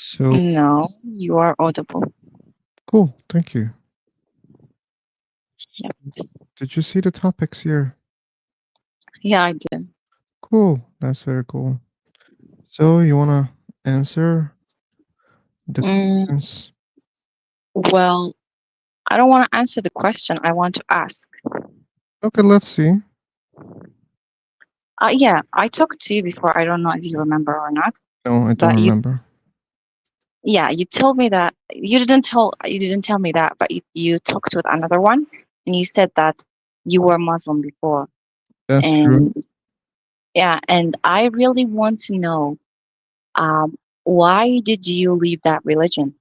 So No, you are audible. cool. Thank you. Yeah, Did you see the topics here? yeah, I did. Cool. That's very cool. So you wanna answer the Mm, questions? well, I don't want to answer the question. I want to ask. Okay, let's see. Yeah, I talked to you before. I don't know if you remember or not, No, I don't but remember. yeah, you told me that you didn't tell me that, but you talked with another one, and you said that you were Muslim before, That's true. and yeah, and I really want to know, why did you leave that religion?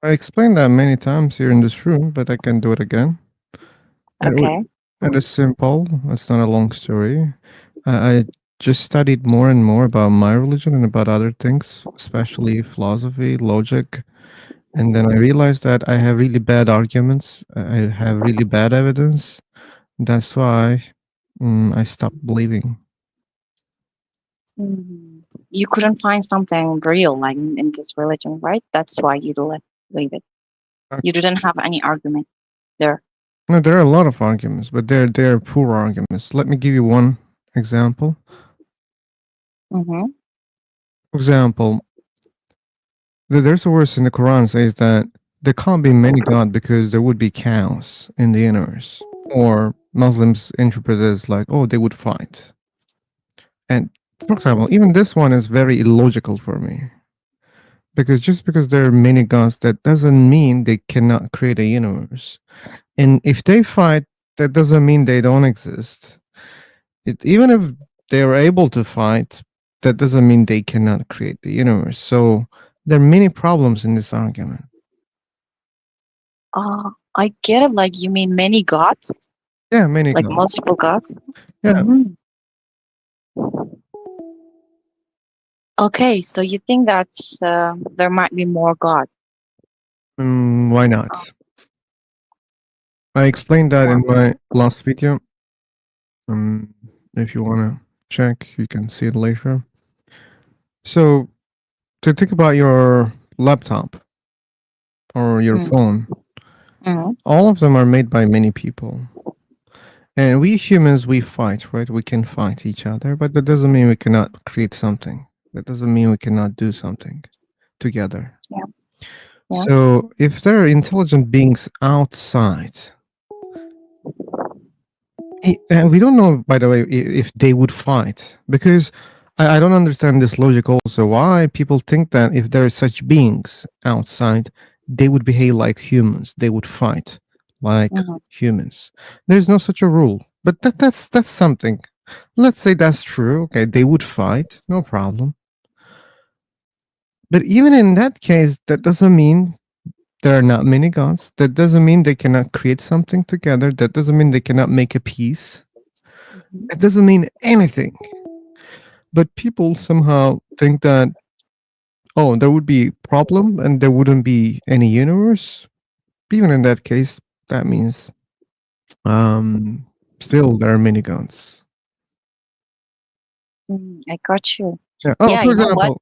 I explained that many times here in this room, but I can do it again. It, wa- Okay. it is simple. It's not a long story. I just studied more and more about my religion and about other things, especially philosophy, logic. And then I realized that I have really bad arguments. I have really bad evidence. That's why I stopped believing. Mm. You couldn't find something real like in this religion, right? That's why you leave it. Uh, You didn't have any argument there. No, there are a lot of arguments, but they're poor arguments. Let me give you one example. Mm-hmm. For example, there's a verse in the Quran says that there can't be many God because there would be chaos in the universe. Or Muslims interpret it as like, oh, they would fight. And for example, even this one is very illogical for me. Because just because there are many gods, that doesn't mean they cannot create a universe. And if they fight, that doesn't mean they don't exist. Even if they're able to fight, that doesn't mean they cannot create the universe. So there are many problems in this argument. I get it. Like you mean many gods, Yeah, many like gods. multiple gods. Yeah. Mm. Okay, so you think that there might be more gods? Why not? I explained that in Well, my last video. Um, if you want to check, you can see it later. So to think about your laptop or your mm, phone, mm, all of them are made by many people. And we humans, we fight, right? We can fight each other, but that doesn't mean we cannot create something. That doesn't mean we cannot do something together. yeah, yeah. So if there are intelligent beings outside, and we don't know, by the way, if they would fight, because I don't understand this logic also. Why people think that if there are such beings outside, they would behave like humans, they would fight like Mm-hmm. humans. There's no such a rule, but that's something. Let's say that's true. Okay, they would fight, no problem. But even in that case, that doesn't mean there are not many gods. That doesn't mean they cannot create something together. That doesn't mean they cannot make a peace. It doesn't mean anything. But people somehow think that, oh, there would be problem and there wouldn't be any universe. Even in that case, that means um still there are many gods. I got you. Yeah. Oh, Yeah, for you know what? example,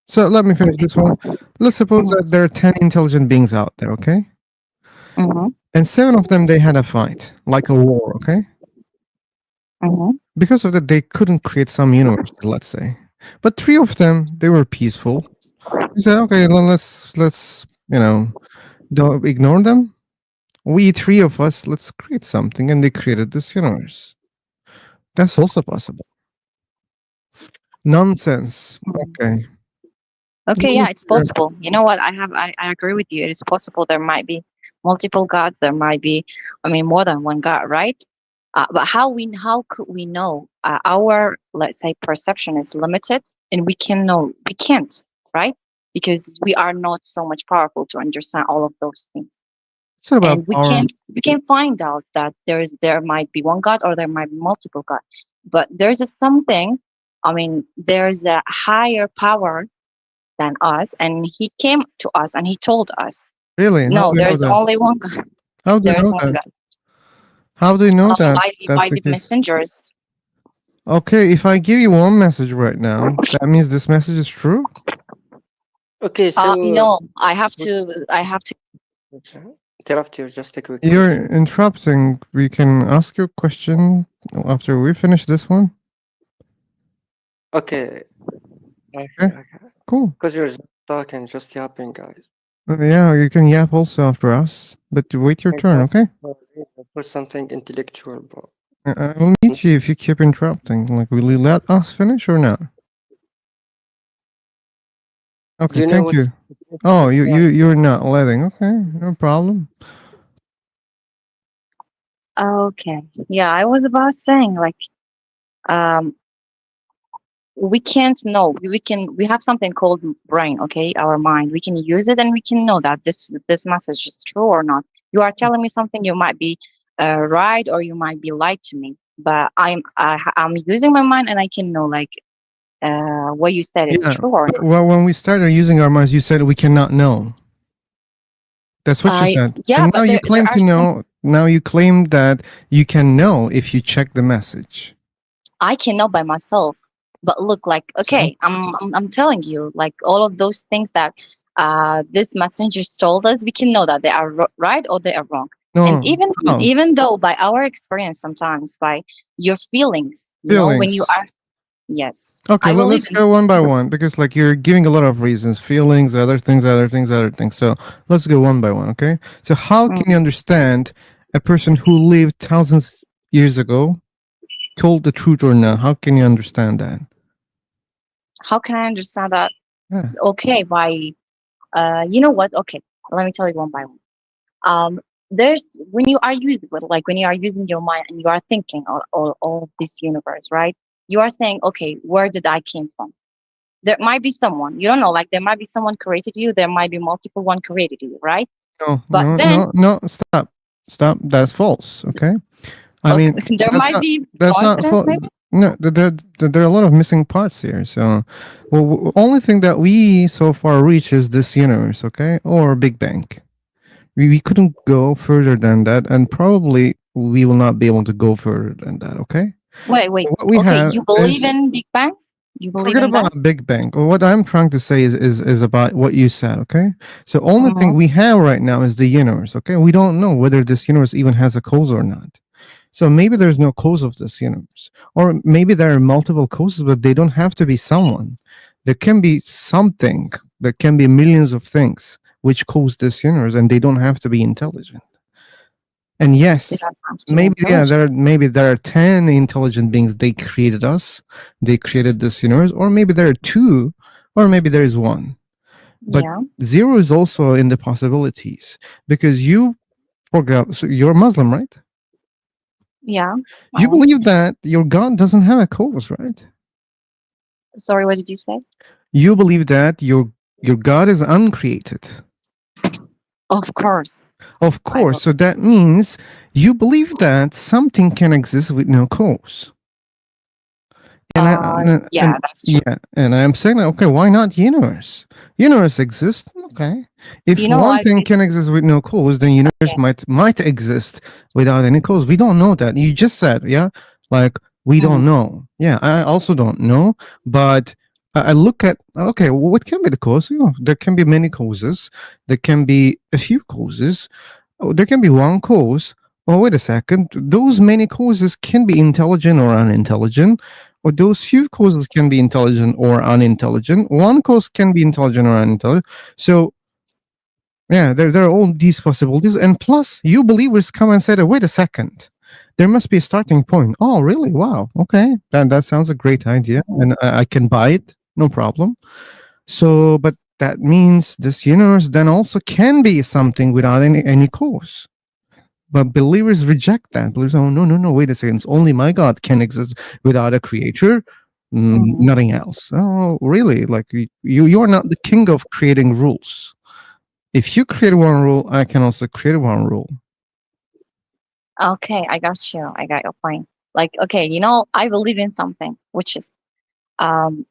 so let me finish Okay. this one. Let's suppose that there are 10 intelligent beings out there, okay? Mm-hmm. And 7 of them they had a fight, like a war, okay? Mm-hmm. Because of that, they couldn't create some universe, let's say. But 3 of them, they were peaceful. They said, okay, let's don't ignore them. We 3 of us, let's create something, and they created this universe. That's also possible. Nonsense. Okay. Okay, Let me yeah, it's share- possible. You know what? I agree with you. It is possible there might be multiple gods. There might be, I mean, more than one god, right? But how could we know? Our, let's say, perception is limited, and we can't, right? Because we are not so much powerful to understand all of those things, It's not about and power. we can find out that there might be one god or there might be multiple god. But there's a something. I mean, there's a higher power than us, and he came to us and he told us, Really? How no, do you know there's that? only one God. How do you There is know one that? God. How do you know that By that's the the case? messengers. Okay, if I give you one message right now, that means this message is true? Okay, so No, I have to. I have to. okay. Interrupt you. Just a quick You're question. interrupting. We can ask your question after we finish this one. Okay, okay, Okay, okay. cool. Because you're just talking, just yapping, guys. Yeah, you can yap also after us, but wait your And turn, okay? for something intellectual, bro. I will mute you if you keep interrupting. Like, will you let us finish or not? Okay, You know thank what's you. Oh, interesting, guys? you're not letting. Okay, no problem. Okay. Yeah, I was about saying like um we can't know. We have something called brain, okay? Our mind. We can use it and we can know that this message is true or not. You are telling me something, you might be right or you might be lied to me. But I'm using my mind and I can know like what you said is Yeah, true or but not. well, when we started using our minds, you said we cannot know. That's what you I said, Yeah, and now but you there claim are to some. know. Now you claim that you can know if you check the message. I can know by myself. But look, like, So okay, I'm telling you, like, all of those things that this messengers told us, we can know that they are right or they are wrong. And no, how even though by our experience, sometimes by your feelings, when you feelings. are, yes, Okay, I believe let's in. go one by one because like you're giving a lot of reasons, feelings, other things, other things, other things. So let's go one by one, okay? So how can you Mm. understand a person who lived thousands years ago told the truth or not? How can you understand that? How can I understand that? Yeah. Okay, by you know what? Okay, let me tell you one by one. There's when you are using like when you are using your mind and you are thinking all of this universe, right? You are saying, okay, where did I came from? There might be someone, you don't know, like there might be someone created you, there might be multiple one created you, right? No, But no, then no, no. Stop, stop. That's false. Okay. I okay, mean, there that's might not be that's not coincidence false. maybe. No, there are a lot of missing parts here. So, well, only thing that we so far reach is this universe, okay, or Big Bang. We couldn't go further than that, and probably we will not be able to go further than that. Okay. Wait, What we okay, have you believe is in Big Bang? You believe forget in that? about Big Bang. What I'm trying to say is about what you said. Okay. So only Hmm. thing we have right now is the universe. Okay. We don't know whether this universe even has a cause or not. So maybe there's no cause of this universe, or maybe there are multiple causes, but they don't have to be someone. There can be something. There can be millions of things which cause this universe, and they don't have to be intelligent. And They yes, don't have to be maybe yeah, intelligent. maybe there are 10 intelligent beings. They created us. They created this universe, or maybe there are two, or maybe there is one. But Yeah, zero is also in the possibilities because you forgot. So you're Muslim, right? yeah. I You am. believe that your God doesn't have a cause, right? Sorry, what did you say? You believe that your God is uncreated. Of course. Of I course. will. So that means you believe that something can exist with no cause. And Yeah, that's true. yeah, and I'm saying that, okay, why not universe? Universe exists, okay. If one I thing can it's exist with no cause, then universe okay. might exist without any cause. We don't know that. You just said, yeah, like we Mhm. don't know. Yeah, I also don't know, but I look at okay, what can be the cause? You know, there can be many causes. There can be a few causes. Oh, there can be one cause. Oh, wait a second. Those many causes can be intelligent or unintelligent, or those few causes can be intelligent or unintelligent. One cause can be intelligent or unintelligent. So, yeah, there are all these possibilities. And plus, you believers come and say, that, wait a second, there must be a starting point. Oh, really? Wow. Okay. That sounds a great idea. Mhm. And I can buy it. No problem. So, but that means this universe then also can be something without any cause. But believers reject that. Believers, oh no, no, no, wait a second. It's only my God can exist without a creator, Mhm. nothing else. Oh, really? Like you are not the king of creating rules. If you create one rule, I can also create one rule. Okay, I got you. I got your point. Like, okay, I believe in something, which is um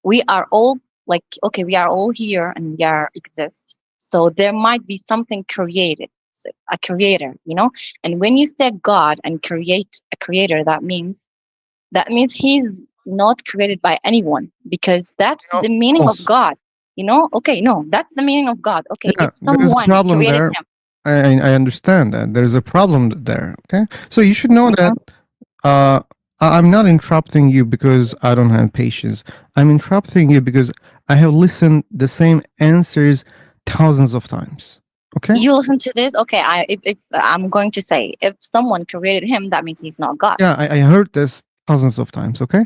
we are all like okay, we are all here and we are exist. So there might be something created, so a creator. And when you said God and create a creator, that means he's not created by anyone because that's No, the meaning of false. God. You know? Okay, no, that's the meaning of God. Okay, Yeah, if there's a someone problem created there. him. I understand that there's a problem there. Okay, so you should know that Mhm. uh, I'm not interrupting you because I don't have patience. I'm interrupting you because I have listened the same answers thousands of times. Okay. You listen to this. Okay, if I'm going to say, if someone created him, that means he's not God. Yeah, I heard this thousands of times. Okay.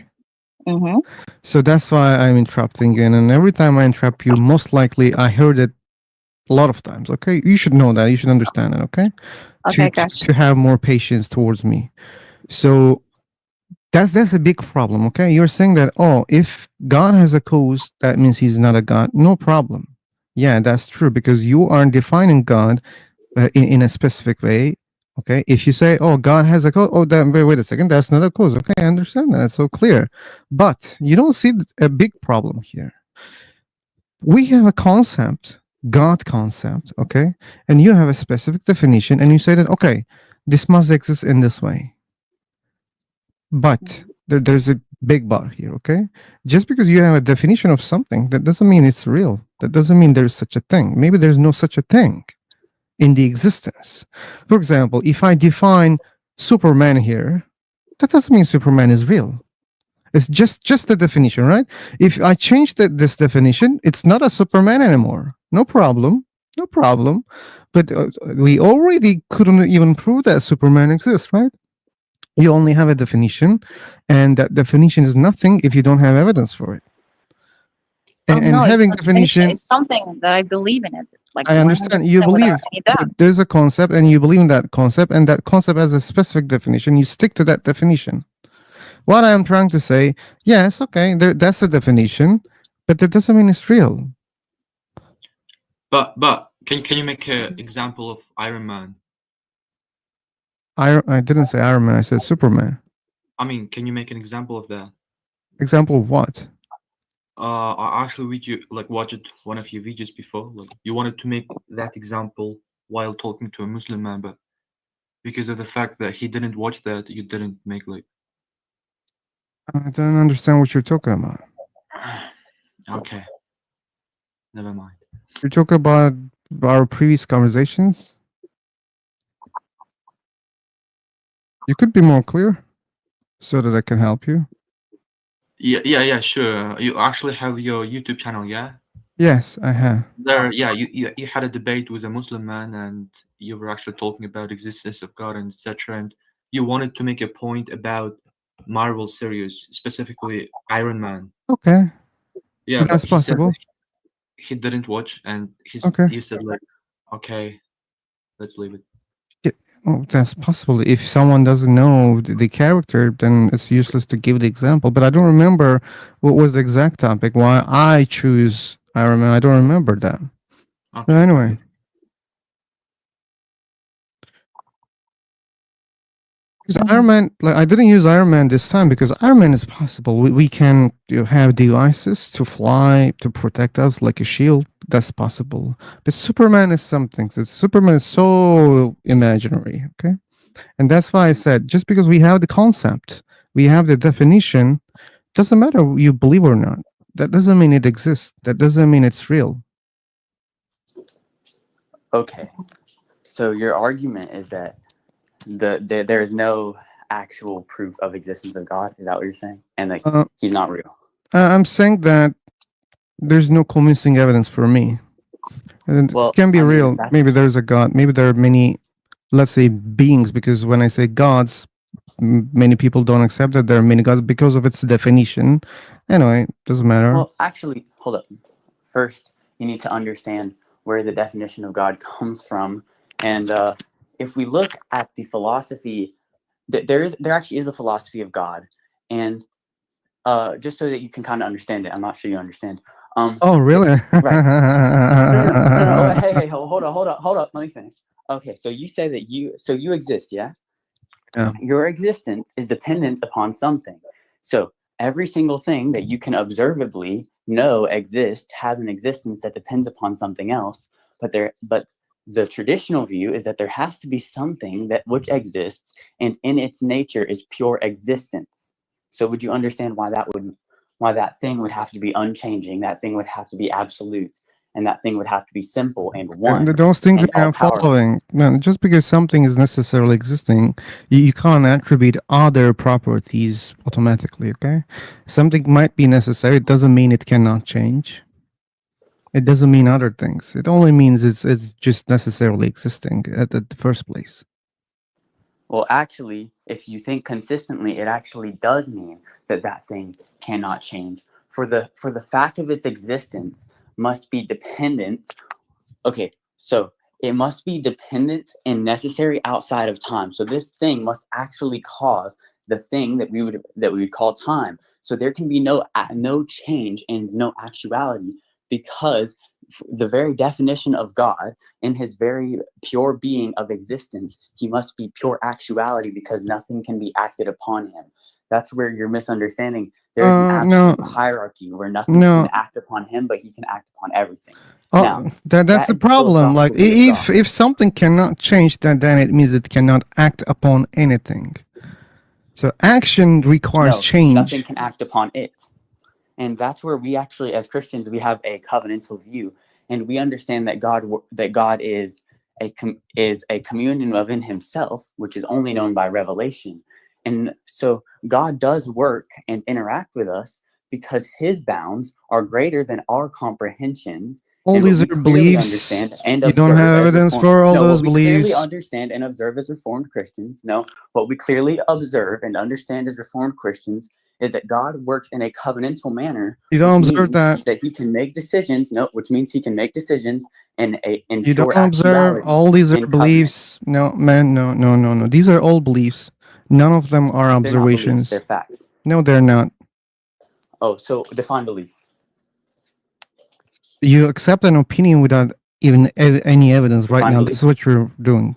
Mm-hmm. So that's why I'm interrupting you. And every time I interrupt you, most likely I heard it a lot of times. Okay. You should know that. You should understand it. Okay. To, Okay, to, gosh. to have more patience towards me. So that's a big problem. Okay. You're saying that, oh, if God has a cause, that means he's not a God. No problem. Yeah, that's true because you aren't defining God in a specific way. Okay. If you say, oh, God has a cause, oh, then wait a second, that's not a cause. Okay. I understand that. It's so clear. But you don't see a big problem here. We have a concept, God concept, okay? And you have a specific definition, and you say that, okay, this must exist in this way. But there's a big but here, okay? Just because you have a definition of something, that doesn't mean it's real. That doesn't mean there's such a thing. Maybe there's no such a thing in the existence. For example, if I define Superman here, that doesn't mean Superman is real. It's just the definition, right? If I change this definition, it's not a Superman anymore. No problem. No problem. But we already couldn't even prove that Superman exists, right? You only have a definition, and that definition is nothing if you don't have evidence for it. And No, it's having not definition. definition, It's something that I believe in it, like I understand you 100% without believe any doubt. that there's a concept, and you believe in that concept, and that concept has a specific definition. You stick to that definition. What I'm trying to say, yes, okay, that's a definition, but that doesn't mean it's real. But can you make an example of Iron Man? I didn't say Iron Man, I said Superman. I mean, can you make an example of that? Example of what? I actually watched one of your videos before. Like, you wanted to make that example while talking to a Muslim man, but because of the fact that he didn't watch that, you didn't make like. I don't understand what you're talking about. Okay, never mind. You're talking about our previous conversations? You could be more clear so that I can help you. Yeah, sure. You actually have your YouTube channel, yeah? Yes, I have. There, yeah, you had a debate with a Muslim man, and you were actually talking about existence of God and etc. And you wanted to make a point about Marvel series, specifically Iron Man. Okay. Yeah, That's but he said possible. he didn't watch, and Okay. you said like, okay, let's leave it. Oh, that's possible. If someone doesn't know the character, then it's useless to give the example. But I don't remember what was the exact topic, why I choose Iron Man. I don't remember that. Okay, But anyway. Because Iron Man, like I didn't use Iron Man this time because Iron Man is possible. We can have devices to fly to protect us like a shield. That's possible. But Superman is something. So Superman is so imaginary. Okay, and that's why I said just because we have the concept, we have the definition, doesn't matter you believe or not. That doesn't mean it exists. That doesn't mean it's real. Okay, so your argument is that there is no actual proof of existence of God. Is that what you're saying? And like he's not real. I'm saying that there's no convincing evidence for me. And Well, it can be I mean, real. Maybe there's a God. Maybe there are many, let's say, beings. Because when I say gods, many people don't accept that there are many gods because of its definition. Anyway, doesn't matter. Well, actually, hold up. First, you need to understand where the definition of God comes from. And if we look at the philosophy, there actually is a philosophy of God. And just so that you can kind of understand it, I'm not sure you understand. Oh, really? Right. No. Oh, hey, hold up. Let me finish. Okay, so you say that you exist, yeah? Yeah. Your existence is dependent upon something. So every single thing that you can observably know exists has an existence that depends upon something else. But the traditional view is that there has to be something that which exists and in its nature is pure existence. So would you understand why that why that thing would have to be unchanging, that thing would have to be absolute, and that thing would have to be simple and one. Those things and are not all-powerful. following. No, just because something is necessarily existing, you can't attribute other properties automatically, okay? Something might be necessary, it doesn't mean it cannot change. It doesn't mean other things. It only means it's just necessarily existing at the first place. Well, actually, if you think consistently, it actually does mean that that thing cannot change. For the fact of its existence must be dependent. Okay, so it must be dependent and necessary outside of time. So this thing must actually cause the thing that we would call time. So there can be no change and no actuality, because the very definition of God, in his very pure being of existence, he must be pure actuality, because nothing can be acted upon him. That's where you're misunderstanding. There's an absolute hierarchy where nothing can act upon him, but he can act upon everything. Now, that's the problem. Like if something cannot change, then it means it cannot act upon anything. So action requires change. Nothing can act upon it. And that's where we actually, as Christians, we have a covenantal view, and we understand that God is a communion within himself, which is only known by revelation. And so God does work and interact with us because his bounds are greater than our comprehensions. All these are beliefs. You don't have evidence for all those beliefs. We clearly understand and observe as Reformed Christians. No, what we clearly observe and understand as Reformed Christians is that God works in a covenantal manner. You don't observe that he can make decisions. No, which means he can make decisions in you don't observe all these are beliefs. No, man, no. These are all beliefs. None of them are observations. They're facts. No, they're not. Oh, so define belief. You accept an opinion without even any evidence right now. This is what you're doing.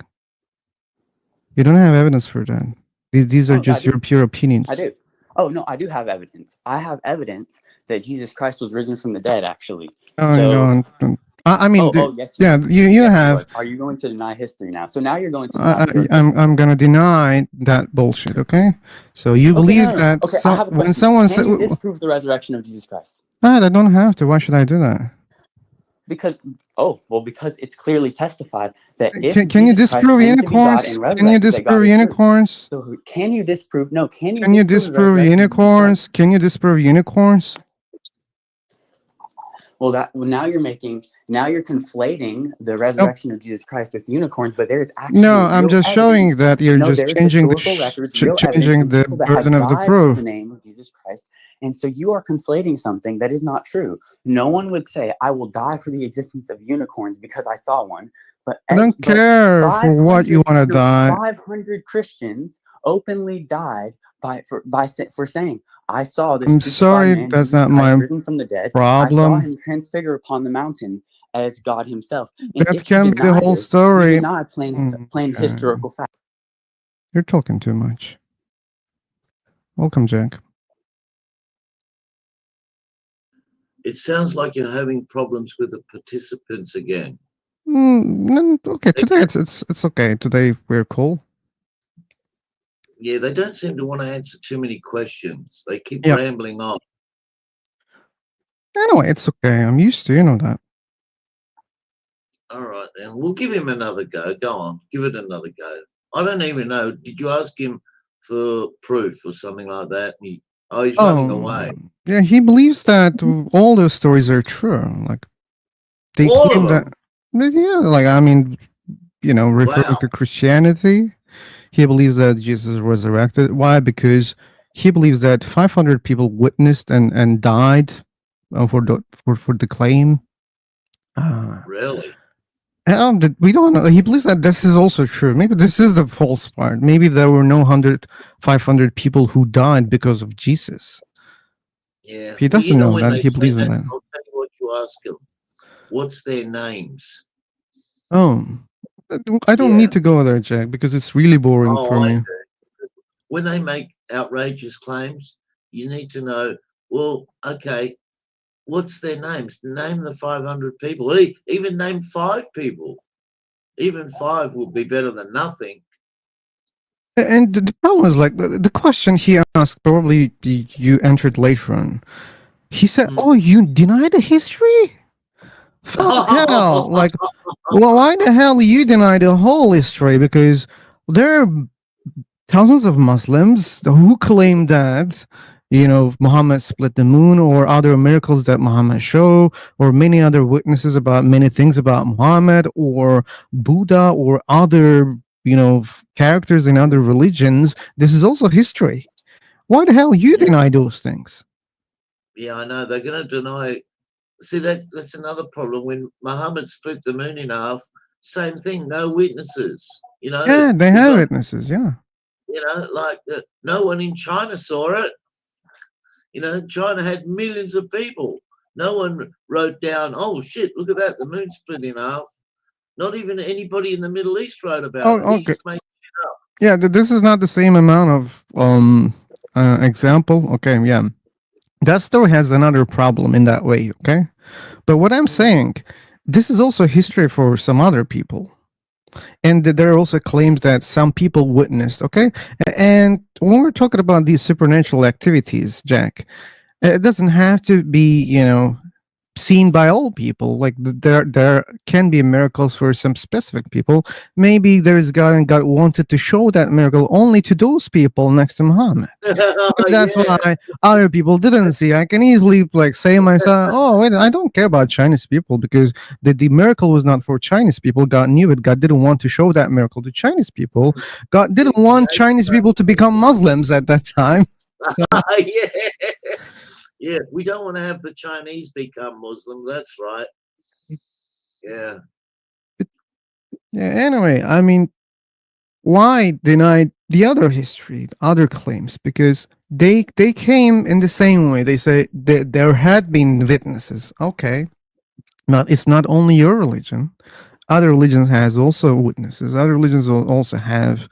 You don't have evidence for that. These are just your pure opinions. I do. Oh, no, I do have evidence. I have evidence that Jesus Christ was risen from the dead, actually. No. I mean, yes, you have. Are you going to deny history now? So now you're going to deny I'm going to deny that bullshit, okay? So you believe that when someone says... Can you disprove the resurrection of Jesus Christ? I don't have to. Why should I do that? Because it's clearly testified that if can you disprove unicorns? Can you disprove unicorns? So can you disprove? No, can you? Can you disprove unicorns? Can you disprove unicorns? Well, now you're conflating the resurrection of Jesus Christ with unicorns, but there's actually I'm just showing that you're just changing the burden of the proof. In the name of Jesus Christ. And so you are conflating something that is not true. No one would say, I will die for the existence of unicorns because I saw one. But I don't care for what you want to die. 500 Christians openly died for saying, I saw this. I'm sorry, that's not my risen from the dead. problem. I saw him transfigure upon the mountain as God himself. And that can be the whole story. Not plain historical fact. You're talking too much. Welcome, Jack. It sounds like you're having problems with the participants again. Okay, today it's okay. Today we're cool. Yeah, they don't seem to want to answer too many questions. They keep rambling on. Anyway, it's okay. I'm used to, that. All right, then. We'll give him another go. Go on. Give it another go. I don't even know. Did you ask him for proof or something like that? He's running away. Yeah, he believes that all those stories are true. Like, they claim that... Yeah, like, I mean, referring to Christianity... He believes that Jesus resurrected. Why? Because he believes that 500 people witnessed and died for the claim. Really? We don't know. He believes that this is also true. Maybe this is the false part. Maybe there were no 500 people who died because of Jesus. Yeah. He doesn't know that. He believes in that. I'll tell you what you ask him. What's their names? Oh. I don't need to go there, Jack, because it's really boring for me. When they make outrageous claims, you need to know, well, okay, what's their names? Name the 500 people. Even name 5 people. Even 5 would be better than nothing. And the problem is, like, the question he asked, probably you entered later on. He said, Mm. "Oh, you deny the history? Fuck hell! Like, well, why the hell you deny the whole history? Because there are thousands of Muslims who claim that, you know, Muhammad split the moon or other miracles that Muhammad show, or many other witnesses about many things about Muhammad or Buddha or other, you know, characters in other religions. This is also history. Why the hell you Yeah. deny those things?" Yeah, I know. They're going to deny. See, that's another problem. When Muhammad split the moon in half, same thing. No witnesses. You know, Yeah, they we've have got, witnesses. Yeah. you know, like no one in China saw it. You know, China had millions of people. No one wrote down, oh shit, look at that, the moon split in half. Not even anybody in the Middle East wrote about it. Oh, He okay. just made Yeah, this is not the same amount of example. Okay, yeah. That story has another problem in that way, okay? But what I'm saying, this is also history for some other people. And there are also claims that some people witnessed, okay? And when we're talking about these supernatural activities, Jack, it doesn't have to be, you know, seen by all people. Like there can be miracles for some specific people. Maybe there's God and God wanted to show that miracle only to those people next to Muhammad. Maybe that's yeah. why other people didn't see. I can easily like say myself, oh wait, I don't care about Chinese people because the miracle was not for Chinese people. God knew it. God didn't want to show that miracle to Chinese people. God didn't want Chinese people to become Muslims at that time. So, yeah. Yeah, we don't want to have the Chinese become Muslim. That's right. Yeah. yeah, anyway, I mean, why deny the other history, other claims? Because they came in the same way. They say that there had been witnesses. Okay, not it's not only your religion. Other religions has also witnesses. Other religions also have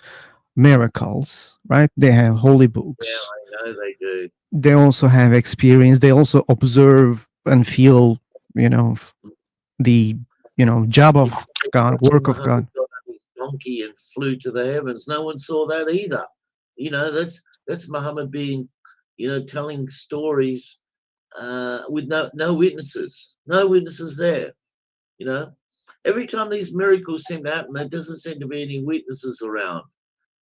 miracles, right? They have holy books. Yeah, I know they do. They also have experience. They also observe and feel, you know, the job of God, work of God. Muhammad got on his donkey and flew to the heavens. No one saw that either. You know, that's Muhammad being, you know, telling stories with no witnesses. No witnesses there. You know, every time these miracles seem to happen, there doesn't seem to be any witnesses around.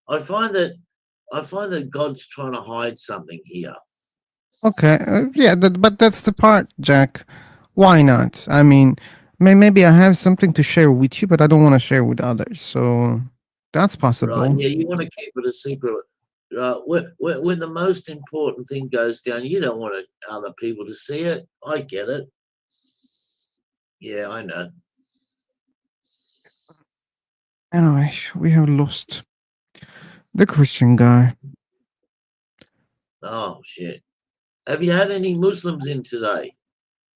I find that God's trying to hide something here. Okay, yeah, but that's the part, Jack. Why not? I mean, maybe I have something to share with you, but I don't want to share with others. So that's possible. Right? Yeah, you want to keep it a secret. When the most important thing goes down, you don't want other people to see it. I get it. Yeah, I know. Anyway, we have lost the Christian guy. Oh shit. Have you had any Muslims in today?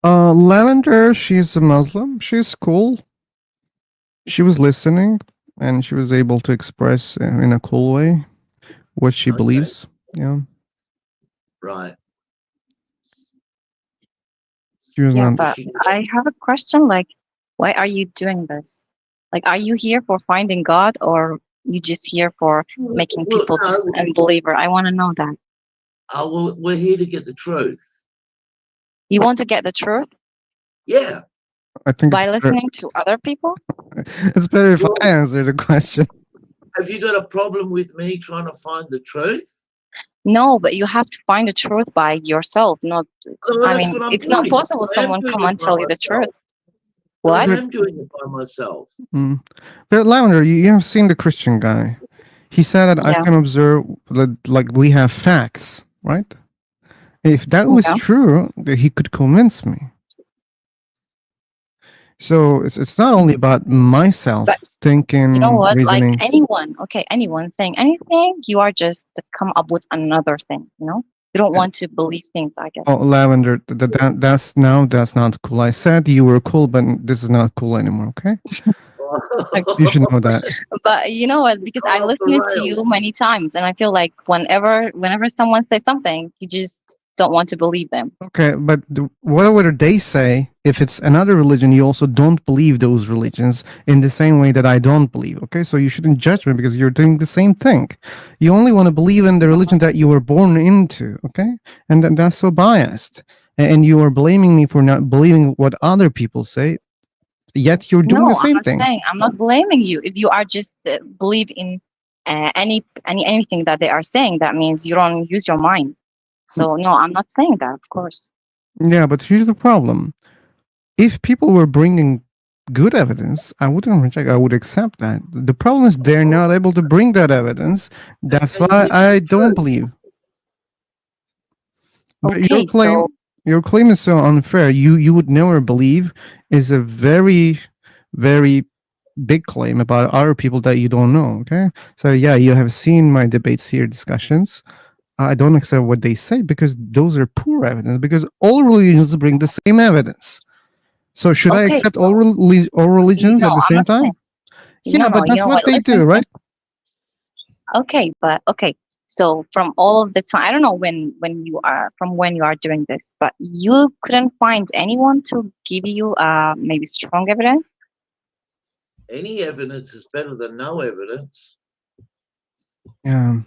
Lavender, she's a Muslim. She's cool. She was listening, and she was able to express in a cool way what she Okay. believes. Yeah, Right. she was Yeah, not. but I have a question. Like, why are you doing this? Like, are you here for finding God, or you just here for making Well, people no. unbeliever? I want to know that. Well, we're here to get the truth. You want to get the truth Yeah. I think by it's better, listening to other people? it's better if Well- I answer the question. Have you got a problem with me trying to find the truth? No, but you have to find the truth by yourself. Not, Well, I that's mean, what I'm it's not doing. possible I am someone doing come it and by tell you the truth. myself. What? I am doing it by myself. Mm. But Lavender, you have seen the Christian guy. He said that I Yeah. can observe that, like we have facts, right? If that was Yeah. true, that he could convince me. So it's not only about myself But thinking, You know what? reasoning. Like anyone saying anything, you are just to come up with another thing. You know, you don't want to believe things. I guess. Oh, Lavender, that's not cool. I said you were cool, but this is not cool anymore. Okay, you should know that. But you know what? Because I Off the listened to rails. you many times, and I feel like whenever someone says something, you just don't want to believe them. Okay, but whatever they say, if it's another religion, you also don't believe those religions in the same way that I don't believe. Okay, so you shouldn't judge me because you're doing the same thing. You only want to believe in the religion that you were born into. Okay, and that's so biased. and you are blaming me for not believing what other people say, yet you're doing No, the I'm same not thing. saying. I'm not blaming you. If you are just believe in anything that they are saying, that means you don't use your mind. So no, I'm not saying that. Of course. Yeah, but here's the problem. If people were bringing good evidence, I wouldn't reject, I would accept that. The problem is they're not able to bring that evidence. That's Then why it's I true. don't believe. But Okay, so your claim is so unfair. You would never believe is a very, very big claim about other people that you don't know. Okay. So yeah, you have seen my debates here, discussions. I don't accept what they say because those are poor evidence, because all religions bring the same evidence. So should I okay, accept so all religions no, at the I'm same not saying. time? Yeah, No, but you that's know what what? they do, Listen, right? okay, but okay. So from all of the time, I don't know when you are from when you are doing this, but you couldn't find anyone to give you maybe strong evidence. Any evidence is better than no evidence. Yeah.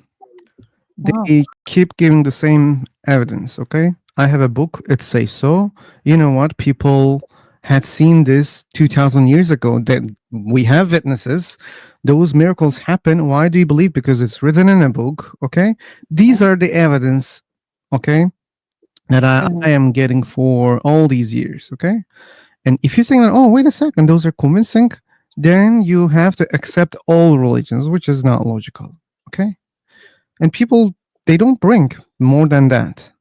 Oh, They keep giving the same evidence. Okay, I have a book, it says so. You know what, people had seen this 2000 years ago, that we have witnesses, those miracles happen. Why do you believe? Because it's written in a book. Okay, these are the evidence, okay, that I am getting for all these years. Okay, and if you think that, oh, wait a second, those are convincing, then you have to accept all religions, which is not logical. Okay, and people, they don't bring more than that.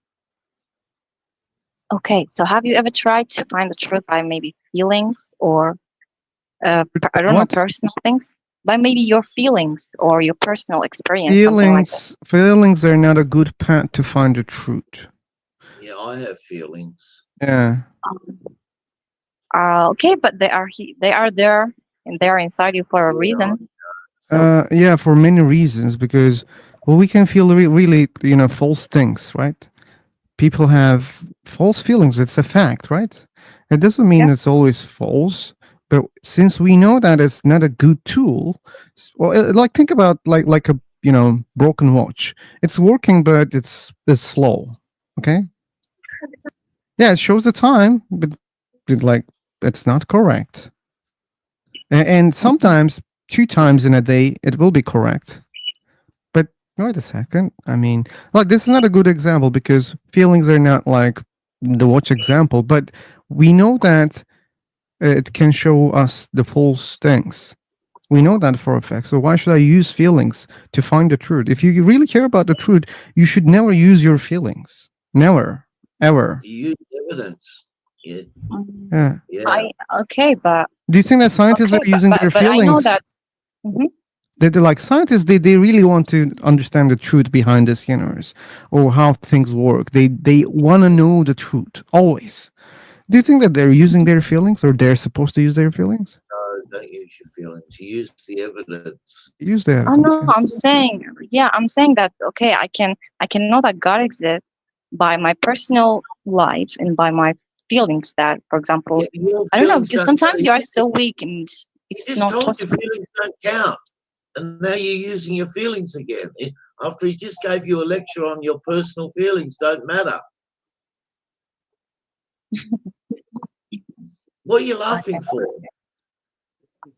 okay. So have you ever tried to find the truth by maybe feelings or I don't know, What? personal things? By maybe your feelings or your personal experience, something like that. Feelings are not a good path to find the truth. Yeah, I have feelings. Yeah. Um, okay, but they are there and they are inside you for a Yeah, reason. So Yeah, for many reasons, because well, we can feel really, false things, right? People have false feelings. It's a fact, right? It doesn't mean yeah. it's always false, but since we know that it's not a good tool, well, like think about like a broken watch. It's working, but it's slow. Okay. Yeah, it shows the time, but like it's not correct. And sometimes 2 times in a day it will be correct. But wait a second. I mean, like this is not a good example because feelings are not like the watch example, but we know that it can show us the false things. We know that for a fact. So why should I use feelings to find the truth? If you really care about the truth, you should never use your feelings. Never. Ever. you use evidence. Yeah, Mm, Yeah. yeah. I okay, but Do you think that scientists okay, are using their but I know feelings? that. Mhm. They're like scientists, they really want to understand the truth behind this universe or how things work. They want to know the truth always. Do you think that they're using their feelings, or they're supposed to use their feelings? No, don't use your feelings. You use the evidence. Use the Oh evidence. no, Yeah. I'm saying, yeah, I'm saying that okay, I can know that God exists by my personal life and by my feelings that, for example, Yeah, but your I don't know, feelings because don't sometimes matter. you are so weak and You it's just not told your possible. feelings don't count. And now you're using your feelings again. After he just gave you a lecture on your personal feelings don't matter. What are you laughing for?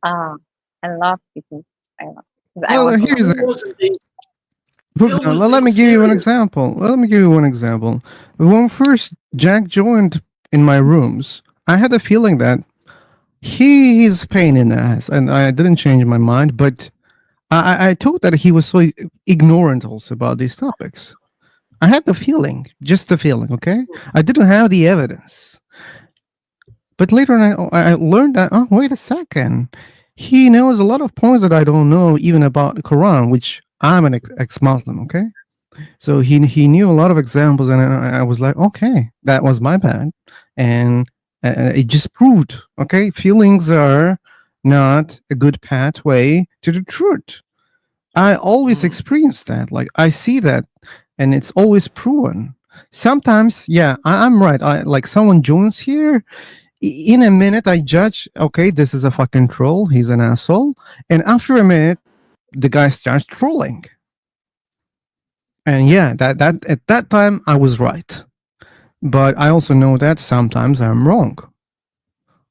Ah, I love people. I love because I Well, want to love. here's Phil wasn't being, for Phil example, was let being me give you an serious. example. Let me give you one example. When first Jack joined in my rooms, I had a feeling that he's a pain in the ass, and I didn't change my mind. But I thought that he was so ignorant also about these topics. I had the feeling, just the feeling. Okay, I didn't have the evidence. But later on, I learned that, oh, wait a second. He knows a lot of points that I don't know even about the Quran, which I'm an ex-Muslim, okay? So he knew a lot of examples, and I was like, okay, that was my bad. And it just proved, okay, feelings are not a good pathway to the truth. I always experience that. Like, I see that, and it's always proven. Sometimes, yeah, I'm right. I like someone joins here, in a minute I judge, okay, this is a fucking troll, he's an asshole, and after a minute the guy starts trolling, and yeah, that at that time I was right. But I also know that sometimes I'm wrong.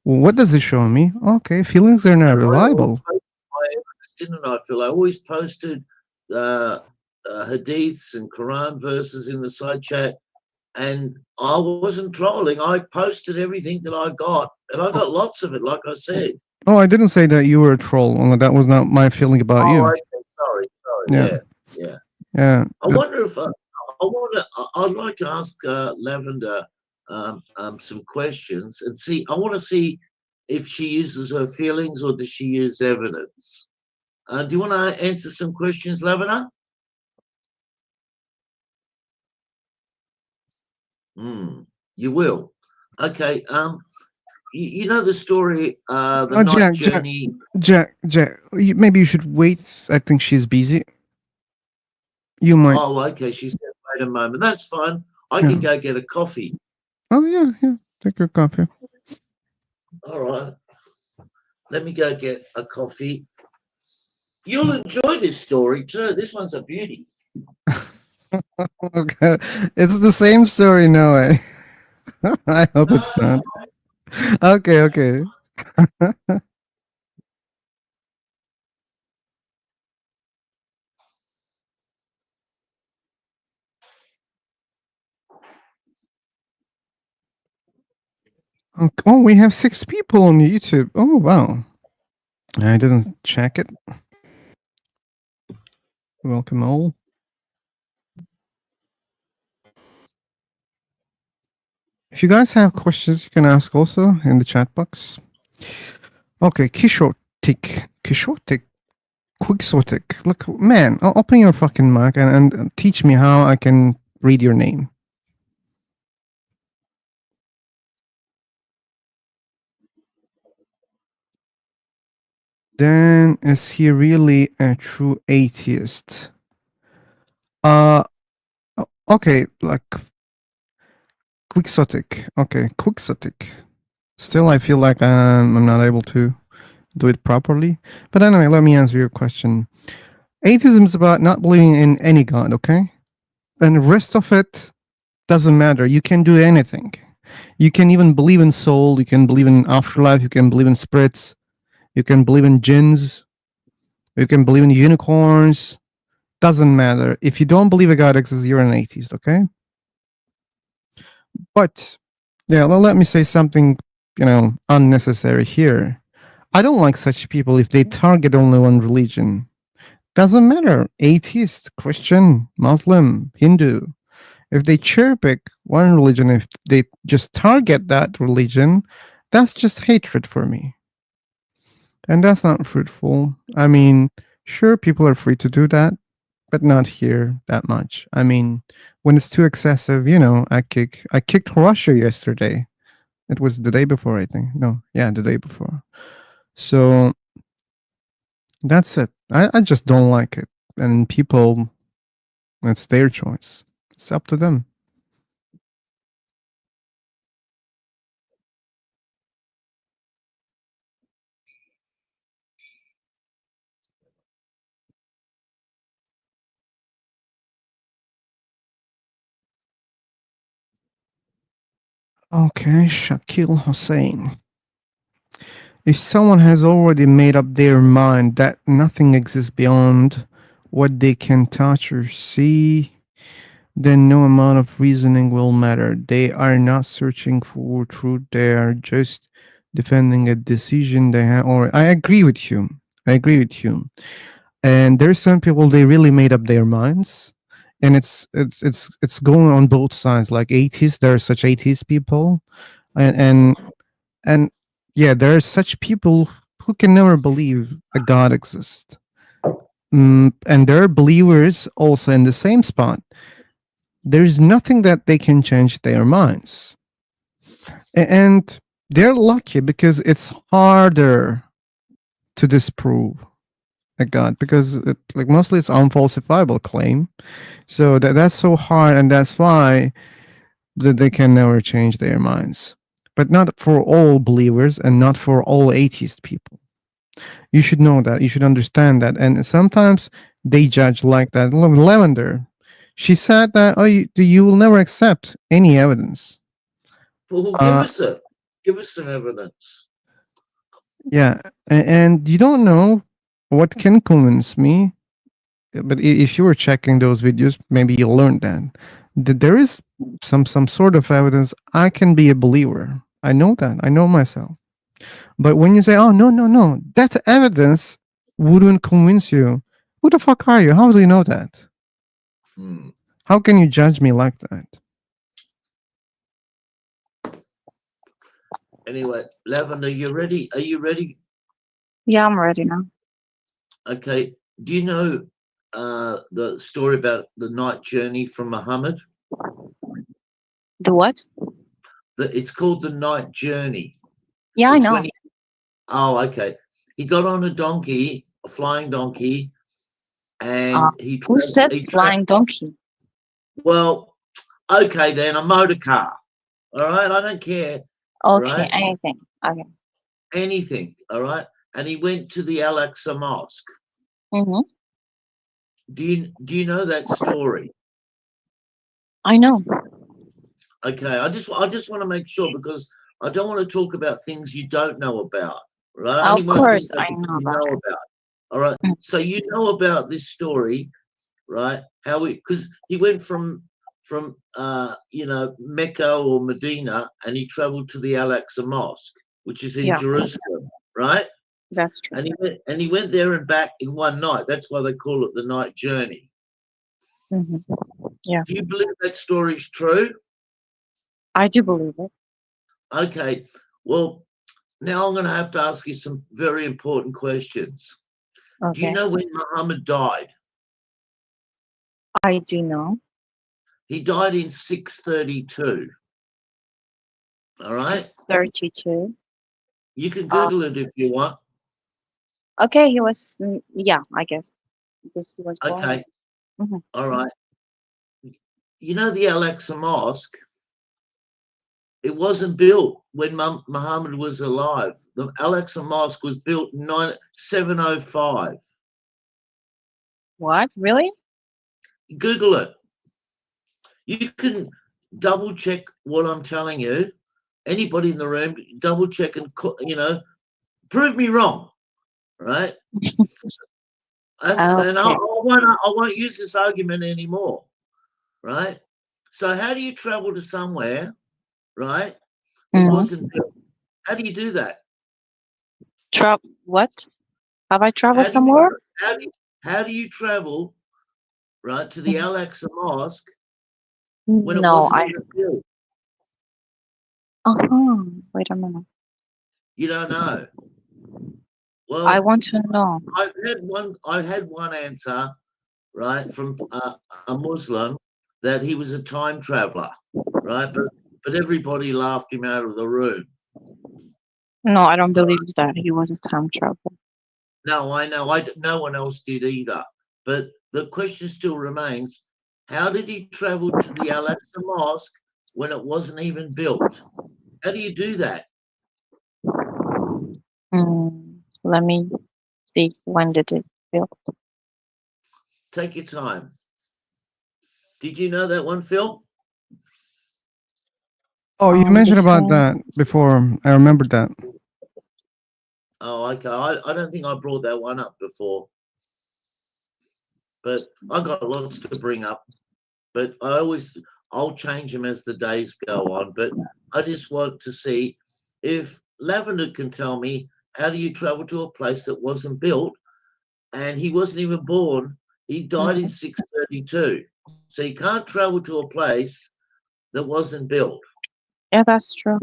Well, what does it show me? Okay, feelings are not And I always reliable. posted my evidence, didn't I, Phil? I always posted uh, hadiths and Quran verses in the side chat, and I wasn't trolling. I posted everything that I got, and I got lots of it, like I said. Oh, I didn't say that you were a troll. Only that was not my feeling about Oh, you. okay, sorry, Yeah, yeah. yeah. I wonder if I'd like to ask Lavender some questions and see. I want to see if she uses her feelings or does she use evidence. Do you want to answer some questions, Lavender? You will. Okay. You know the story, the Oh, night Jack, Jack, journey. Jack. Maybe you should wait. I think she's busy. You might. Oh, okay. She said, "Wait a moment." That's fine. I Yeah. can go get a coffee. Oh yeah, yeah. Take your coffee. All right. Let me go get a coffee. You'll enjoy this story too. This one's a beauty. Okay, it's the same story, no way. I hope it's not. Okay, okay. Oh, we have 6 people on YouTube. Oh wow. I didn't check it. Welcome all. If you guys have questions, you can ask also in the chat box. Okay, Kishotik. Quixotic. Look, man, open your fucking mic and teach me how I can read your name. Then is he really a true atheist? Okay, like Quixotic. Okay, Quixotic. Still, I feel like I'm not able to do it properly. But anyway, let me answer your question. Atheism is about not believing in any god, okay? And the rest of it doesn't matter. You can do anything. You can even believe in soul. You can believe in afterlife. You can believe in spirits. You can believe in jinns. You can believe in unicorns. Doesn't matter. If you don't believe a god exists, you're an atheist, okay? But yeah, let me say something, unnecessary here. I don't like such people if they target only one religion. Doesn't matter. Atheist, Christian, Muslim, Hindu. If they cherry pick one religion, if they just target that religion, that's just hatred for me. And that's not fruitful. I mean, sure, people are free to do that, but not here that much. I mean, when it's too excessive, I kicked Russia yesterday. It was the day before, I think. No, yeah, the day before. So that's it. I just don't like it. And people, it's their choice. It's up to them. Okay, Shakil Hussein. If someone has already made up their mind that nothing exists beyond what they can touch or see, then no amount of reasoning will matter. They are not searching for truth, they are just defending a decision they have. Or I agree with you. I agree with you. And there's some people they really made up their minds. And it's going on both sides. Like atheists, there are such atheist people, and yeah, there are such people who can never believe a God exists. And there are believers also in the same spot. There's nothing that they can change their minds. And they're lucky because it's harder to disprove a God because like mostly it's unfalsifiable claim. So that's so hard, and that's why that they can never change their minds. But not for all believers and not for all atheist people. You should know that. You should understand that. And sometimes they judge like that. Lavender, She said that you will never accept any evidence. Well, Uh, give us some evidence. yeah, and you don't know what can convince me. But if you were checking those videos, maybe you learned that there is some sort of evidence. I can be a believer. I know that. I know myself. But when you say, "Oh no," that evidence wouldn't convince you. Who the fuck are you? How do you know that? Hmm. How can you judge me like that? Anyway, Lavender, you ready? Are you ready? Yeah, I'm ready now. Okay. Do you know the story about the night journey from Muhammad? The what? It's called the night journey. Yeah, I It's know. when oh, okay. He got on a donkey, a flying donkey, and Who said flying donkey? well, okay then, a motor car. All right, I don't care. Okay, Right? anything. Okay. Anything. All right. And he went to the Al-Aqsa Mosque. Mm-hmm. Do you know that story? I know. Okay, I just want to make sure because I don't want to talk about things you don't know about. Right? I Of only want to talk course, about I things know you about know it. about. All right. Mm. So you know about this story, right? How because he went from Mecca or Medina and he traveled to the Al-Aqsa Mosque, which is in Yeah, Jerusalem, right? that's true. And he went there and back in one night. That's why they call it the night journey. Mm-hmm. Yeah, Do you believe that story's true? I do believe it. Okay. Well, now I'm going to have to ask you some very important questions. Do you Okay, know when Muhammad died? I do know. He died in 632. All right. He's 32. You can Uh, Google it if you want. okay, he was. Yeah, I guess because he was born. Okay. Mhm. All right. You know the Al-Aqsa Mosque? It wasn't built when Muhammad was alive. The Al-Aqsa Mosque was built in 705. What? Really? Google it. You can double check what I'm telling you. Anybody in the room, double check and prove me wrong, right? And Okay. I won't use this argument anymore, right? So how do you travel to somewhere, right? That Mm-hmm. wasn't built? How do you do that? What? Have I traveled How do you somewhere? how do you travel right to the Al-Aqsa Mosque when it No, wasn't even built? Wait a minute. You don't know. I Well, want to know. I had one answer, right, from a Muslim that he was a time traveler, right? But everybody laughed him out of the room. No, I don't believe that he was a time traveler. No, I know. No one else did either. But the question still remains: how did he travel to the Al-Aqsa Mosque when it wasn't even built? How do you do that? Let me see. When did it build? Take your time. Did you know that one, Phil? Oh, you mentioned about Between. that before. I remembered that. Oh, okay. I don't think I brought that one up before. But I got lots to bring up. But I'll change them as the days go on. But I just want to see if Lavender can tell me how do you travel to a place that wasn't built and he wasn't even born. He died in 632. So you can't travel to a place that wasn't built. Yeah, that's true.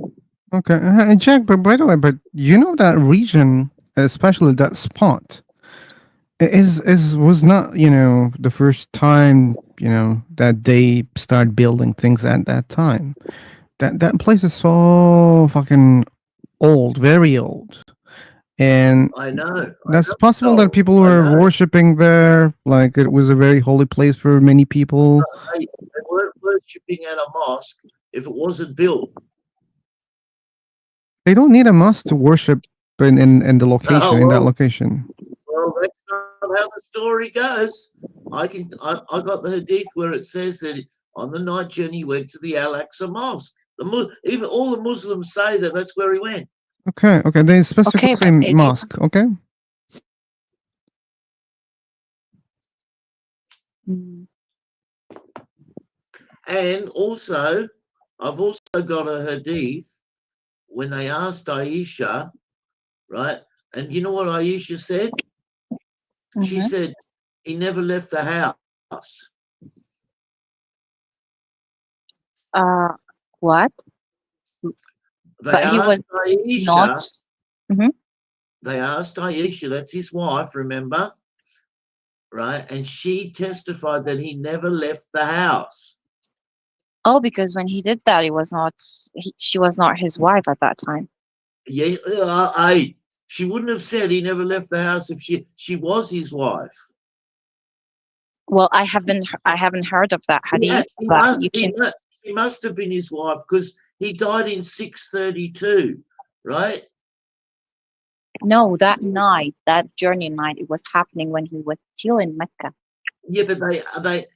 Okay, Jack. But by the way, but you know that region, especially that spot, was not the first time that they start building things at that time. That place is so fucking old, very old, and I know. that's possible that So people I were know. worshiping there, like it was a very holy place for many people. They weren't worshipping at a mosque if it wasn't built. They don't need a mosque to worship in the location, Oh, in that location. well, that's not how the story goes. I got the hadith where it says that on the night journey he went to the Al-Aqsa Mosque. Even all the Muslims say that that's where he went. Okay, they specifically Okay, say but mosque. Okay. Mm. And also, I've also got a hadith when they asked Aisha, right? And you know what Aisha said? She Mhm. said he never left the house. What? They But he was asked Aisha. not. Mhm. They asked Aisha, that's his wife, remember? Right? And she testified that he never left the house. Oh, because when he did that, it was not. She was not his wife at that time. Yeah, she wouldn't have said he never left the house if she was his wife. Well, I haven't heard of that hadith, but you can. He must have been his wife because he died in 632, right? No, that night, that journey night, it was happening when he was still in Mecca. Yeah, but they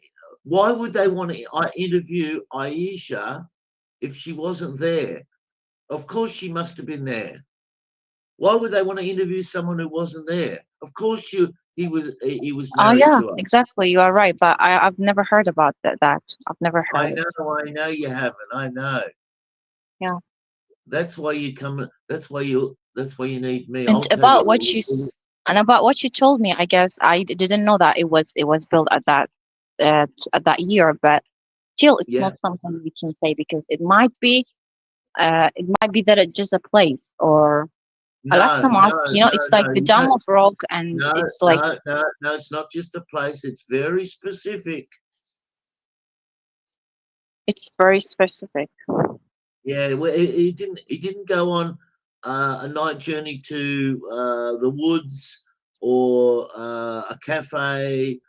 why would they want to interview Aisha if she wasn't there? Of course she must have been there. Why would they want to interview someone who wasn't there? Of course he was Oh married yeah, to her. exactly. You are right, but I've never heard about that. I've never I heard. know you haven't. I know. Yeah. That's why you come. That's why you need me. And I'll tell about you. what about what you told me, I guess didn't know that it was built at that year, but still, it's Yeah. not something we can say because it might be that it's just a place or Alexa Mosque. It's like the Dome of Rock, and it's like no, it's not just a place. It's very specific. it's very specific. Yeah, well, he didn't go on a night journey to the woods or a cafe.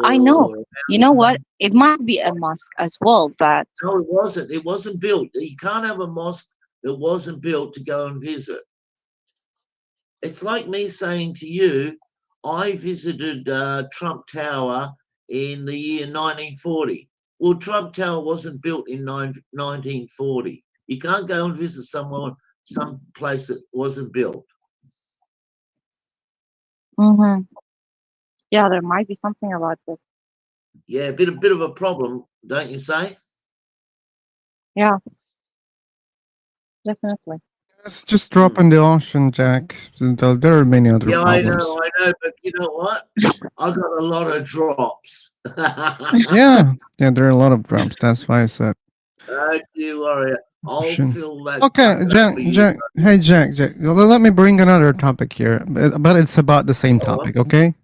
I know. Or You know what? It might be a mosque as well, but no, it wasn't. It wasn't built. You can't have a mosque that wasn't built to go and visit. It's like me saying to you, I visited Trump Tower in the year 1940. Well, Trump Tower wasn't built in 1940. You can't go and visit some place that wasn't built. mhm. Yeah, there might be something about this. Yeah, a bit of a problem, don't you say? Yeah, definitely. It's just drop in the ocean, Jack. There are many other Yeah, problems. I know, but you know what? I got a lot of drops. Yeah, there are a lot of drops. That's why I said. Don't you worry. I'll Ocean. fill that. Okay, bucket Jack. for you. Jack. Hey, Jack. Let me bring another topic here, but it's about the same topic. Okay.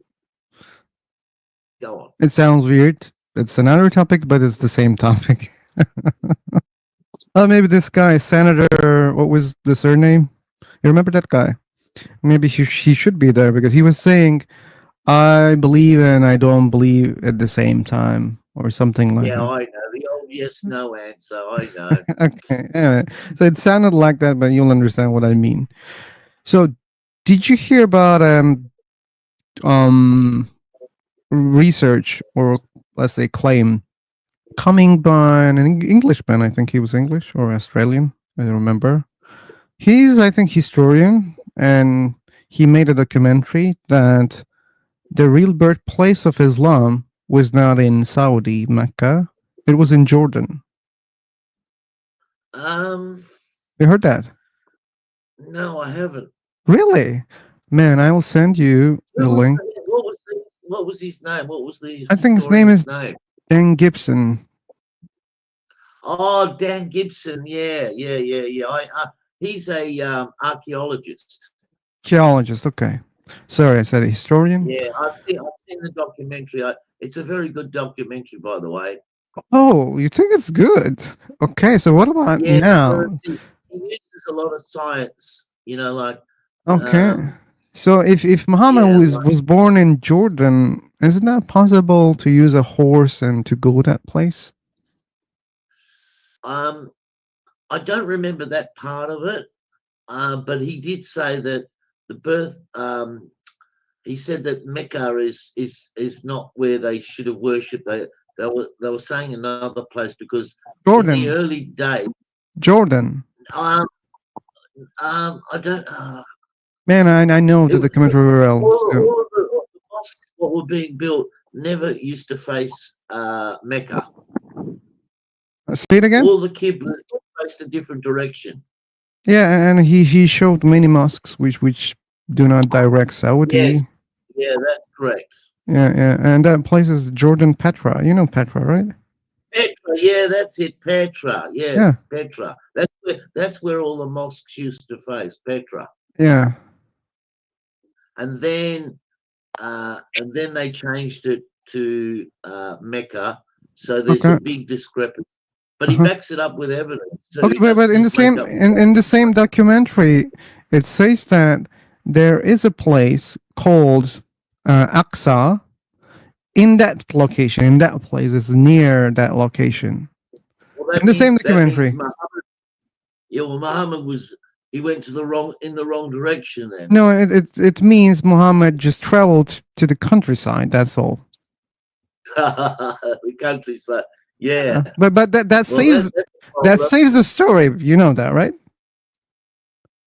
Go on. It sounds weird. It's another topic, but it's the same topic. Maybe this guy, Senator, what was the surname? You remember that guy? Maybe he should be there because he was saying, I believe and I don't believe at the same time, or something like Yeah, that. I know. The old yes, no answer. I know. Okay. Anyway, so it sounded like that, but you'll understand what I mean. So, did you hear about research, or let's say claim, coming by an Englishman? I think he was English or Australian. I don't remember. He's, I think, historian, and he made a documentary that the real birthplace of Islam was not in Saudi Mecca; it was in Jordan. You heard that? No, I haven't. Really? Man, I will send you the link. What was his name? What was the I think his name is Dan Gibson. Oh, Dan Gibson. Yeah. He's a archaeologist. Archaeologist, okay. Sorry, I said a historian. Yeah, I've seen the documentary. It's a very good documentary, by the way. Oh, you think it's good? Okay, so what about now? He uses a lot of science, like. Okay. So if Muhammad was born in Jordan, is it not possible to use a horse and to go that place? I don't remember that part of it, but he did say that the birth, he said that Mecca is not where they should have worshipped. They were saying another place because in the Jordan. early days, Jordan. I don't. Man, I know It that the was commentary very well. So, all the mosques what were being built never used to face Mecca. say it again. All the Qibla faced a different direction. Yeah, and he showed many mosques which do not direct Saudi. Yes, yeah, that's correct. Yeah, and that place is Jordan Petra. You know Petra, right? Petra, yeah, that's it. Petra, yes, Yeah. Petra. That's where all the mosques used to face Petra, Yeah. and then they changed it to Mecca. So there's Okay. a big discrepancy. But he Uh-huh. backs it up with evidence. So Okay, he but doesn't in the just make same up. in the same documentary, it says that there is a place called Aqsa in that location. In that place, it's near that location. Well, that In the same means documentary. Muhammad. Yeah, well, Muhammad he went to the wrong direction then. No, it means Muhammad just traveled to the countryside. That's all. The countryside. Yeah. But that Well, saves that's a that problem. saves the story. You know that, right?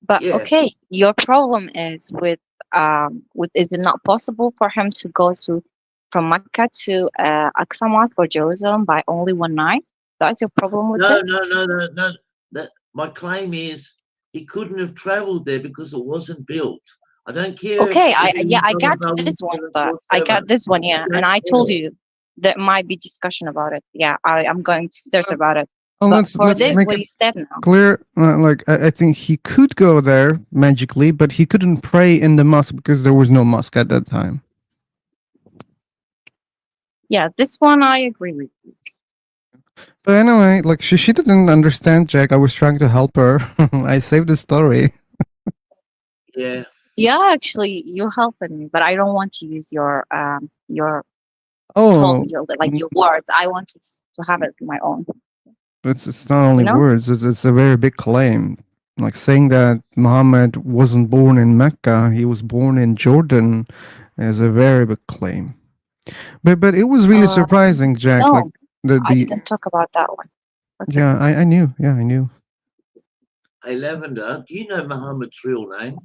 But Yeah. okay, your problem is with is it not possible for him to go from Mecca to Aqsa Mosque or Jerusalem by only one night? That's your problem with No, it? no. That my claim is he couldn't have travelled there because it wasn't built. I don't care. Okay, if I it yeah, was I done got above this one, 7 but or I got 7. this one, yeah, I and don't I told care. you there might be discussion about it. Yeah, I'm going to search about it. Well, But for let's this, make what it you said now, clear. Like I think he could go there magically, but he couldn't pray in the mosque because there was no mosque at that time. yeah, this one I agree with. But anyway, like she didn't understand, Jack. I was trying to help her. I saved the story. Yeah. Yeah, actually, you're helping me, but I don't want to use your Oh, your words. I want to have it my own. it's not only You know? words. It's a very big claim. Like saying that Muhammad wasn't born in Mecca, he was born in Jordan, is a very big claim. But it was really surprising, Jack. No, Like I the didn't talk about that one. Okay. yeah, I knew. Yeah, I knew. Hey, Lavender, do you know Muhammad's real name?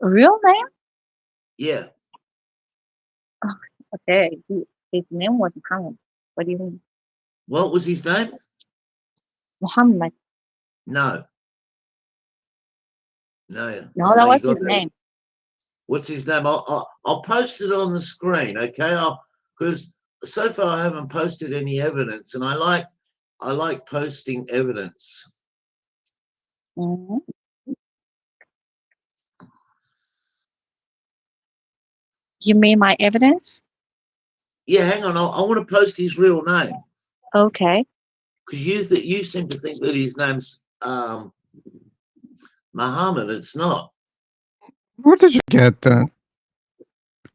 Real name? Yeah. Okay. His name was Muhammad. What do you mean? What was his name? Muhammad. No. No. No, that you was got his that. name. What's his name? I'll post it on the screen, okay? Because so far I haven't posted any evidence, and I like posting evidence. Mhm. You mean my evidence? Yeah, hang on. I want to post his real name Okay. because you seem to think that his name's Muhammad. It's not. Where did you get that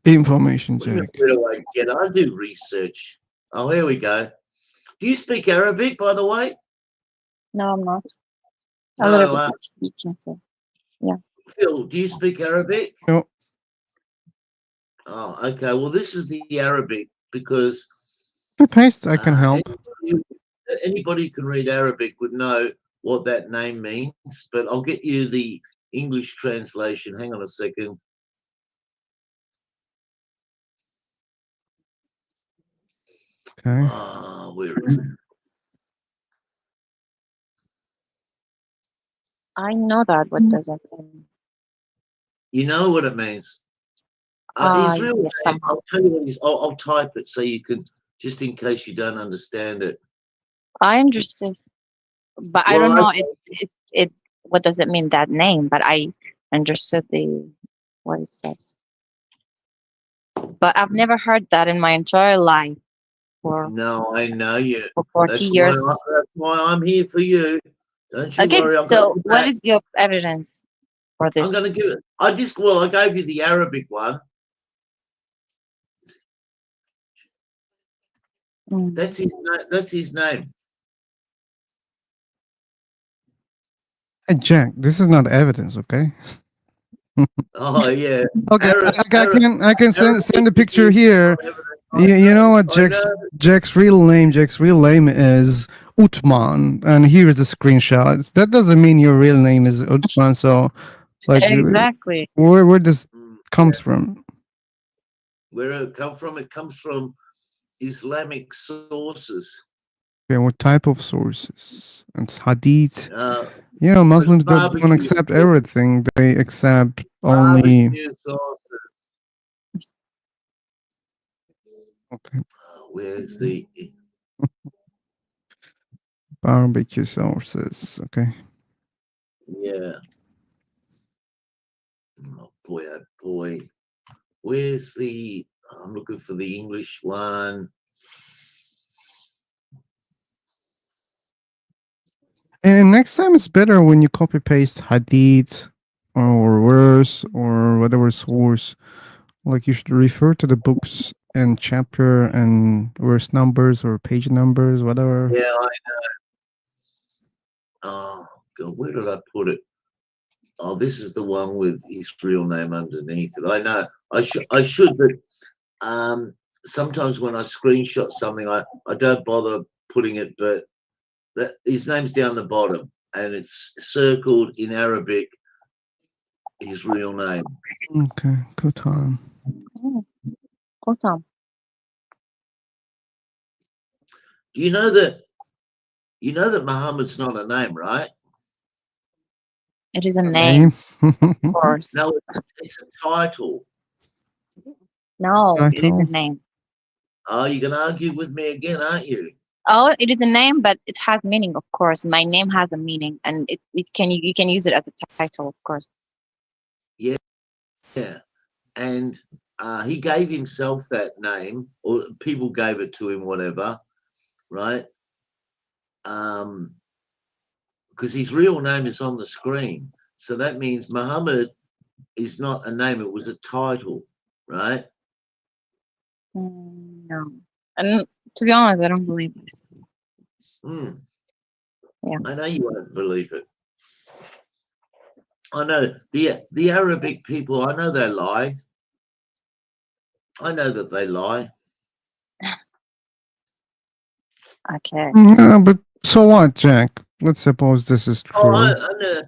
information, Jack? Where do I get it? I do research. Oh, here we go. Do you speak Arabic, by the way? No, I'm not. A No, little bit. You can say. Phil, do you speak Arabic? No. Oh, okay. Well, this is the Arabic because Paste, I can help. anybody who can read Arabic would know what that name means, but I'll get you the English translation. Hang on a second. Okay. Where is it? I know that. What does it mean? You know what it means. His real Yes, name, somehow. I'll tell you what it is. I'll type it so you can, just in case you don't understand it. I understood, but I Well, don't know it. What does it mean, that name? But I understood what it says. But I've never heard that in my entire life for No, I know you. for 40 That's years. that's why I'm here for you. Don't you Okay, worry. so what is your evidence for I'm this? going to give it. I gave you the Arabic one. Mm. That's his name. Hey, Jack, this is not evidence, okay? Oh yeah. Okay, I can send a picture here. You know what Jack's real name is Utman, and here's the screenshot. That doesn't mean your real name is Utman. So, like, Exactly. where this comes from? Where it come from? It comes from Islamic sources. Okay, what type of sources? It's hadith. Uh, You know, Muslims don't barbecue accept sources. everything. They accept only. Barbecue sources. Okay, Where's the? barbecue sources. Okay. Yeah. Oh boy. Where's the? I'm looking for the English one. And next time it's better when you copy paste hadith or verse or whatever source. Like you should refer to the books and chapter and verse numbers or page numbers, whatever. Yeah, I know. Oh God, where did I put it? Oh, this is the one with his real name underneath it. I know. I should, but sometimes when I screenshot something, I don't bother putting it, but that his name's down the bottom and it's circled in Arabic, his real name. Okay, good time. Awesome. Do you know that Muhammad's not a name, right? It is a name, Name. of course. No, it's a title. No, it is Title. a name. Oh, you're gonna argue with me again, aren't you? Oh, it is a name, but it has meaning, of course. My name has a meaning, and it can you can use it as a title, of course. Yeah. And he gave himself that name, or people gave it to him, whatever, right? Because his real name is on the screen. So that means Muhammad is not a name, it was a title, right? No, and to be honest, I don't believe this. Yeah. I know you won't believe it. I know the Arabic people, I know they lie. I know that they lie. Okay. Yeah, but so what, Jack? Let's suppose this is true. Oh, I know.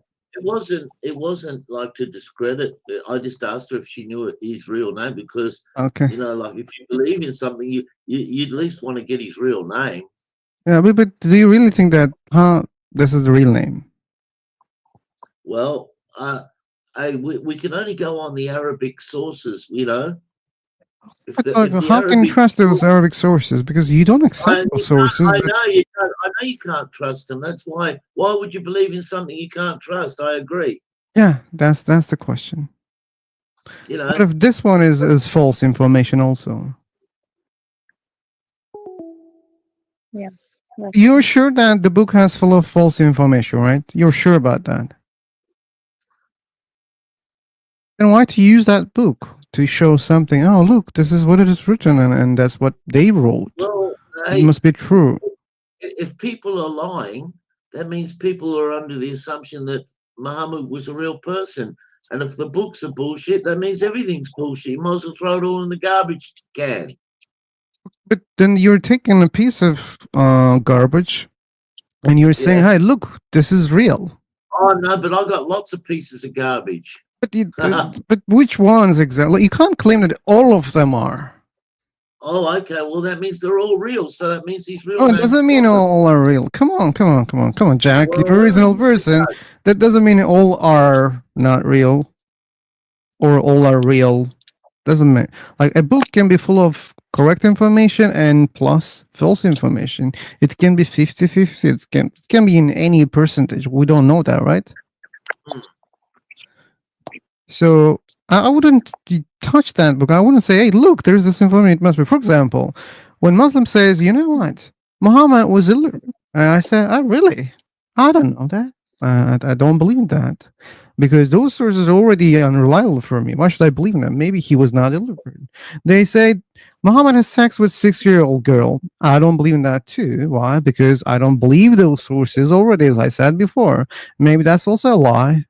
It wasn't like to discredit. I just asked her if she knew his real name because Okay. you know, like if you believe in something, you at least want to get his real name. Yeah, but do you really think that this is the real name? Well, we can only go on the Arabic sources, you know. But how can you trust those Arabic sources? Because you don't accept those sources. I know you can't. I know you can't trust them. That's why. Why would you believe in something you can't trust? I agree. Yeah, that's the question. You know. But if this one is false information, also. Yeah. You're sure that the book has full of false information, right? You're sure about that. Then why to use that book to show something? Oh, look, this is what it is written, and that's what they wrote. Well, it must be true. If people are lying, that means people are under the assumption that Muhammad was a real person. And if the books are bullshit, that means everything's bullshit. You might as well throw it all in the garbage can. But then you're taking a piece of garbage and you're saying, hey, look, this is real. Oh, no, but I got lots of pieces of garbage. But which ones exactly? You can't claim that all of them are. Oh, okay. Well, that means they're all real. So that means he's real. Oh, it doesn't mean all are real. Come on, Jack. Well, you're a reasonable person. That doesn't mean all are not real or all are real. Doesn't mean like a book can be full of correct information and plus false information. It can be 50-50. It can be in any percentage. We don't know that, right? So I wouldn't touch that book. I wouldn't say, hey, look, there's this information. It must be. For example, when Muslim says, you know what, Muhammad was illiterate. I said, oh, really? I don't know that. I don't believe in that. Because those sources are already unreliable for me. Why should I believe in them? Maybe he was not illiterate. They say Muhammad has sex with 6-year-old girl. I don't believe in that too. Why? Because I don't believe those sources already, as I said before. Maybe that's also a lie.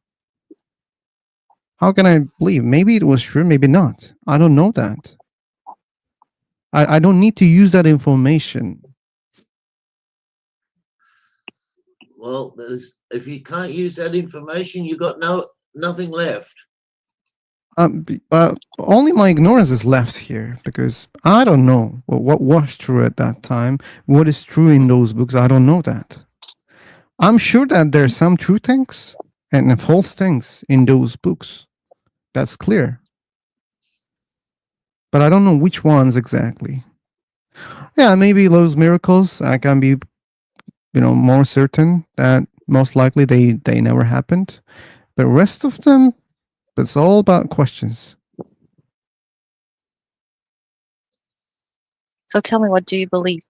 How can I believe? Maybe it was true, maybe not. I don't know that. I don't need to use that information. Well, if you can't use that information, you got nothing left. Only my ignorance is left here because I don't know what was true at that time. What is true in those books? I don't know that. I'm sure that there's some true things and false things in those books. That's clear. But I don't know which ones exactly. Yeah, maybe those miracles I can be, more certain that most likely they never happened. The rest of them, it's all about questions. So tell me, what do you believe?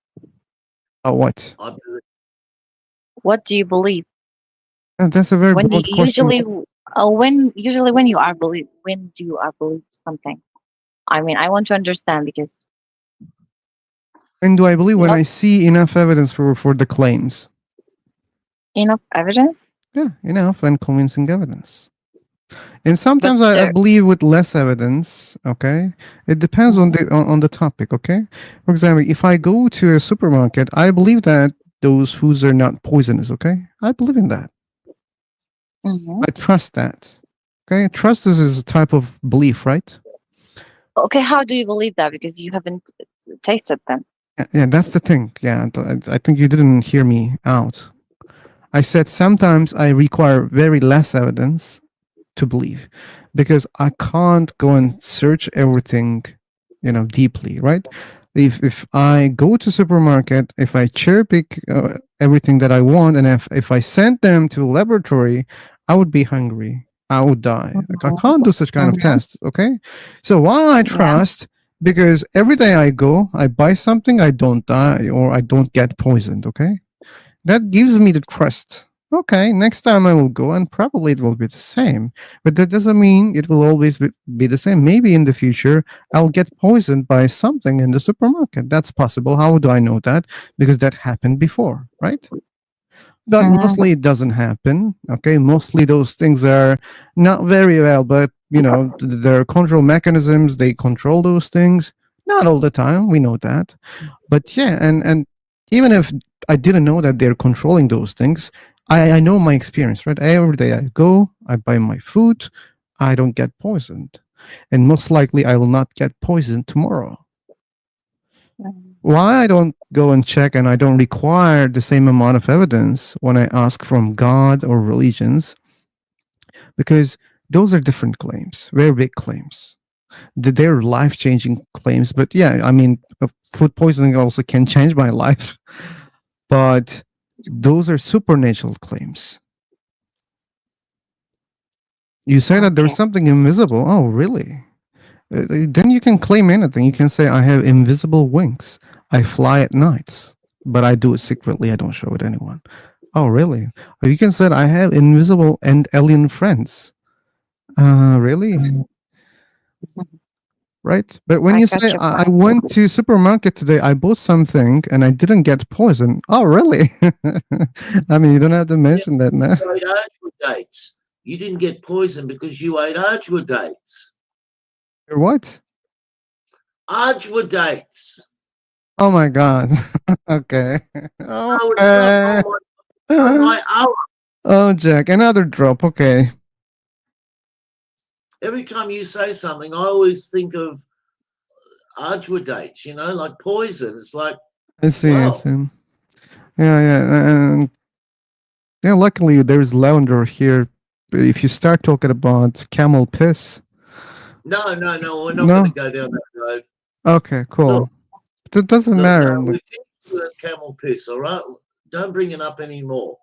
What? I believe- What do you believe? That's a very When do you broad question. usually when do you are believe something? I mean, I want to understand because When do I believe? When not I see enough evidence for the claims. enough evidence. Yeah, enough and convincing evidence. And But sometimes I there, believe with less evidence. Okay, it depends on the topic. Okay, for example, if I go to a supermarket, I believe that those foods are not poisonous. Okay, I believe in that. Mhm. I trust that. Okay, trust is a type of belief, right? Okay, how do you believe that? Because you haven't tasted them. Yeah, that's the thing. Yeah, I think you didn't hear me out. I said sometimes I require very less evidence to believe because I can't go and search everything, deeply, right? If I go to supermarket, if I cherry pick everything that I want, and if I sent them to a laboratory, I would be hungry. I would die. Like, I can't do such kind of Mhm. tests. Okay, so why I Yeah. trust? Because every day I go, I buy something, I don't die or I don't get poisoned. Okay, that gives me the trust. Okay, next time I will go and probably it will be the same. But that doesn't mean it will always be the same. Maybe in the future I'll get poisoned by something in the supermarket. That's possible. How do I know that? Because that happened before, right? But Mhm. mostly it doesn't happen. Okay, mostly those things are not very well, but there are control mechanisms. They control those things. Not all the time. We know that. But yeah, and even if I didn't know that they're controlling those things, I know my experience, right? Every day I go, I buy my food, I don't get poisoned, and most likely I will not get poisoned tomorrow. Mhm. Why I don't go and check and I don't require the same amount of evidence when I ask from God or religions? Because those are different claims, very big claims. They're life changing claims. But yeah, I mean, food poisoning also can change my life. But those are supernatural claims. You say that Okay. there's something invisible. Oh, really? Then you can claim anything. You can say, I have invisible wings. I fly at nights, but I do it secretly. I don't show it anyone. Oh, really? Or you can say, I have invisible and alien friends. Really? Mhm. Right? But when I you got say, your I point. went to supermarket today, I bought something and I didn't get poison. Oh, really? I mean, you don't have to Yeah, mention that, man. you ate Archwood dates. You didn't get poisoned because you ate Archwood dates. You're what? Archwood dates. Oh my God. Okay. Oh, it's not. Okay. Oh my Allah. Oh, Jack, another drop. Okay. Every time you say something, I always think of Archwood dates, like poison. It's like, I see. I well, see. Yeah, yeah. And yeah, luckily there's lavender here. But if you start talking about camel piss, no, we're not going to no? go down that road. Okay, Look, cool. That doesn't look, matter. no, we finished with that camel piss, all right? Don't bring it up anymore.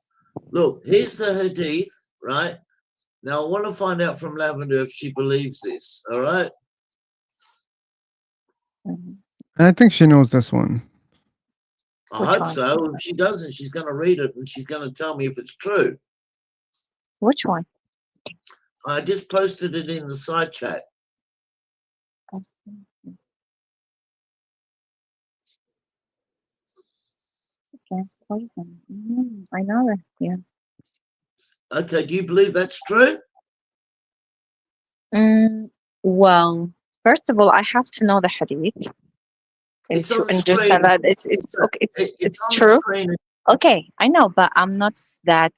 Look, here's the hadith, right? Now, I want to find out from Lavender if she believes this, all right? Mhm. I think she knows this one. I Which hope one? so. If she doesn't, she's going to read it and she's going to tell me if it's true. Which one? I just posted it in the side chat. Okay. Poison. I know that. Yeah. Okay, do you believe that's true? Well, first of all, I have to know the hadith and It's on to the understand screen. that it's okay, It's it's on the true. screen. Okay, I know, but I'm not that.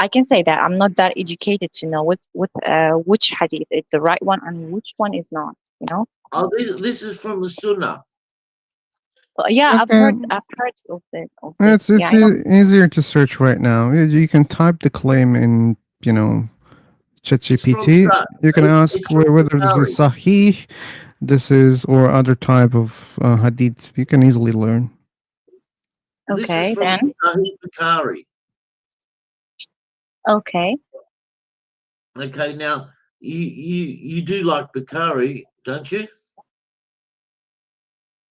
I can say that I'm not that educated to know which hadith is the right one and which one is not. You know. Oh, this is from the Sunnah. Yeah, Okay. I've heard of it. Of it. It's Yeah, I know. easier to search right now. You can type the claim in, It's from ChatGPT. You can ask it's from whether this is Bukhari. Sahih, this is or other type of hadith. You can easily learn. This is Okay, from then. Sahih Bukhari. Okay. Okay, now you do like Bukhari, don't you?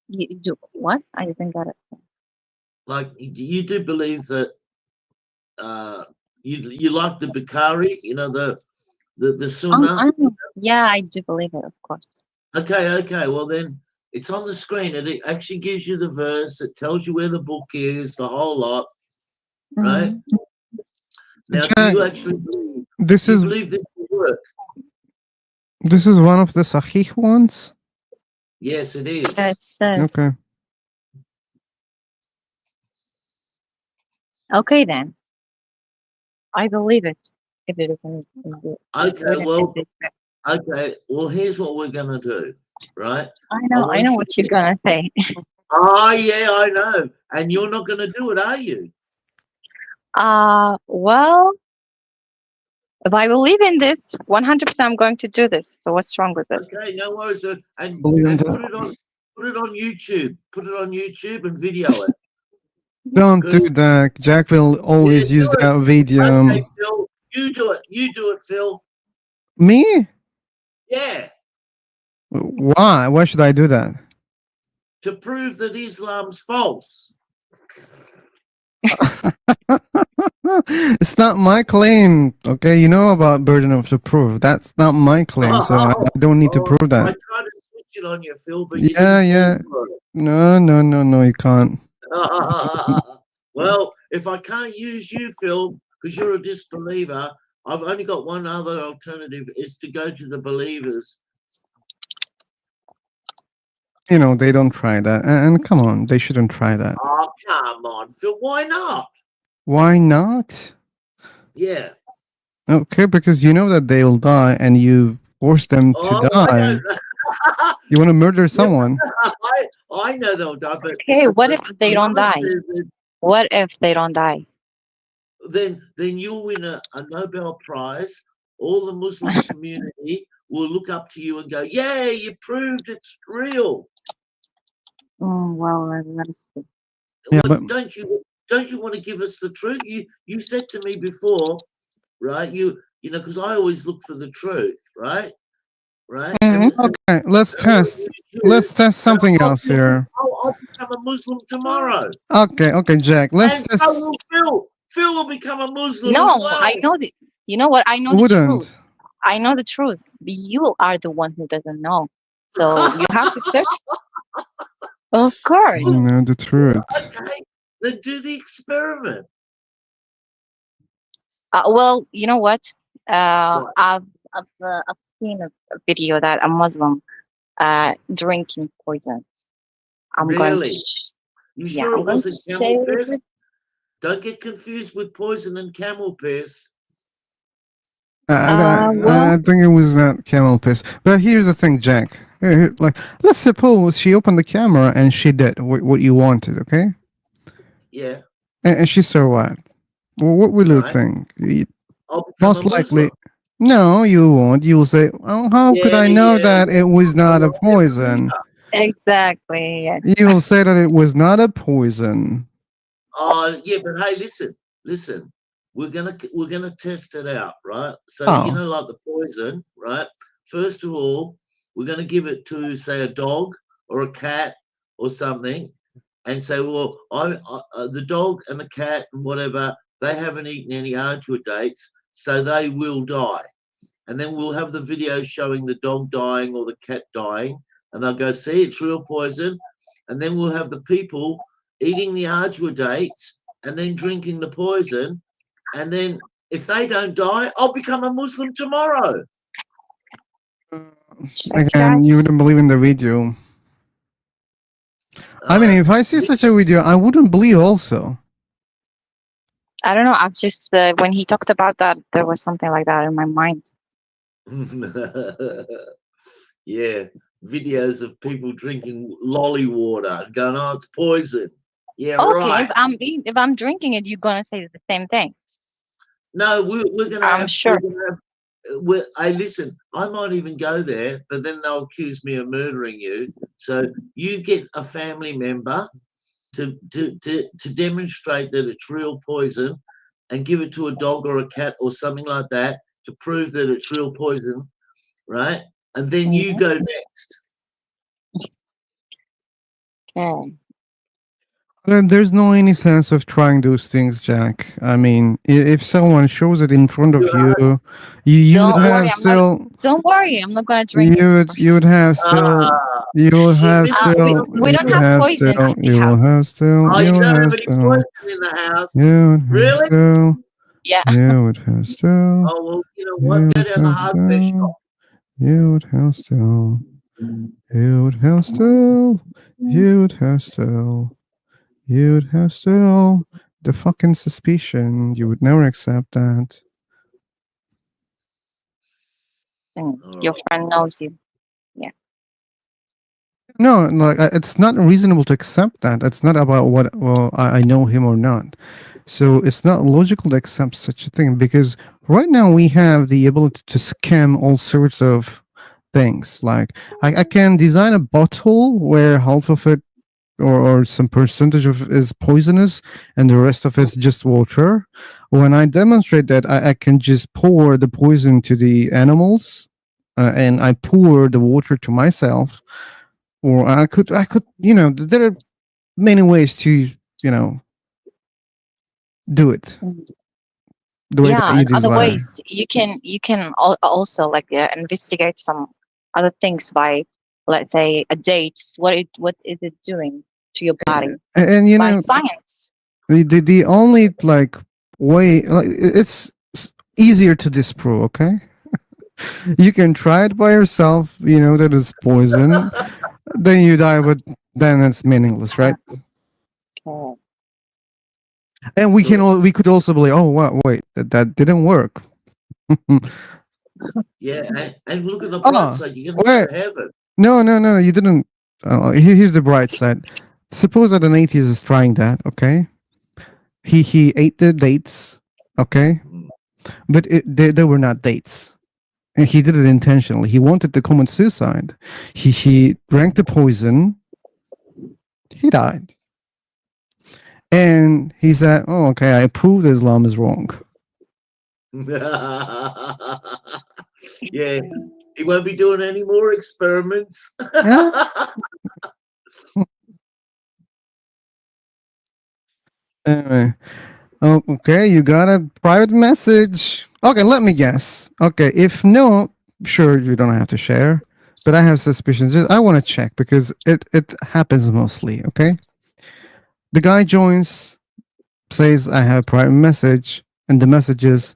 You do what? I didn't get it. Like you do believe that you like the Bukhari, the Sunnah. Yeah, I do believe it, of course. Okay. Well then, it's on the screen, and it actually gives you the verse. It tells you where the book is, the whole lot, right? Mhm. Now, do Jack, you actually believe? this Do you is believe this will work? one of the Sahih ones. Yes, it Yeah, is. it says. Okay. Okay, then. I believe it. If it is Okay, well, it. okay. Well, here's what we're gonna do, right? I I know want you. what you're gonna say. Oh yeah, I know. And you're not gonna do it, are you? Well, if I believe in this, 100% I'm going to do this. So what's wrong with this? Okay, no worries. And Believe in put that. it on YouTube. Put it on YouTube and video it. Don't do 'Cause- that. Jack will always Yeah, use do it. that video. Okay, Phil, you do it. You do it, Phil. Me? Yeah, Why? Why should I do that? to prove that Islam's false. It's not my claim. Okay, you know about burden of the proof. That's not my claim, so I don't need to prove I that. tried to switch it on you, Phil, but you Yeah, didn't yeah. fall for it. No, you can't. Well, if I can't use you, Phil, because you're a disbeliever, I've only got one other alternative: is to go to the believers. They don't try that. And come on, they shouldn't try that. Oh, come on, Phil. Why not? Why not? Yeah. Okay, because you know that they'll die and you force them to Oh, die. You want to murder someone. I know they'll die, but Okay, what if they don't Muhammad die? says that What if they don't die? then you'll win a Nobel Prize. All the Muslim community will look up to you and go, "Yeah, you proved it's real." Well, let's see. Yeah, Well, but don't you want to give us the truth? You said to me before, right? Because I always look for the truth, right? Right? okay, let's test. Let's test something else here. I'll become a Muslim tomorrow. Okay, Jack. Let's And test. so will Phil. Phil will become a Muslim No, as well. I know the. You know what? I know the Wouldn't. truth. I know the truth. You are the one who doesn't know. So you have to search. Of course. No, the truth. Okay, then do the experiment. Well, you know what? What? I've seen a video that a Muslim drinking poison. I'm going to. Really? You Yeah, sure I'm it going to wasn't share camel it piss? with. Don't get confused with poison and camel piss. I think it was not camel piss. But here's the thing, Jack. Like, let's suppose she opened the camera and she did what you wanted, okay? Yeah. And she survived. Well, what will you Right. think? I'll become Most a likely, Muslim. no, you won't. You'll say, "Oh, how could I know Yeah, that it was not a I'll never poison?" be Exactly. Yes. You'll say that it was not a poison. Yeah, but hey, listen. We're gonna test it out, right? So Oh. like the poison, right? First of all, we're gonna give it to say a dog or a cat or something, and say, well, the dog and the cat and whatever, they haven't eaten any Arjua dates, so they will die. And then we'll have the video showing the dog dying or the cat dying, and they'll go, see, it's real poison. And then we'll have the people eating the Arjua dates and then drinking the poison. And then if they don't die, I'll become a Muslim tomorrow. Check Again, that. you wouldn't believe in the video. I mean, if I see such a video, I wouldn't believe also. I don't know. I've just when he talked about that, there was something like that in my mind. yeah, videos of people drinking lolly water and going, "Oh, it's poison." Yeah, Okay, right. if I'm drinking it, you're gonna say the same thing. No, we're gonna I'm have. sure. We're gonna have. I listen. I might even go there, but then they'll accuse me of murdering you. So you get a family member to demonstrate that it's real poison, and give it to a dog or a cat or something like that to prove that it's real poison, right? And then you Mhm. go next. Okay. There's no any sense of trying those things, Jack. I mean, if someone shows it in front of you, you would Don't worry, have still, Don't worry, I'm not gonna drink it. you would have still, Ah, you will see, have this is still, We you don't would have have poison still, at the you will house. have still, Oh, you you will don't have have any still, poison in the house, you would have really? still, Yeah. you would have still, Oh well, you know you what? Go would down the have hardware shop. still, you would have still, you would have still, you would have still. You'd have still the fucking suspicion. You would never accept that. Your friend knows you. Yeah. No, like it's not reasonable to accept that. It's not about what well I know him or not. So it's not logical to accept such a thing because right now we have the ability to scam all sorts of things. Like I can design a bottle where half of it or some percentage of it is poisonous and the rest of it's just water. When I demonstrate that, I can just pour the poison to the animals and I pour the water to myself. Or I could, there are many ways to, do it the way that Yeah, you and other desire. ways you can also like investigate some other things by, let's say, a date. What is it doing to your body And by science? the only like way, like, it's easier to disprove. Okay, you can try it by yourself. You know that it's poison. Then you die, but then it's meaningless, right? Okay. And we could also be like, oh, wow, wait, that didn't work. Yeah, and look at the bright Oh, side. You're gonna wait, go to heaven. no, you didn't. Here's the bright side. Suppose that an atheist is trying that, okay? He ate the dates, okay, but they were not dates. And he did it intentionally. He wanted to commit suicide. He drank the poison. He died. And he said, "Oh, okay, I proved Islam is wrong." Yeah, he won't be doing any more experiments. Yeah. Anyway, oh, okay, you got a private message. Okay, let me guess. Okay, if no, sure, you don't have to share. But I have suspicions. I want to check because it happens mostly. Okay, the guy joins, says, "I have a private message," and the message is,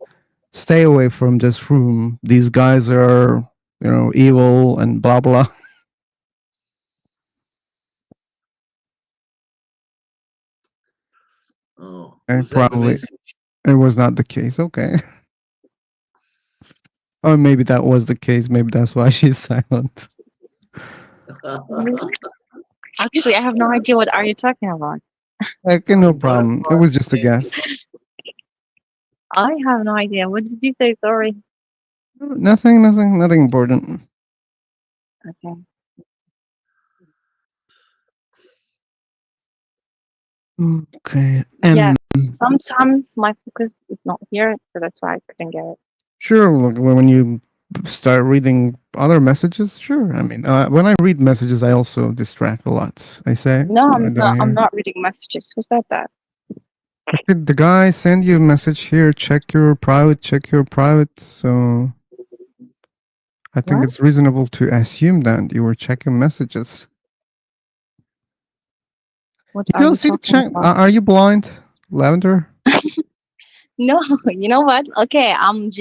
"Stay away from this room. These guys are, evil and blah blah." Oh, And was that the probably message? it was not the case. Okay. Or maybe that was the case. Maybe that's why she's silent. Actually, I have no idea what are you talking about. Okay, no problem. It was just a guess. I have no idea. What did you say? Sorry. Nothing important. Okay. Okay. Yeah. Sometimes my focus is not here, so that's why I couldn't get it. Sure. Look, when you start reading other messages, sure. I mean, when I read messages, I also distract a lot. I say, No, I I'm don't not. I'm hear. not reading messages. Who said that? Okay, the guy send you a message here. Check your private. Check your private. So I think What? it's reasonable to assume that you were checking messages. What You are don't you see the talking check. about? Are you blind, Lavender? No, you know what? Okay, I'm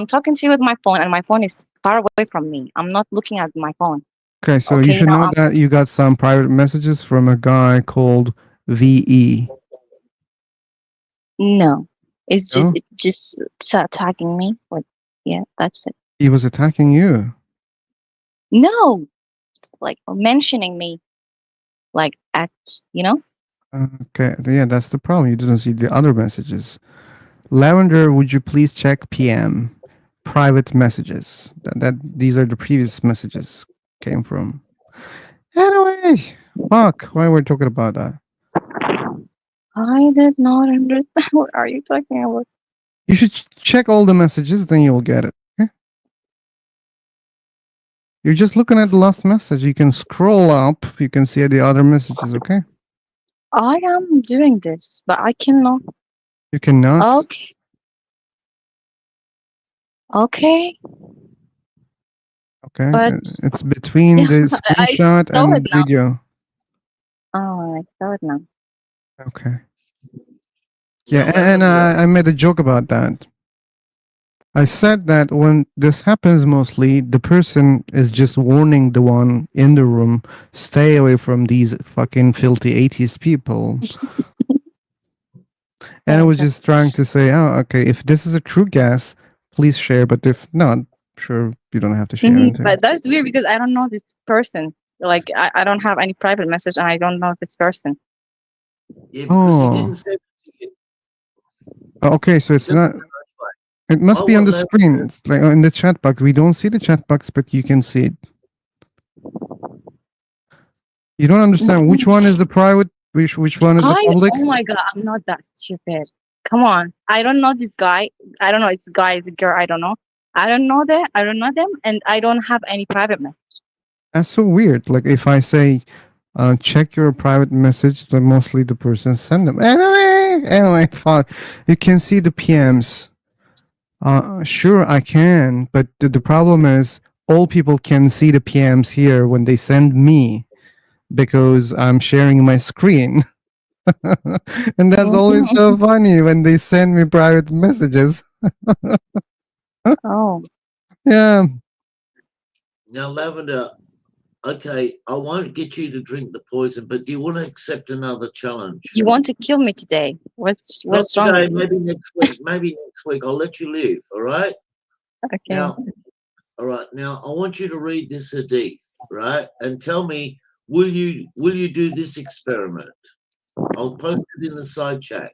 talking to you with my phone, and my phone is far away from me. I'm not looking at my phone. Okay, so Okay, you should now know I'm that you got some private messages from a guy called VE. no. It's No? just attacking me. Like, yeah, that's it. He was attacking you. No, it's like mentioning me, like at Okay, yeah, that's the problem. You didn't see the other messages. Lavender, would you please check PM? Private messages. That these are the previous messages came from. Anyway, fuck, why we're talking about that? I did not understand. What are you talking about? You should check all the messages, then you'll get it. Okay? You're just looking at the last message. You can scroll up. You can see the other messages. Okay? I am doing this, but I cannot. You cannot. Okay. Okay. Okay, But it's between the I screenshot saw it and now. video. Oh, I saw it now. Okay. Yeah, Now, and Lavender, I made a joke about that. I said that when this happens, mostly the person is just warning the one in the room, stay away from these fucking filthy atheist people. And I was Okay. just trying to say, oh, okay, if this is a true guess, please share. But if not, sure, you don't have to share anything. But that's weird because I don't know this person. Like I don't have any private message and I don't know this person. yeah, because he Oh, didn't send it. okay, so it's Doesn't not. matter anyway. It must I be on want the Lavender. screen, like in the chat box. We don't see the chat box, but you can see it. You don't understand which one is the private, which one is the public. Oh my god, I'm not that stupid. Come on. I don't know this guy. I don't know it's a guy, it's a girl, I don't know. I don't know that. I don't know them and I don't have any private message. That's so weird. Like if I say, check your private message, then mostly the person send them. Anyway, fuck. You can see the PMs. Sure, I can, but the problem is all people can see the PMs here when they send me because I'm sharing my screen. And that's always so funny when they send me private messages. Oh. Yeah. Now, Lavender, okay, I won't get you to drink the poison, but do you want to accept another challenge? You want to kill me today. What's Not wrong today, with you? maybe next week. Maybe next week. I'll let you live, all right? Okay. Now, all right. Now, I want you to read this hadith, right? And tell me, will you do this experiment? I'll post it in the side chat.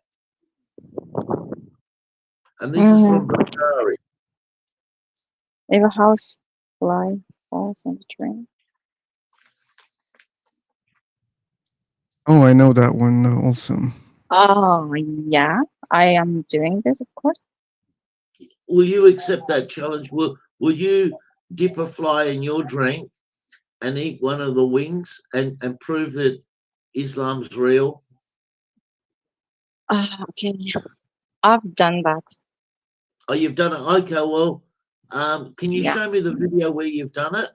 And this is from Bukhari. If a house fly falls on the train. Oh, I know that one also. Oh yeah. I am doing this, of course. Will you accept that challenge? Will you dip a fly in your drink and eat one of the wings and prove that Islam's real? Okay. I've done that. Oh, you've done it. Okay, well, can you Yeah. show me the video where you've done it?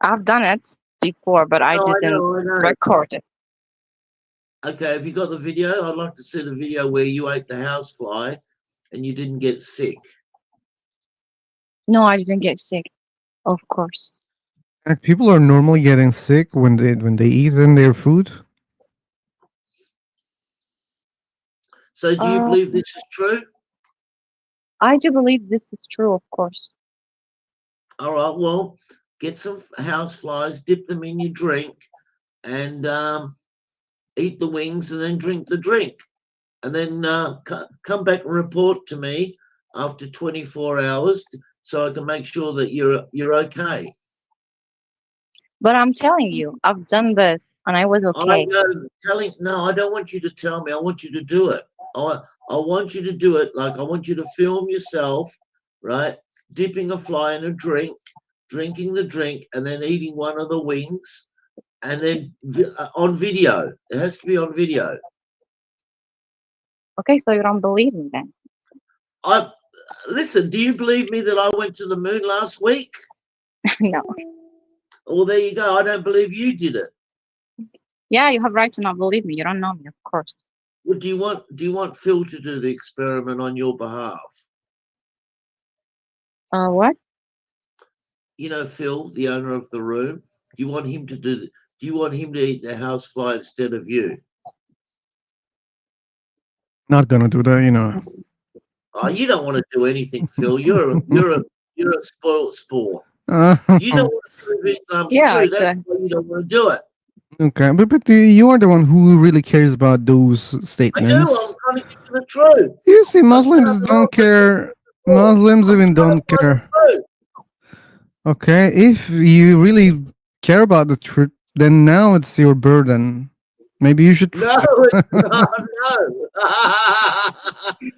I've done it before, but I No, didn't I know. record it. Okay, have you got the video? I'd like to see the video where you ate the housefly and you didn't get sick. No, I didn't get sick. Of course. Like, people are normally getting sick when they eat in their food. So do you believe this is true? I do believe this is true, of course. All right, well, get some houseflies, dip them in your drink, and eat the wings, and then drink the drink, and then come back and report to me after 24 hours, so I can make sure that you're okay. But I'm telling you, I've done this and I was okay. No, I don't want you to tell me. I want you to do it. I want you to do it. Like I want you to film yourself, right? Dipping a fly in a drink, drinking the drink, and then eating one of the wings, and then on video. It has to be on video. Okay, so you don't believe me then? Listen. Do you believe me that I went to the moon last week? No. Well, there you go. I don't believe you did it. Yeah, you have right to not believe me. You don't know me, of course. Well, do you want Phil to do the experiment on your behalf? What? Phil, the owner of the room. Do you want him to eat the housefly instead of you? Not gonna do that. Oh, you don't want to do anything, Phil. You're a spoilt sport. You don't want to prove Islam's Yeah, true. That's exactly. why you don't want to do it. Okay, but you are the one who really cares about those I do. statements. I'm trying to get to the truth. You see, I said Muslims I'm don't not care. before. Muslims I'm even trying to don't find the care. truth. Okay, if you really care about the truth, then now it's your burden. Maybe you should. No, it's not. No.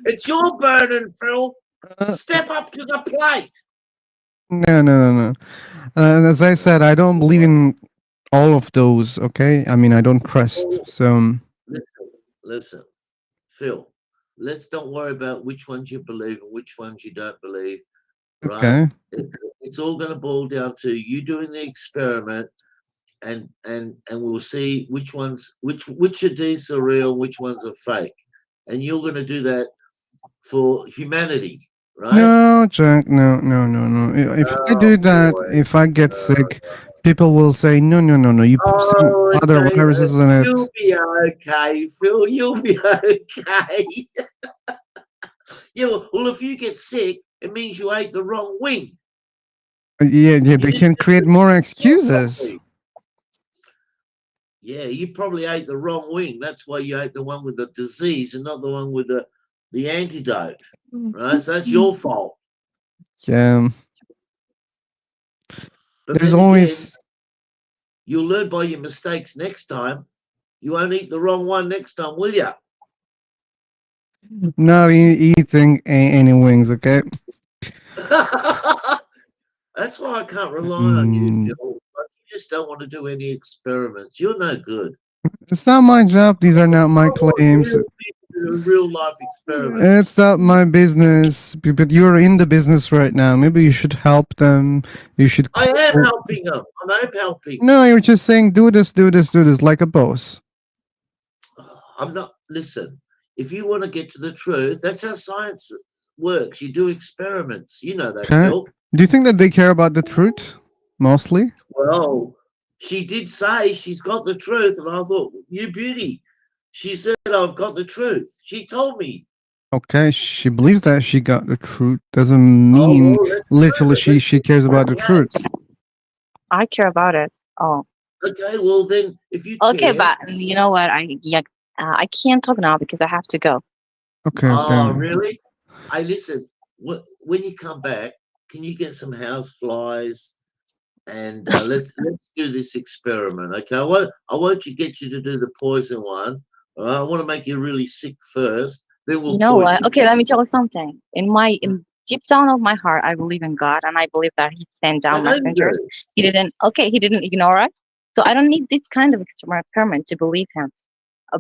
It's your burden, Phil. Step up to the plate. No. As I said, I don't believe in all of those. Okay, I mean I don't trust. So Listen, Phil. Let's don't worry about which ones you believe and which ones you don't believe. Right? okay, It's all going to boil down to you doing the experiment, and we'll see which of these are real, which ones are fake, and you're going to do that for humanity, right? no, Jack, no. If I do that, boy. if I get sick, people will say no. You put some Oh, other okay. viruses in it. You'll be okay, Phil. You'll be okay. Yeah, well, if you get sick, it means you ate the wrong wing. Yeah, they didn't can get create the more wing excuses. properly. Yeah, you probably ate the wrong wing. That's why you ate the one with the disease and not the one with the antidote. Right? So that's your fault. Yeah, But there's then again, always you'll learn by your mistakes next time. You won't eat the wrong one next time, will you? not eating any wings. Okay. That's why I can't rely on you, Mm, Phil. But you just don't want to do any experiments. You're no good. it's not my job. These are not my I want claims. real life experiments. It's not my business. But you're in the business right now. Maybe you should help them. You should. I am helping them. I'm helping. No, you're just saying do this, like a boss. I'm not. Listen, if you want to get to the truth, that's how science works. You do experiments. You know that, Okay. Phil. Do you think that they care about the truth mostly? Well, she did say she's got the truth, and I thought, you beauty. She said, I've got the truth. She told me. Okay, she believes that she got the truth. Doesn't Oh, mean well, let's literally prove it. she cares about the truth. I care about it. Oh, Okay, well then, if you okay, care, but you know what? I can't talk now because I have to go. Okay. oh really? Hey, listen. When you come back, can you get some house flies and let's do this experiment? Okay, I won't get you to do the poison one. All right? I want to make you really sick first. Then we'll You know what? poison Okay, you. let me tell you something. In deep down of my heart, I believe in God, and I believe that He sent I down know you messengers. do. He didn't. Okay, He didn't ignore us. So I don't need this kind of experiment to believe Him.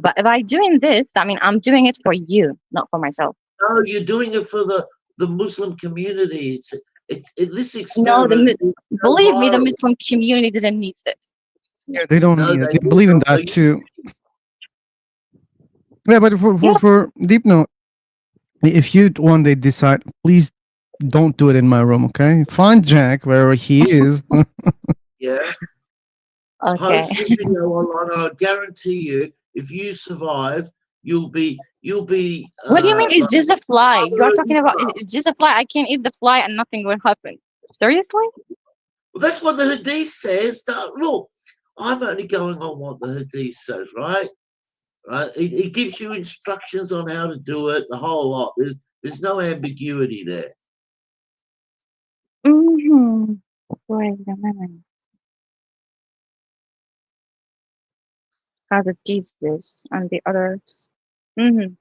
But if I'm doing this, I mean, I'm doing it for you, not for myself. No, you're doing it for the Muslim community. This No, experiment is so believe me, the viral. Muslim community didn't need this. Yeah, they don't No, need it. they They believe in not. So that too. Yeah, but Yeah. for deep note, if you one day decide, please don't do it in my room, okay? Find Jack wherever he is. Yeah. Okay. Post the video online, and I guarantee you, if you survive, you'll be What do you mean? It's like just a fly. You are Pablo talking about Escobar. it's just a fly. I can eat the fly and nothing will happen. Seriously? Well, that's what the Hadith says. Look, I'm only going on what the Hadith says, right? Right? It gives you instructions on how to do it, the whole lot. There's no ambiguity there. Mm-hmm. Wait a minute. Father Jesus and the others. Mm-hmm.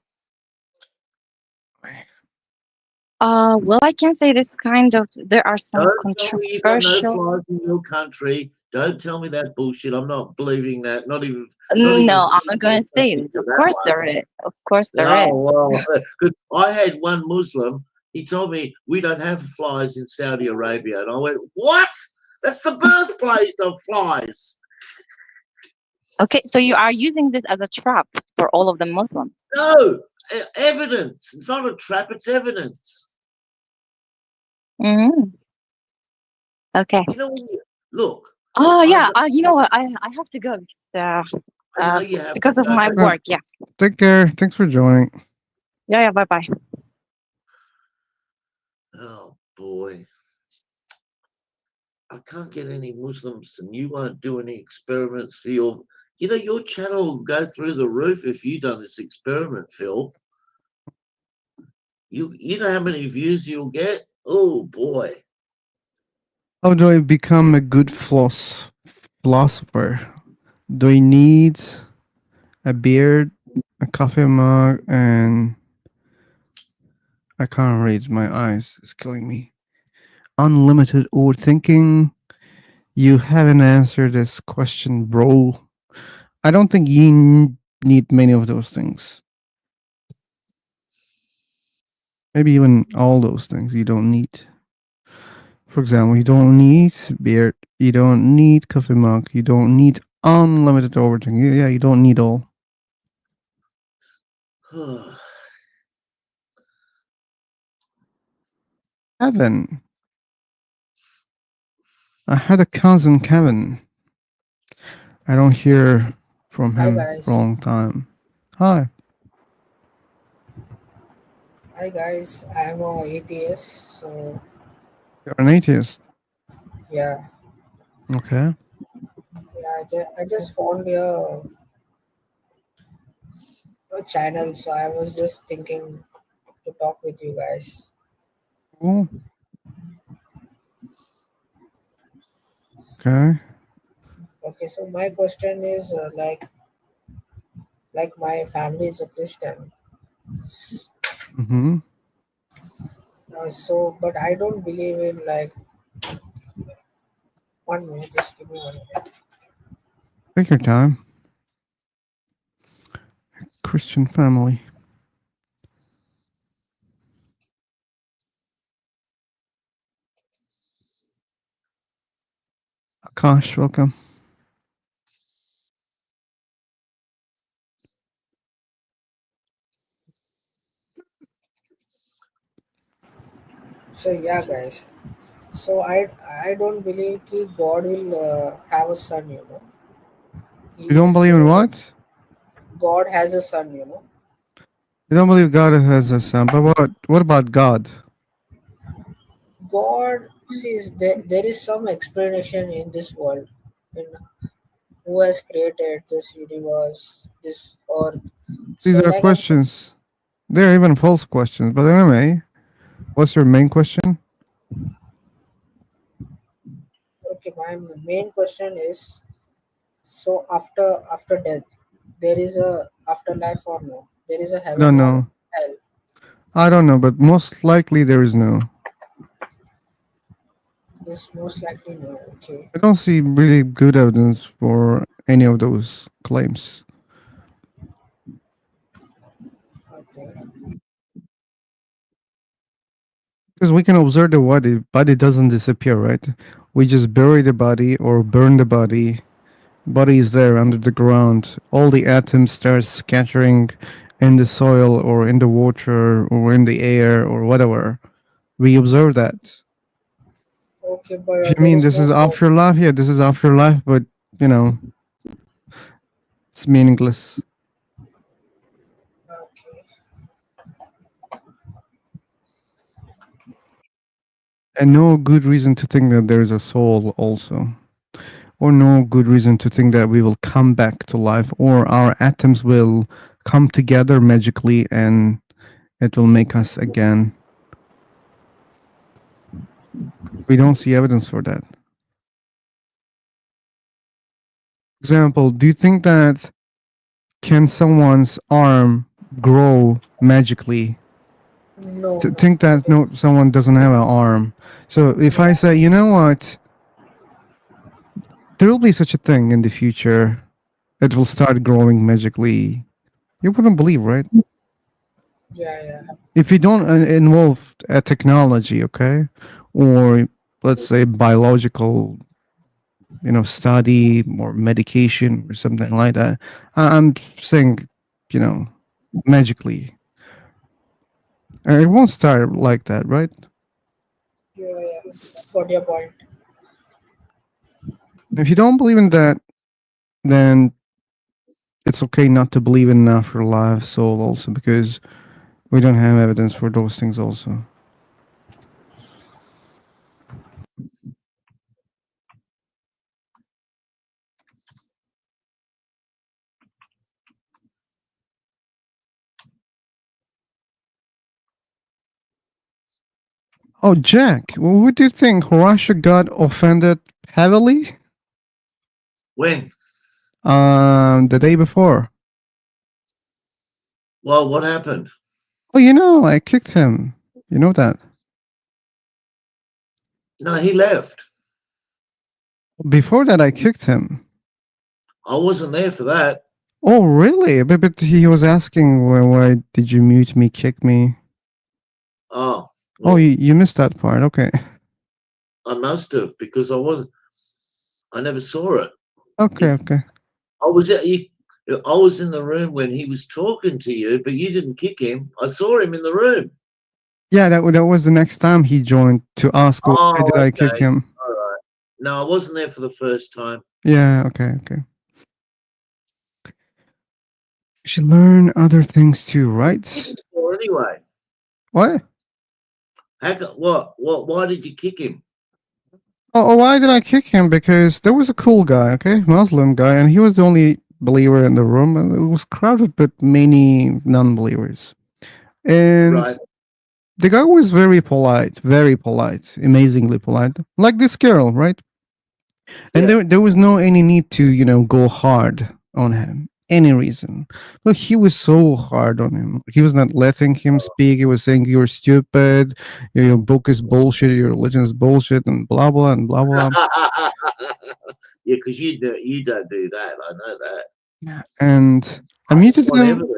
Well, I can say this kind of. There are some Don't tell me you got no controversial. flies in your country. Don't tell me that bullshit. I'm not believing that. Not even. No, I'm not going to say this. Of That course one. there is. Of course there is. Oh well, because I had one Muslim. He told me we don't have flies in Saudi Arabia, and I went, "What? That's the birthplace of flies." Okay, so you are using this as a trap for all of the Muslims. No, evidence. It's not a trap. It's evidence. Mm-hmm. Okay. You know, look, Oh I yeah. don't, You know what? I have to go I know you have to because of go, my but Uh, work. Yeah. Take care. Thanks for joining. Yeah. Yeah. Bye bye. oh boy, I can't get any Muslims, and you won't do any experiments for your. You know, your channel will go through the roof if you done this experiment, Phil. You know how many views you'll get? Oh boy. How do I become a good philosopher? Do I need a beard, a coffee mug, and I can't read. My eyes is killing me. Unlimited overthinking. You haven't answered this question, bro. I don't think you need many of those things. Maybe even all those things you don't need. For example, you don't need beard, you don't need coffee mug, you don't need unlimited overthinking. Yeah, you don't need all. Kevin. I had a cousin, Kevin. I don't hear from Hi him for a guys. long time. Hi, Hi guys. I'm a atheist. So you're an atheist. yeah, Okay. yeah. I just found a channel. So I was just thinking to talk with you guys. Cool. Okay. Okay. So my question is like my family is a Christian. Mm-hmm. So but I don't believe in like 1 minute. Just give me 1 minute. Take your time. Christian family. Akash, welcome. So yeah, guys. So I don't believe that God will have a son. You He don't is believe in the what? God has a son. You don't believe God has a son, but what about God? God, see, there is some explanation in this world, in who has created this universe, this earth. These So, are like, I'm questions. They're even false questions. But anyway, what's your main question? okay. My main question is: so after death, there is a afterlife or no? There is a I don't heaven or know. hell? I don't know, but most likely there is no. This most likely no. Okay, I don't see really good evidence for any of those claims. okay, Because we can observe the body doesn't disappear, right? We just bury the body or burn the body. Body is there under the ground. All the atoms start scattering in the soil or in the water or in the air or whatever. We observe that. okay. But If you there mean is this no is soul. afterlife, yeah, this is afterlife, but you know, it's meaningless. Okay, And no good reason to think that there is a soul also. Or no good reason to think that we will come back to life or our atoms will come together magically and it will make us again. We don't see evidence for that. Example, do you think that can someone's arm grow magically? no, To no. think that no someone doesn't have an arm. So if I Yeah, say, you know what, there will be such a thing in the future, it will start growing magically. You wouldn't believe, right? yeah, yeah. If you don't involve a technology, okay, or let's say biological, study or medication or something like that, I'm saying, you know, magically, it won't start like that, right? Yeah, yeah. Got your point. If you don't believe in that, then it's okay not to believe in an afterlife soul also, because we don't have evidence for those things also. Oh, Jack, what do you think? Horatia got offended heavily When? the day before. Well, what happened? Oh, you know, I kicked him. You know that. No, he left. Before that, I kicked him. I wasn't there for that. Oh, really? But he was asking, why did you mute me, kick me? Oh, Oh, well, you missed that part. Okay. I must have, because I never saw it. Okay, If- okay. I was in the room when he was talking to you, but you didn't kick him. I saw him in the room. Yeah, that was the next time he joined to ask why Oh, did I kick okay. him. All right. No, I wasn't there for the first time. Yeah, okay, okay. You should learn other things too, right? Or anyway, What? what? Why did you kick him? Oh, why did I kick him? Because there was a cool guy, okay, Muslim guy, and he was the only believer in the room, and it was crowded with many non-believers. And Right. the guy was very polite, amazingly polite, like this girl, right? And Yeah. there was no any need to go hard on him, any reason. But he was so hard on him. He was not letting him speak. He was saying you're stupid, your book is bullshit, your religion is bullshit, and blah blah and blah blah. Yeah, because you don't do that. I know that. And I I muted want him. evidence.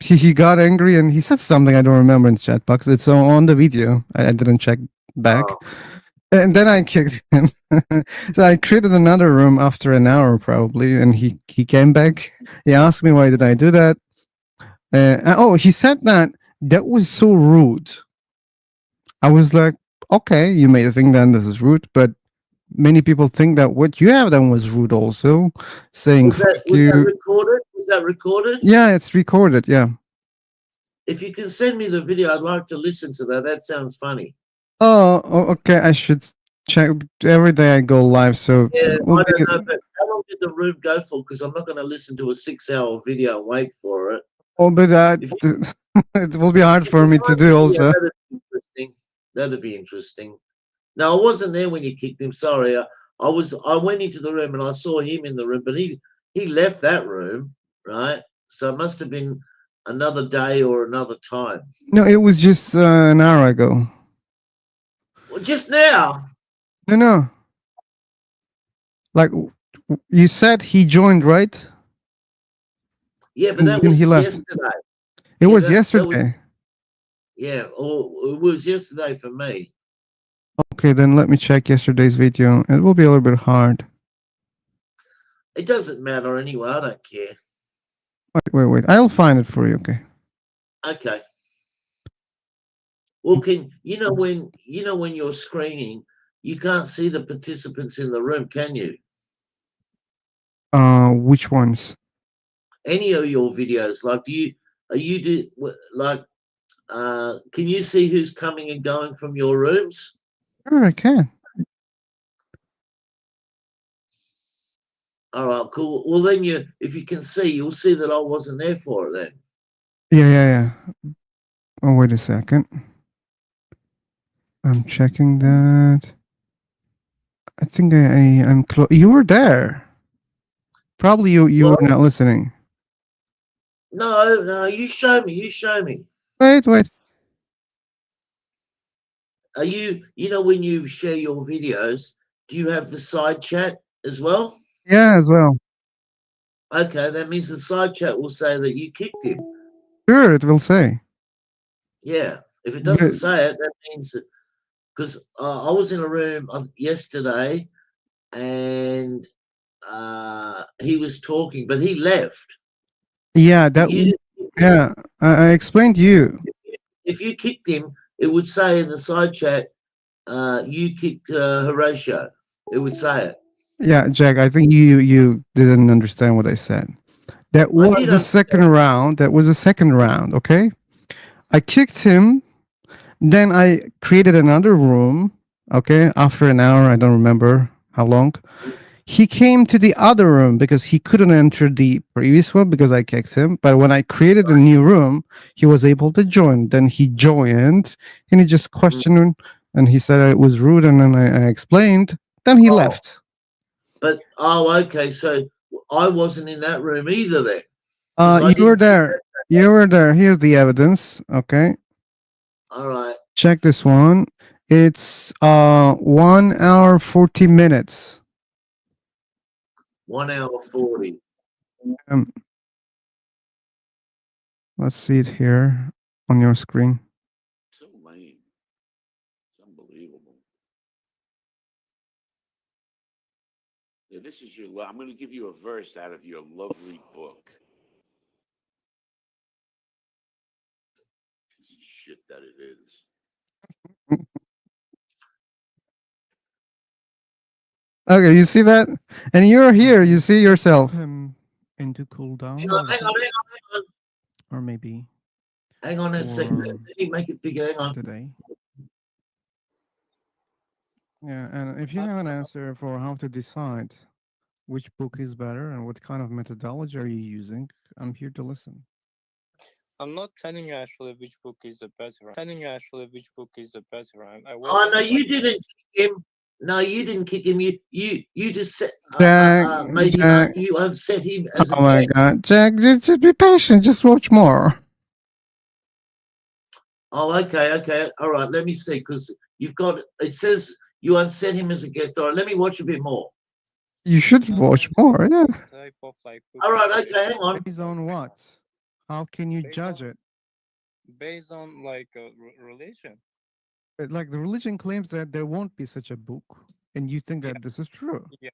He got angry and he said something I don't remember in the chat box. It's on the video. I didn't check back. Oh, And then I kicked him. So I created another room after an hour probably, and he came back. He asked me why did I do that. He said that was so rude. I was like, okay, you may think that this is rude, but many people think that what you have done was rude also, saying was that you. recorded? Was that recorded? Yeah, it's recorded. Yeah. If you can send me the video, I'd like to listen to that. That sounds funny. Oh, okay. I should check every day I go live. So Yeah, we'll I be, don't know, but how long did the room go for? Because I'm not going to listen to a 6-hour video and wait for it. oh, but If it will be hard If for you me find to the do video, also. that'd be interesting. That'd be interesting. No, I wasn't there when you kicked him. Sorry, I went into the room and I saw him in the room, but he left that room, right? So it must have been another day or another time. No, it was just an hour ago. Well, just now. No. Like you said, he joined, right? Yeah, but And that then he was left. yesterday. It Yeah, was that was- yesterday. Yeah, or it was yesterday for me. Okay, then let me check yesterday's video. It will be a little bit hard. It doesn't matter anyway. I don't care. Wait. I'll find it for you. Okay. Okay. Well, when you're screening, you can't see the participants in the room, can you? Which ones? Any of your videos, like can you see who's coming and going from your rooms? Sure, I can. All right, cool. Well, then if you can see, you'll see that I wasn't there for it then. Yeah. Oh, wait a second. I'm checking that. I think I'm close. You were there. Probably you were not listening. No, you show me. Wait. Are you when you share your videos, do you have the side chat as well? Yeah, as well. Okay, that means the side chat will say that you kicked him. Sure, it will say. Yeah, if it doesn't But- say it, that means because I was in a room yesterday and he was talking, but he left. Yeah, I explained to you. If you kicked him, it would say in the side chat, you kicked Horatio. It would say it. Yeah, Jack, I think you didn't understand what I said. That was did the second round. That was the second round, okay? I kicked him, then I created another room, okay? After an hour, I don't remember how long. He came to the other room because he couldn't enter the previous one because I kicked him. But when I created a new room, he was able to join. Then he joined and he just questioned and he said it was rude and then I explained. Then he Oh. left. But okay, so I wasn't in that room either then. 'Cause I You were didn't see there. You were there. Here's the evidence. Okay. All right. Check this one. It's 1 hour 40 minutes. 1 hour 40. Um, let's see it here on your screen. So lame. It's unbelievable. Yeah, this is your. I'm going to give you a verse out of your lovely book. Piece of shit that it is. Okay, you see that? And you're here, you see yourself. Into cooldown. Hang on, hang on. Or maybe. Hang on a second. Let me make it bigger. Hang on. Today. Yeah, and if you have an answer for how to decide which book is better and what kind of methodology are you using, I'm here to listen. I'm not telling you actually which book is the better. I'm telling you actually which book is the better. Oh no, you didn't kick him. No, you didn't kick him. You just said maybe you unset him as a Oh my god, Jack, just be patient. Just watch more. Oh, okay. All right, let me see, because you've got, it says you unset him as a guest. All right, let me watch a bit more. You should watch more, yeah. Type of like All right, okay, hang on. Based on what? How can you judge it? Based on like a religion. Like the religion claims that there won't be such a book, and you think that this is true. Yeah.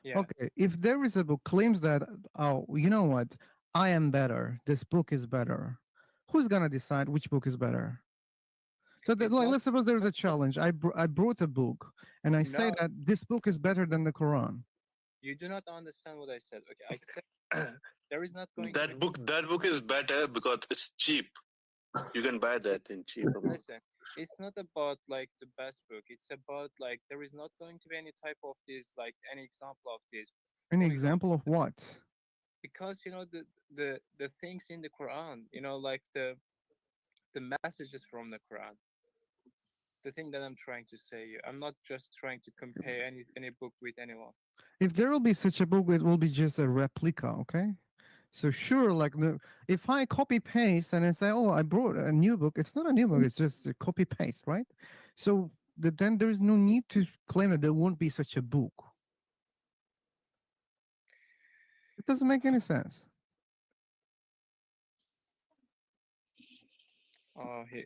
Yeah. Okay, if there is a book claims that, oh, you know what, I am better, this book is better, who's gonna decide which book is better? So like, let's suppose there's a challenge. I brought a book, and I say that this book is better than the Quran. You do not understand what I said. Okay, I said there is not going. That book is better because it's cheap. You can buy that in cheap. Listen, it's not about like the best book. It's about like there is not going to be any type of this, like any example of this. Any example of what? Because you know the things in the Quran, you know, like the messages from the Quran. The thing that I'm trying to say, I'm not just trying to compare any book with anyone. If there will be such a book, it will be just a replica, okay? So sure, like if I copy paste and I say, oh, I brought a new book, it's not a new book, it's just a copy paste, right? So then there is no need to claim that there won't be such a book. It doesn't make any sense.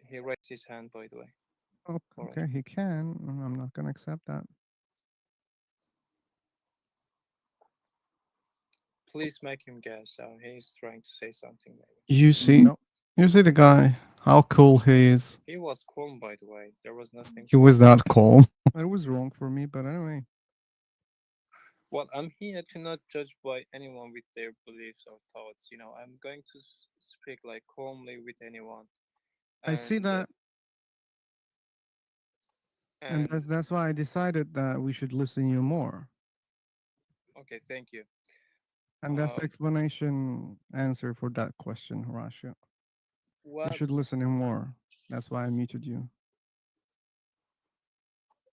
He raised his hand, by the way. Okay, he can. I'm not gonna accept that. Please make him guess. He's trying to say something. Maybe. You see, you see the guy, how cool he is. He was calm, by the way. There was nothing. He was not calm. It was wrong for me, but anyway. Well, I'm here to not judge by anyone with their beliefs or thoughts. You know, I'm going to speak like calmly with anyone. I see that. And that's why I decided that we should listen you more. Okay, thank you. And that's the explanation answer for that question, Horacio. You should listen him more. That's why I muted you.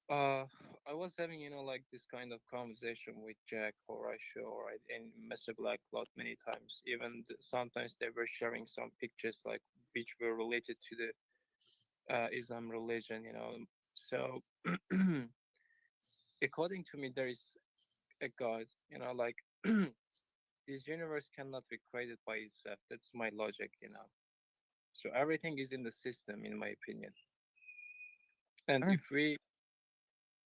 I was having, you know, like this kind of conversation with Jack, Horacio, right, and Mr. Blackcloth many times. Even sometimes they were sharing some pictures, like which were related to the Islam religion, you know. So, according to me, there is a God, you know, like this universe cannot be created by itself. That's my logic, you know. So everything is in the system, in my opinion. And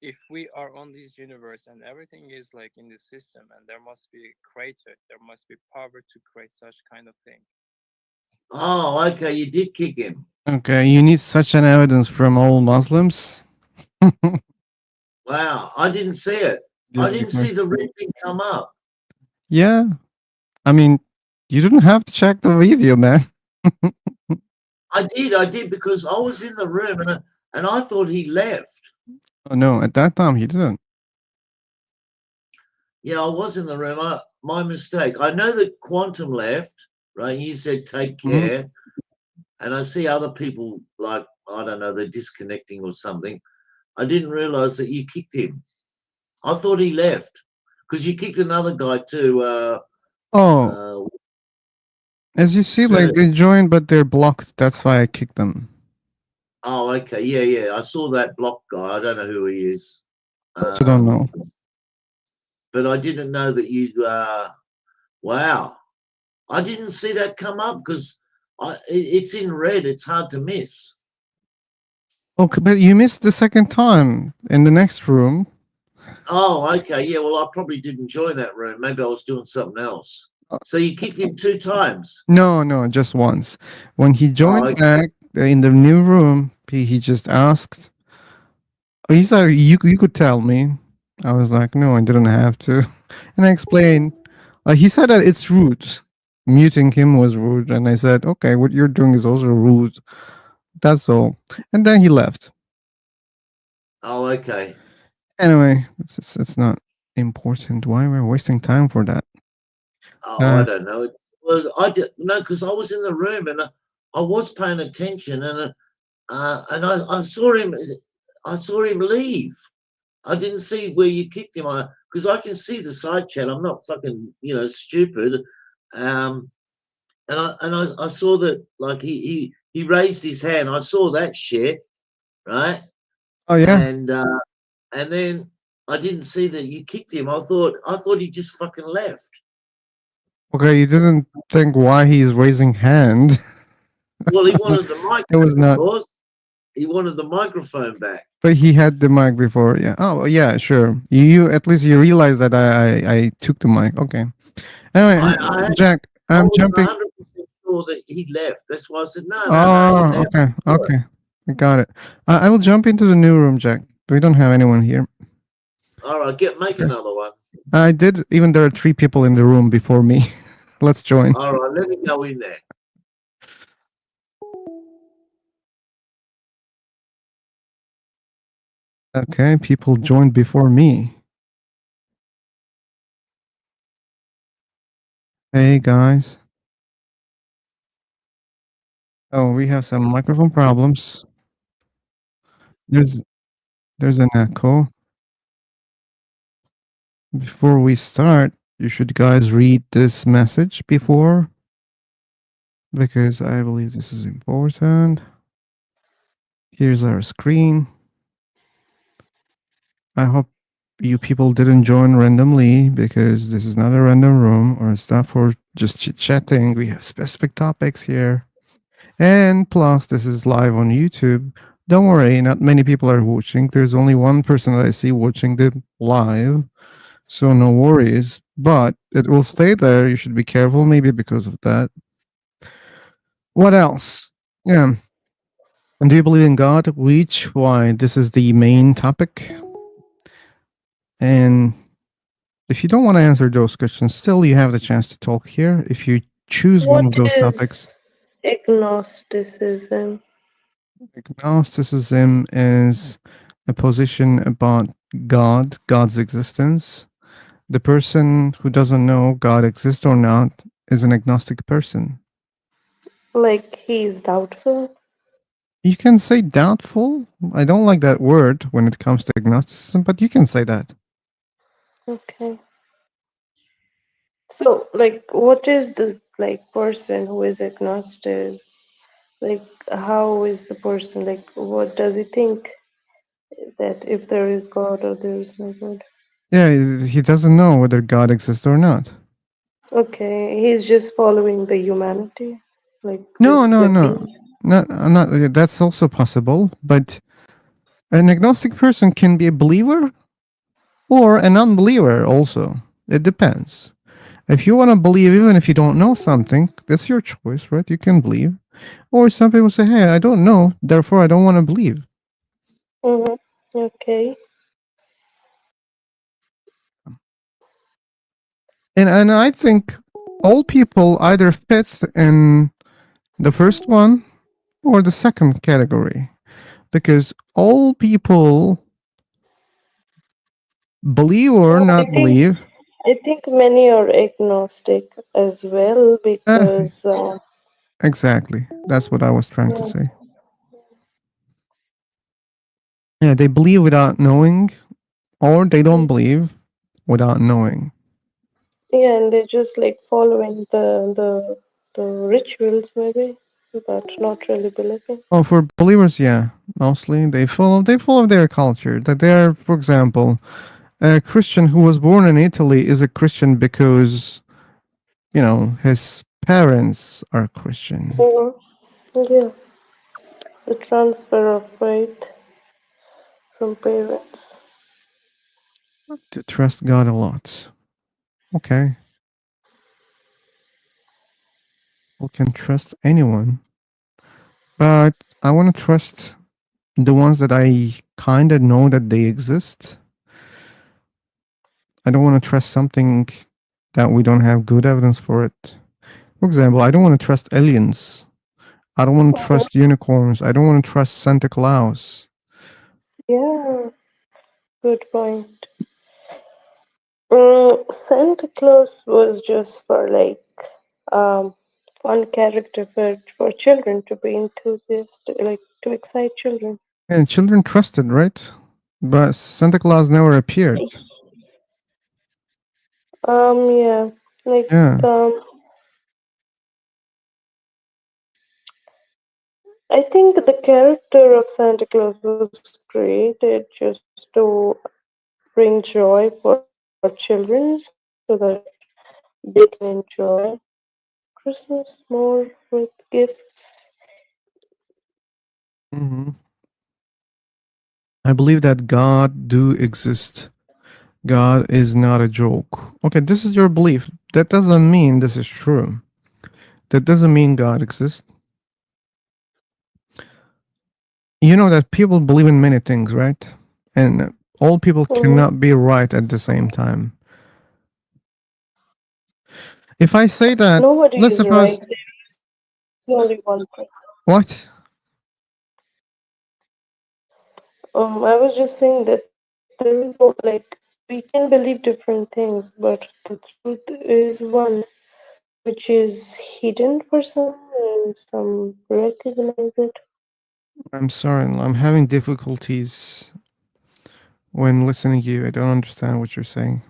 if we are on this universe and everything is like in the system and there must be a creator, there must be power to create such kind of thing. Oh, okay, you did kick him. Okay, you need such an evidence from all Muslims? Wow, I didn't see it. I Did you didn't see the red thing come up. Yeah. I mean, you didn't have to check the video, man. I did because I was in the room and I thought he left. Oh no, at that time he didn't. Yeah, I was in the room. My mistake. I know that Quantum left, right? You said take Mhm. care. And I see other people like, I don't know, they're disconnecting or something. I didn't realize that you kicked him. I thought he left because you kicked another guy too. Oh, as you see, like So, they joined, but they're blocked. That's why I kicked them. oh, okay. Yeah. I saw that block guy. I don't know who he is. Also don't know. But I didn't know that you, wow. I didn't see that come up because it's in red. It's hard to miss. Okay, but you missed the second time in the next room. Oh, okay. Yeah, well, I probably didn't join that room. Maybe I was doing something else. So you kicked him 2 times. No, just once. When he joined okay. back in the new room, he just asked. He said, "You could tell me." I was like, "No, I didn't have to," and I explained. He said that it's rude. Muting him was rude, and I said, "Okay, what you're doing is also rude." That's all. And then he left. Oh, okay. Anyway, it's not important. Why we're wasting time for that? Oh, I don't know. It was I did no because I was in the room and I was paying attention and I saw him. I saw him leave. I didn't see where you kicked him. Because I can see the side chat. I'm not fucking stupid. And I saw that like he raised his hand. I saw that shit, right? Oh yeah. And then I didn't see that you kicked him. I thought he just fucking left. Okay, you didn't think why he's raising hand. Well, he wanted the mic. It was not. Of course, he wanted the microphone back. But he had the mic before. Yeah. Oh yeah, sure. You at least you realize that I took the mic. Okay. Anyway, Jack, I I'm was jumping. 100% sure that he left. That's why I said no. Oh, okay. I got it. I will jump into the new room, Jack. We don't have anyone here. All right, make another one. I did. Even there are 3 people in the room before me. Let's join. All right, let me go in there. Okay, people joined before me. Hey guys. Oh, we have some microphone problems. There's an echo. Before we start, you should guys read this message before, because I believe this is important. Here's our screen. I hope you people didn't join randomly, because this is not a random room or stuff for just chit-chatting. We have specific topics here. And plus, this is live on YouTube. Don't worry, not many people are watching. There's only one person that I see watching the live. So no worries. But it will stay there. You should be careful, maybe because of that. What else? Yeah. And do you believe in God? Which, why? This is the main topic. And if you don't want to answer those questions, still you have the chance to talk here. If you choose one of those topics. Agnosticism? Agnosticism is a position about God, God's existence. The person who doesn't know God exists or not is an agnostic person. Like he's doubtful? You can say doubtful. I don't like that word when it comes to agnosticism, but you can say that. Okay. So, like, what is this, like, person who is agnostic? Like, how is the person, like, what does he think that if there is God or there is no God? Yeah, he doesn't know whether God exists or not. Okay, he's just following the humanity, like No. being. Not. That's also possible, but an agnostic person can be a believer or an unbeliever also. It depends. If you want to believe, even if you don't know something, that's your choice, right? You can believe. Or some people say, hey, I don't know, therefore I don't want to believe. Mm-hmm. Okay. And I think all people either fit in the first one or the second category, because all people believe or No, not believe. I think many are agnostic as well eh, because exactly, that's what I was trying to yeah, say. Yeah, they believe without knowing, or they don't believe without knowing. yeah, and they're just like following the rituals maybe, but not really believing. Oh, for believers, yeah, mostly they follow their culture. That they're, for example, a Christian who was born in Italy is a Christian because his parents are Christian. Mhm. Yeah, the transfer of faith from parents. To trust God a lot. Okay, we can trust anyone, but I want to trust the ones that I kind of know that they exist. I don't want to trust something that we don't have good evidence for it. For example, I don't want to trust aliens. I don't want to Mhm. trust unicorns. I don't want to trust Santa Claus. Yeah, good point. Santa Claus was just for like fun character for children to be enthusiastic, like to excite children. And children trusted, right? But Santa Claus never appeared. Yeah, like Yeah. I think the character of Santa Claus was created just to bring joy for children so that they can enjoy Christmas more with gifts. hmm I believe that God do exist. God is not a joke. Okay, this is your belief. That doesn't mean this is true. That doesn't mean God exists. You know that people believe in many things, right? And all people Mhm. cannot be right at the same time. If I say that, Nobody let's is right. suppose, There is only one thing. what? I was just saying that there is no like we can believe different things, but the truth is one, which is hidden for some and some recognize it. I'm sorry, I'm having difficulties when listening to you. I don't understand what you're saying.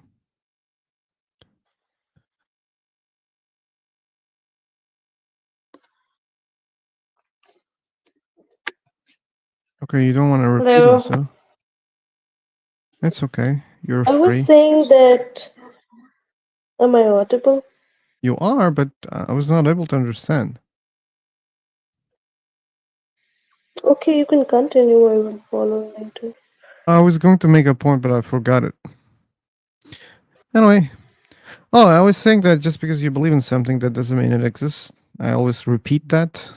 Okay, you don't want to repeat Hello. also. It's okay. You're I was free. saying that am I audible? You are, but I was not able to understand. Okay, you can continue. I will follow later. I was going to make a point, but I forgot it. Anyway, oh, I was saying that just because you believe in something, that doesn't mean it exists. I always repeat that.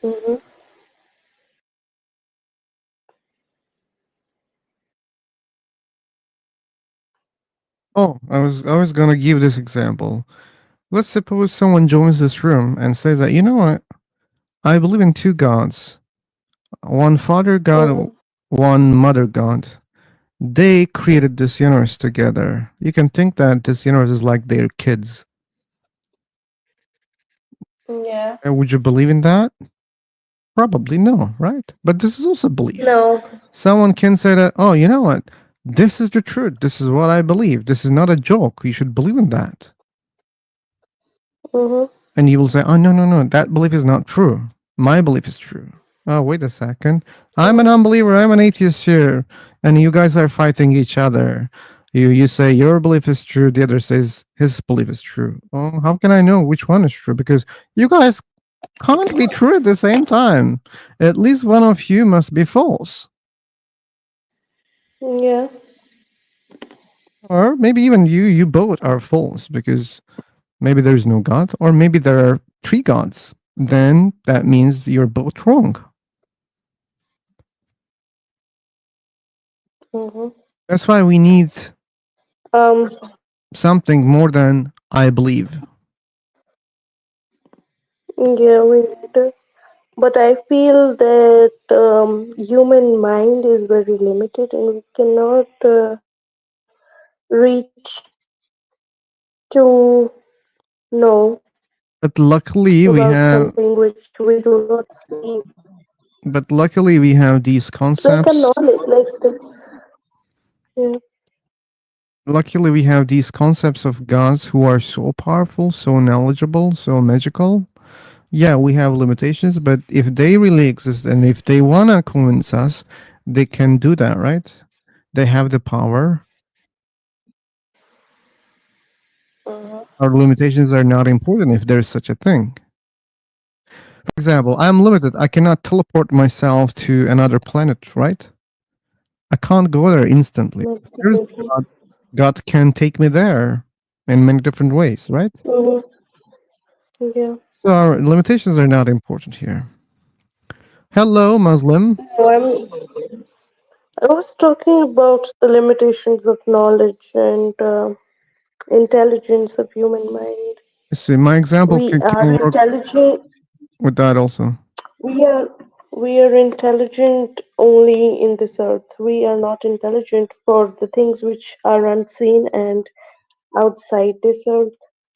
Mm-hmm. Oh, I was gonna give this example. Let's suppose someone joins this room and says that, you know what? I believe in two gods. One father god, Mm-hmm. one mother god. They created this universe together. You can think that this universe is like their kids. Yeah. Would you believe in that? Probably no, right? But this is also belief. No. Someone can say that, oh, you know what? This is the truth. This is what I believe. This is not a joke. You should believe in that. Mm-hmm. And you will say, oh, no, no, no. That belief is not true. My belief is true. Oh, wait a second. I'm an unbeliever. I'm an atheist here. And you guys are fighting each other. You say your belief is true. The other says his belief is true. Oh, how can I know which one is true? Because you guys can't be true at the same time. At least one of you must be false. Yeah. Or maybe even you both are false because maybe there's no God, or maybe there are three gods. Then that means you're both wrong. Mm-hmm. That's why we need Um, Something more than I believe. yeah, we need to. But I feel that human mind is very limited and we cannot reach to know But luckily we about have something which we do not see. but luckily we have these It's like a concepts. knowledge, like yeah. Luckily we have these concepts of gods who are so powerful, so knowledgeable, so magical. Yeah, we have limitations, but if they really exist and if they want to convince us, they can do that, right? They have the power. Uh-huh. Our limitations are not important if there's such a thing. For example, I'm limited. I cannot teleport myself to another planet, right? I can't go there instantly. There's Absolutely. God. God can take me there in many different ways, right? Mhm. Yeah. So our limitations are not important here. Hello, Muslim. No, I was talking about the limitations of knowledge and intelligence of human mind. See, my example We can are work intelligent. with that also. We are we are intelligent only in this earth. We are not intelligent for the things which are unseen and outside this earth.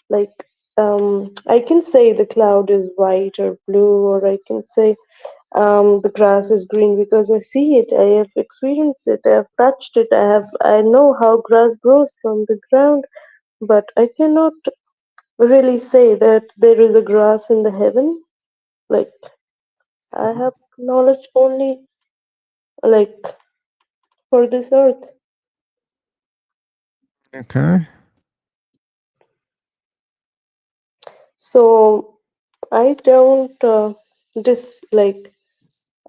Like I can say the cloud is white or blue, or I can say the grass is green because I see it. I have experienced it. I have touched it. I know how grass grows from the ground, but I cannot really say that there is a grass in the heaven. Like I have knowledge only like for this earth. Okay. So I don't like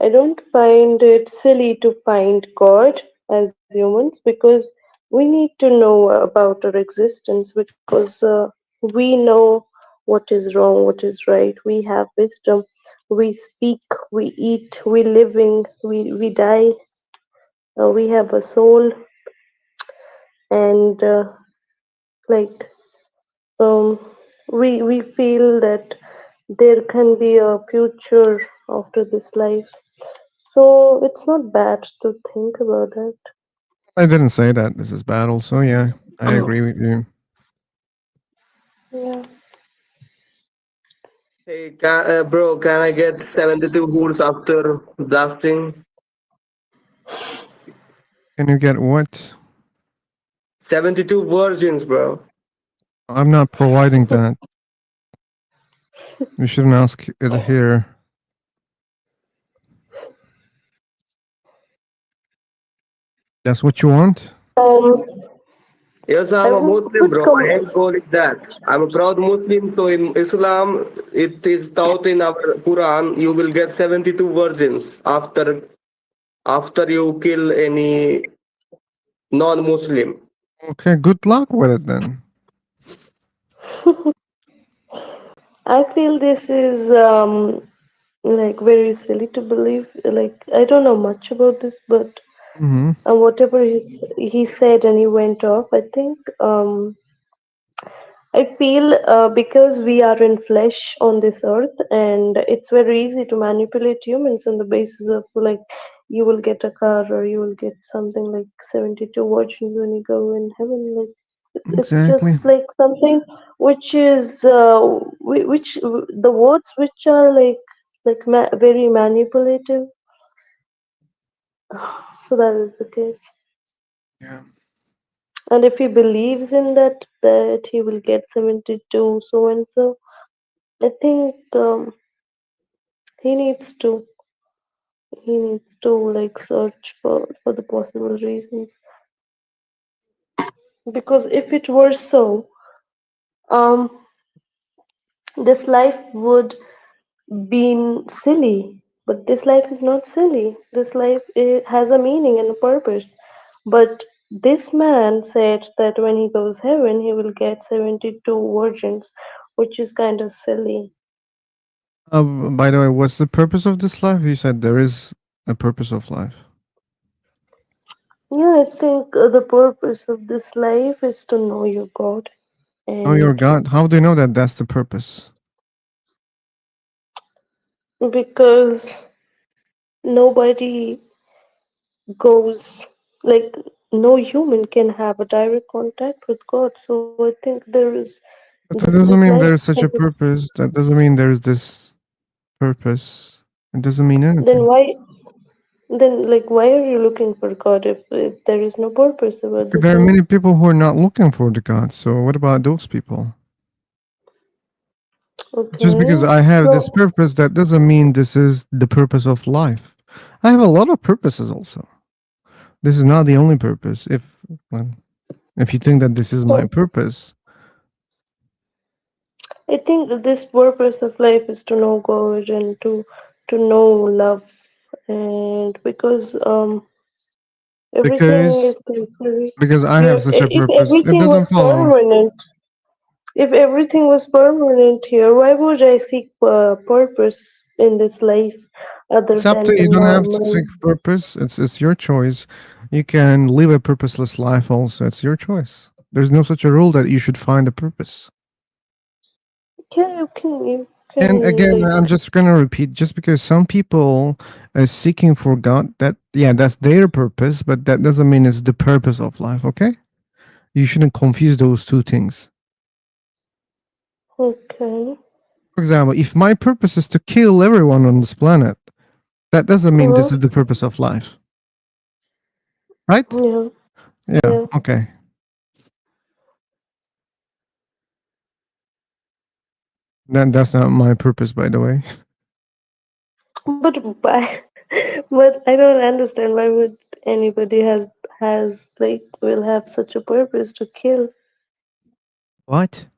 I don't find it silly to find God as humans because we need to know about our existence because we know what is wrong, what is right. We have wisdom. We speak, we eat, we living, we die. We have a soul, and like um, we feel that there can be a future after this life. So it's not bad to think about it. I didn't say that this is bad also. Yeah, I agree with you. Yeah. Hey, bro, can I get 72 hours after blasting? Can you get what? 72 virgins, bro. I'm not providing that. You shouldn't ask it here. That's what you want? Um, Yes, I I'm a Muslim, would bro. I ain't call it that. I'm a proud Muslim, so in Islam, it is taught in our Quran, you will get 72 virgins after you kill any non-Muslim. Okay, good luck with it then. I feel this is like very silly to believe. Like I don't know much about this, but Hmm. whatever he said and he went off. I think I feel because we are in flesh on this earth, and it's very easy to manipulate humans on the basis of like you will get a car or you will get something like 72 virgins when you go in heaven. Like it's Exactly. just like something which is which the words which are like very manipulative. So that is the case. Yeah. And if he believes in that he will get 72 so and so, I think he needs to he needs to like search for the possible reasons. Because if it were so, um, this life would been silly. But this life is not silly. This life has a meaning and a purpose. But this man said that when he goes heaven, he will get 72 virgins, which is kind of silly. By the way, what's the purpose of this life? You said there is a purpose of life. Yeah, I think the purpose of this life is to know your God, Know your and God. How do you know that that's the purpose? because nobody goes like no human can have a direct contact with God. So I think there is But that this doesn't mean life there's such has a purpose. That doesn't mean there's this purpose. It doesn't mean then anything. why are you looking for God if there is no purpose about this There are life? many people who are not looking for the God. So what about those people? Just because Okay, I have this so purpose, that doesn't mean this is the purpose of life. I have a lot of purposes also. This is not the only purpose. Well, if you think that this is my so purpose, I think that this purpose of life is to know God and to know love, and because everything is because temporary. I have such a If purpose, it everything was doesn't follow. permanent, if everything was permanent here, why would I seek purpose in this life other It's up than to you. the You don't have to normal? seek purpose. It's your choice. You can live a purposeless life also. It's your choice. There's no such a rule that you should find a purpose. Yeah, you And can again, like I'm just gonna repeat, just because some people are seeking for God, that yeah, that's their purpose, but that doesn't mean it's the purpose of life, okay? You shouldn't confuse those two things. okay. For example, if my purpose is to kill everyone on this planet, that doesn't mean this Uh-huh. is the purpose of life, right? Yeah, Yeah, yeah. okay. That's not my purpose, by the way. But why? But I don't understand why would anybody has like will have such a purpose to kill? What?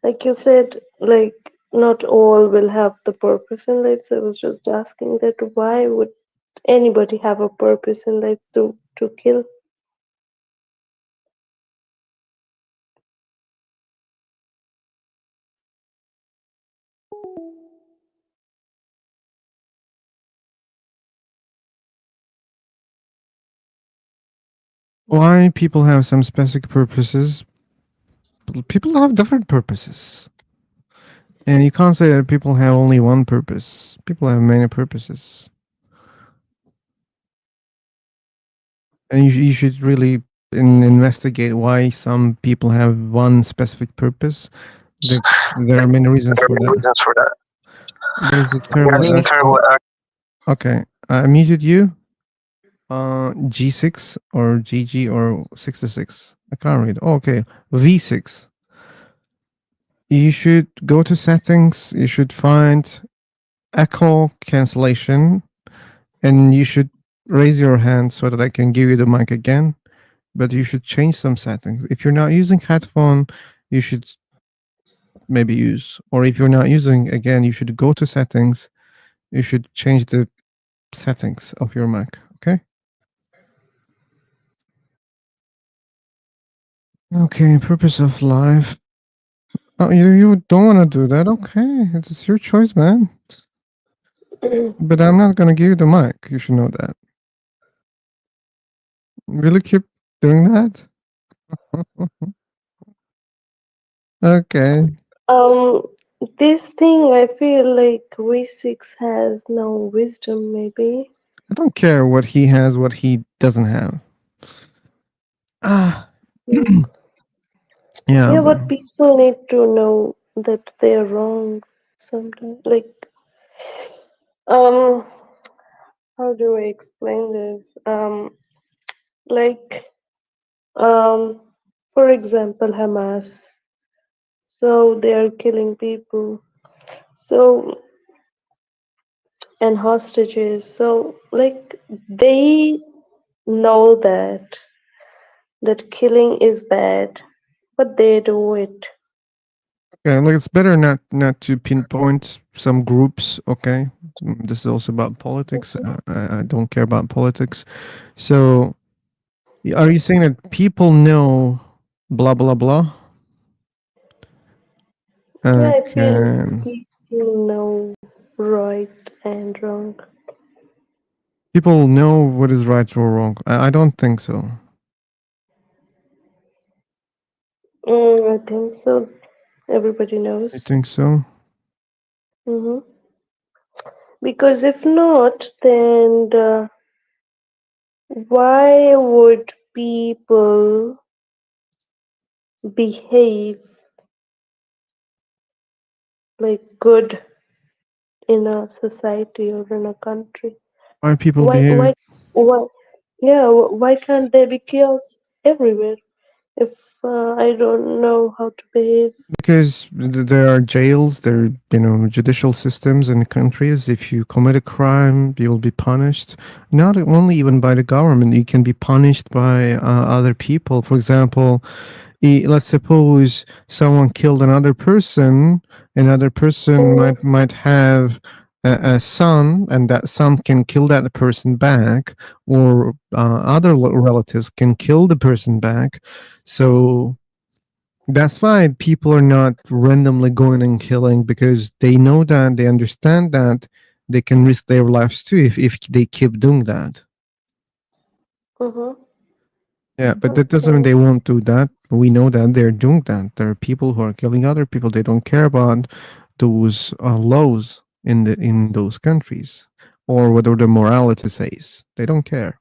Like you said, like not all will have the purpose in life. So I was just asking that why would anybody have a purpose in life to kill? Why people have some specific purposes? People have different purposes. And you can't say that people have only one purpose. People have many purposes. And you should really investigate why some people have one specific purpose. There, there are many reasons for that. There's a terrible echo. Okay, I muted you. G6 or GG or 66. I can't read. Oh, okay, V6. You should go to settings. You should find echo cancellation, and you should raise your hand so that I can give you the mic again. But you should change some settings. If you're not using headphone, you should maybe use, or if you're not using, again, you should go to settings. You should change the settings of your Mac. Okay. Okay. Purpose of life. Oh, you don't want to do that? Okay, it's your choice, man. But I'm not gonna give you the mic. You should know that. Really keep doing that? Okay. Um, this thing I feel like V6 has no wisdom. Maybe. I don't care what he has, what he doesn't have. Ah, Mm. yeah, Yeah, but but people need to know that they're wrong sometimes. Like, um, how do I explain this? Like, um, for example, Hamas. So they are killing people. So and hostages. So like they know that killing is bad, but they do it. okay, like it's better not to pinpoint some groups. Okay, this is also about politics. I don't care about politics. So, are you saying that people know blah blah blah? Yeah, I feel Okay. people know right and wrong. People know what is right or wrong. I don't think so. I think so. Everybody I knows. think so. hmm Because if not, then why would people behave like good in a society or in a country? Why people Why, behave? why, why? Yeah, why can't there be chaos everywhere? If I don't know how to behave. Because there are jails, there are, judicial systems in countries. If you commit a crime, you'll be punished. Not only even by the government, you can be punished by other people. For example, let's suppose someone killed another person. Another person might have a son, and that son can kill that person back, or other relatives can kill the person back. So that's why people are not randomly going and killing, because they know that, they understand that they can risk their lives too if they keep doing that. Mm-hmm. Yeah, but that doesn't mean Okay. they won't do that. We know that they're doing that. There are people who are killing other people. They don't care about those laws in those countries, or whether the morality says. They don't care.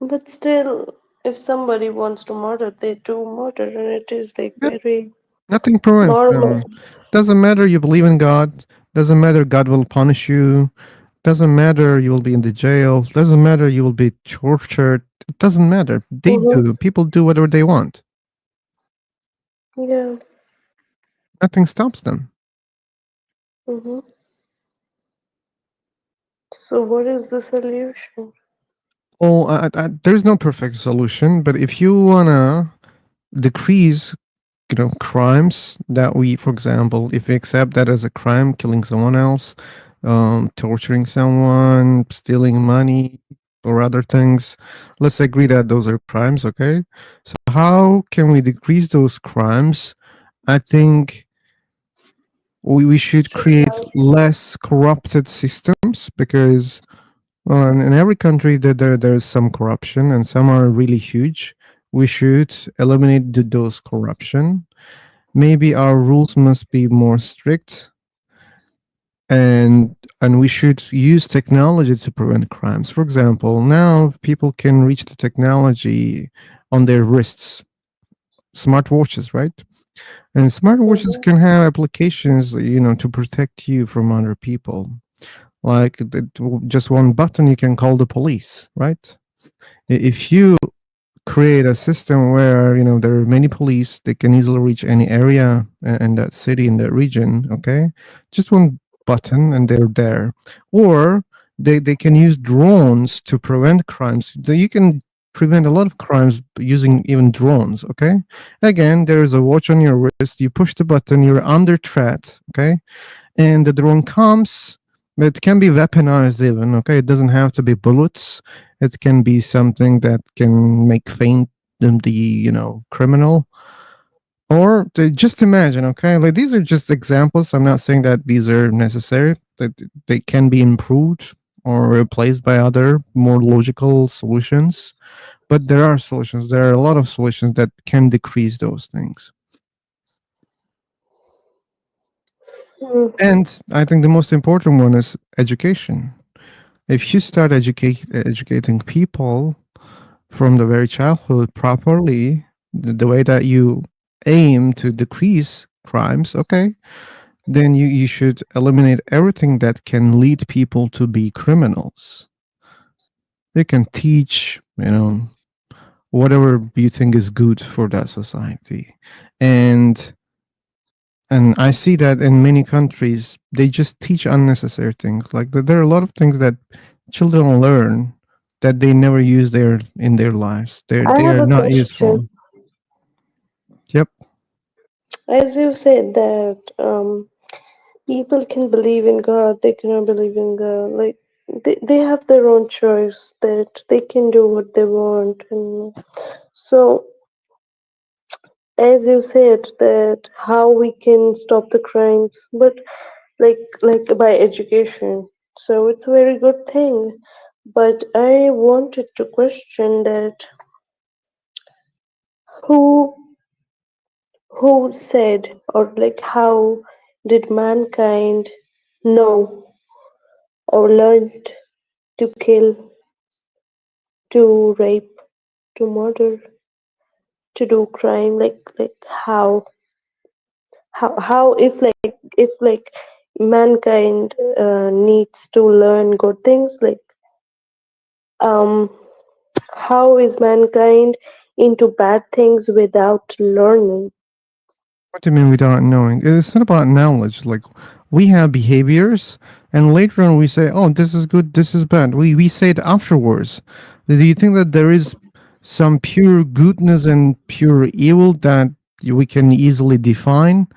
But still, if somebody wants to murder, they do murder, and it is like Yeah, very nothing prevents normal. them. Doesn't matter you believe in God. Doesn't matter God will punish you. Doesn't matter you will be in the jail. Doesn't matter you will be tortured. It doesn't matter. They Mm-hmm. do. People do whatever they want. Yeah. Nothing stops them. Mm-hmm. So what is the solution? Oh, there's no perfect solution, but if you wanna decrease, crimes that we, for example, if we accept that as a crime, killing someone else, torturing someone, stealing money, or other things, let's agree that those are crimes, okay? So how can we decrease those crimes? I think we should create less corrupted systems, because well, in every country there's some corruption, and some are really huge. We should eliminate those corruption. Maybe our rules must be more strict, and we should use technology to prevent crimes. For example, now people can reach the technology on their wrists, smartwatches, right? And smartwatches Mm-hmm. can have applications, to protect you from other people. Like just one button, you can call the police, right? If you create a system where there are many police, they can easily reach any area in that city, in that region, okay, just one button and they're there. Or they can use drones to prevent crimes. You can prevent a lot of crimes using even drones, okay. Again, there is a watch on your wrist, you push the button, you're under threat, okay, and the drone comes. It can be weaponized even, okay, it doesn't have to be bullets. It can be something that can make faint the criminal. Or just imagine, okay, like these are just examples. I'm not saying that these are necessary, that they can be improved or replaced by other more logical solutions. But there are solutions, there are a lot of solutions that can decrease those things. Mm. And I think the most important one is education. If you start educating people from the very childhood properly, the way that you aim to decrease crimes, okay, then you should eliminate everything that can lead people to be criminals. You can teach, whatever you think is good for that society. And I see that in many countries, they just teach unnecessary things. Like there are a lot of things that children learn that they never use in their lives. I They have are a not question. useful. Yep. As you said that people can believe in God, they cannot believe in God. Like they have their own choice that they can do what they want. And so, as you said, that how we can stop the crimes, but like by education. So it's a very good thing. But I wanted to question that who who said, or like how did mankind know or learned to kill, to rape, to murder, to do crime? Like how if like mankind needs to learn good things, like um how is mankind into bad things without learning? What do you mean without knowing? It's not about knowledge. Like we have behaviors, and later on we say, "Oh, this is good, this is bad." We say it afterwards. Do you think that there is some pure goodness and pure evil that we can easily define,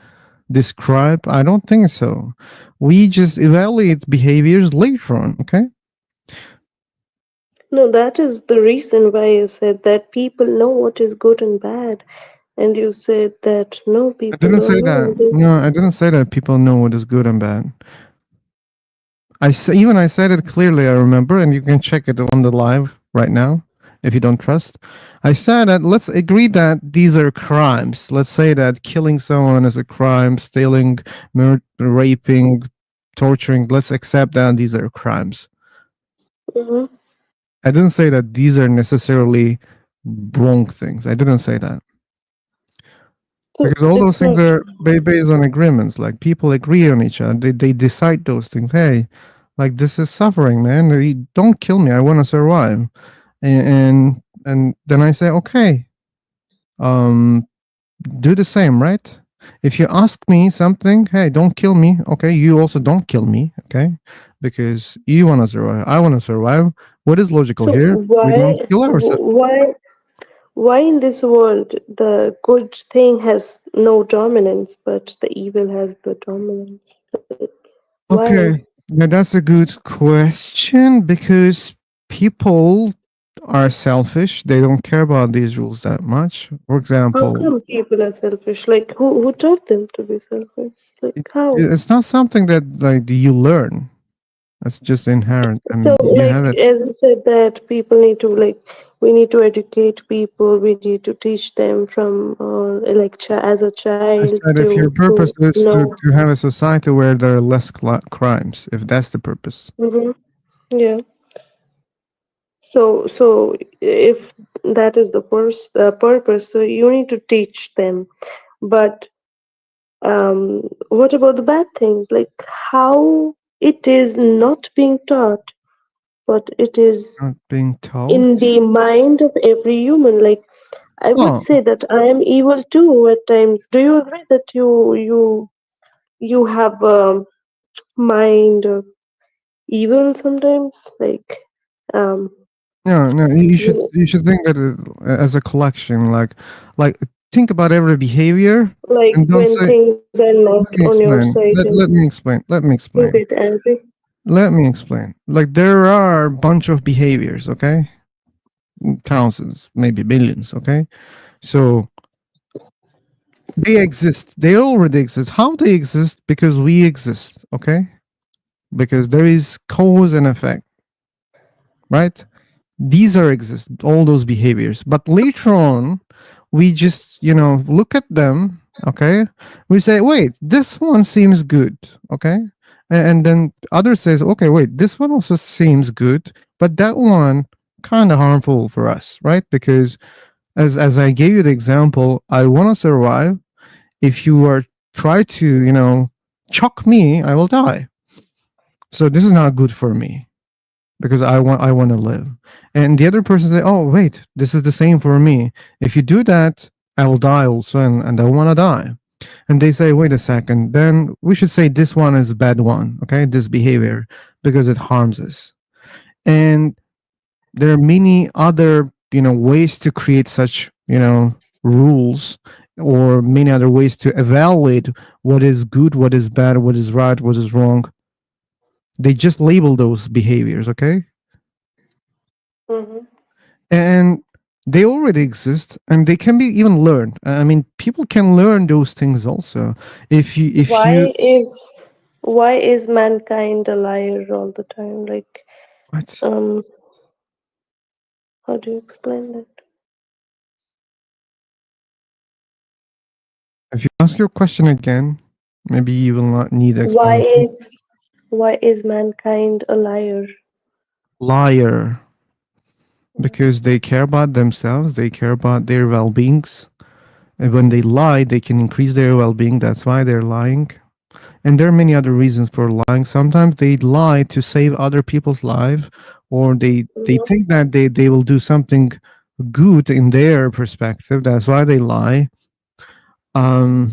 describe? I don't think so. We just evaluate behaviors later on. Okay. No, that is the reason why I said that people know what is good and bad, and you said that no, I people didn't say don't know that. this. No, I didn't say that people know what is good and bad. I said it clearly. I remember, and you can check it on the live right now if you don't trust. I said that let's agree that these are crimes. Let's say that killing someone is a crime, stealing, raping, torturing. Let's accept that these are crimes. Hmm. I didn't say that these are necessarily wrong things. I didn't say that. So Because all those it's things not. are based on agreements. Like people agree on each other. They decide those things. Hey, like this is suffering, man. Don't kill me. I want to survive. And then I say, okay, um, do the same, right? If you ask me something, hey, don't kill me. Okay, you also don't kill me. Okay, because you want to survive. I want to survive. What is logical So here? We don't kill ourselves. why in this world the good thing has no dominance, but the evil has the dominance? Like, why? Okay, now that's a good question because people are selfish. They don't care about these rules that much. For How example, come people are selfish? Like who taught them to be selfish? Like how? it's not something that like you learn. That's just inherent, So and you like have it. as you said that people need to like we need to educate people, we need to teach them from like as a I child said if your to purpose is know. to have a society where there are less crimes, if that's the purpose. Hmm. Yeah. So if that is the purpose, so you need to teach them. But what about the bad things? Like how it is not being taught, but it is Not being in taught. the mind of every human. Like I would Oh, say that I am evil too at times. Do you agree that you have a mind of evil sometimes? Like um, no, no. you You should think that as a collection, like think about every behavior, like and don't when say. things are not Let me on your explain. side and Let me explain. Let me you explain. get angry. Let me explain. Like there are a bunch of behaviors, okay? Thousands, maybe millions, okay? So they exist. They already exist. How they exist? Because we exist, okay? Because there is cause and effect, right? These are exist, all those behaviors. But later on, we just, look at them, okay? We say, wait, this one seems good, okay? And then others says, okay, wait, this one also seems good, but that one kind of harmful for us, right? Because as I gave you the example, I want to survive. If you are try to, chuck me, I will die. So this is not good for me because I want to live. And the other person say, "Oh, wait, this is the same for me. If you do that, I will die also, and I want to die." And they say, "Wait a second. Then we should say this one is a bad one, okay? This behavior because it harms us." And there are many other, ways to create such, rules or many other ways to evaluate what is good, what is bad, what is right, what is wrong. They just label those behaviors, okay? Hmm. And they already exist and they can be even learned. I mean, people can learn those things also. If you Why is why is mankind a liar all the time? Like, What? how do you explain that? If you ask your question again, maybe you will not need Why explanation. is mankind a liar? Liar. Because they care about themselves, they care about their well-beings. And when they lie, they can increase their well-being. That's why they're lying. And there are many other reasons for lying. Sometimes they lie to save other people's life, or they think that they will do something good in their perspective. That's why they lie. Um,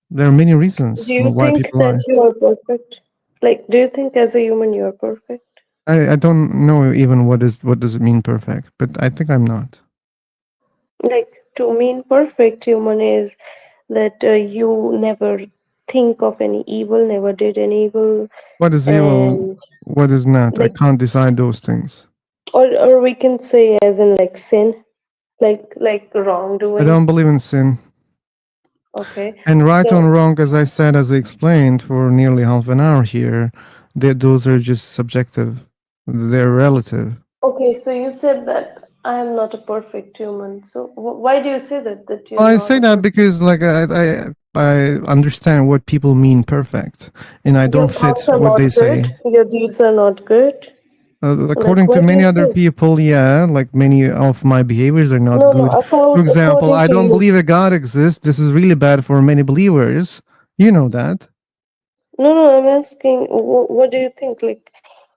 there are many reasons Do you why think people lie. that you are perfect? Like, do you think as a human you are perfect? I don't know even what does it mean perfect, but I think I'm not. Like, to mean perfect human is that you never think of any evil, never did any evil, What is evil? and What is not? I like, can't decide those things. or we can say as in like sin, like I wrongdoing. don't believe in sin. Okay, And right so or wrong, as I said, as I explained for nearly half an hour here, those are just subjective. They're relative. okay, so you said that I am not a perfect human. So why do you say that you're Well, I not say a that perfect? because, like, I understand what people mean perfect, and I Your don't thoughts fit are what not they good. say. Your deeds are not good. Like, According to why do many you other say? people, yeah, like many of my behaviors are not No, no. good. For example, According I to don't you. believe a God exists. This is really bad for many believers. You know that. No, no. I'm asking. What do you think? Like,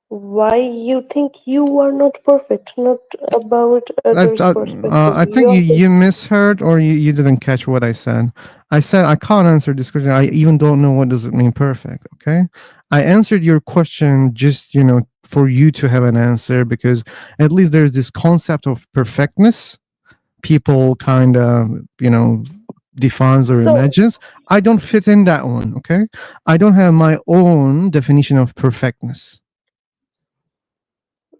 why you think you are not perfect? Not about others' perspective. I think Your you misheard or you didn't catch what I said. I said I can't answer this question. I even don't know what does it mean perfect. Okay, I answered your question just for you to have an answer because at least there's this concept of perfectness. People kind of defines or so imagines. I don't fit in that one. Okay, I don't have my own definition of perfectness.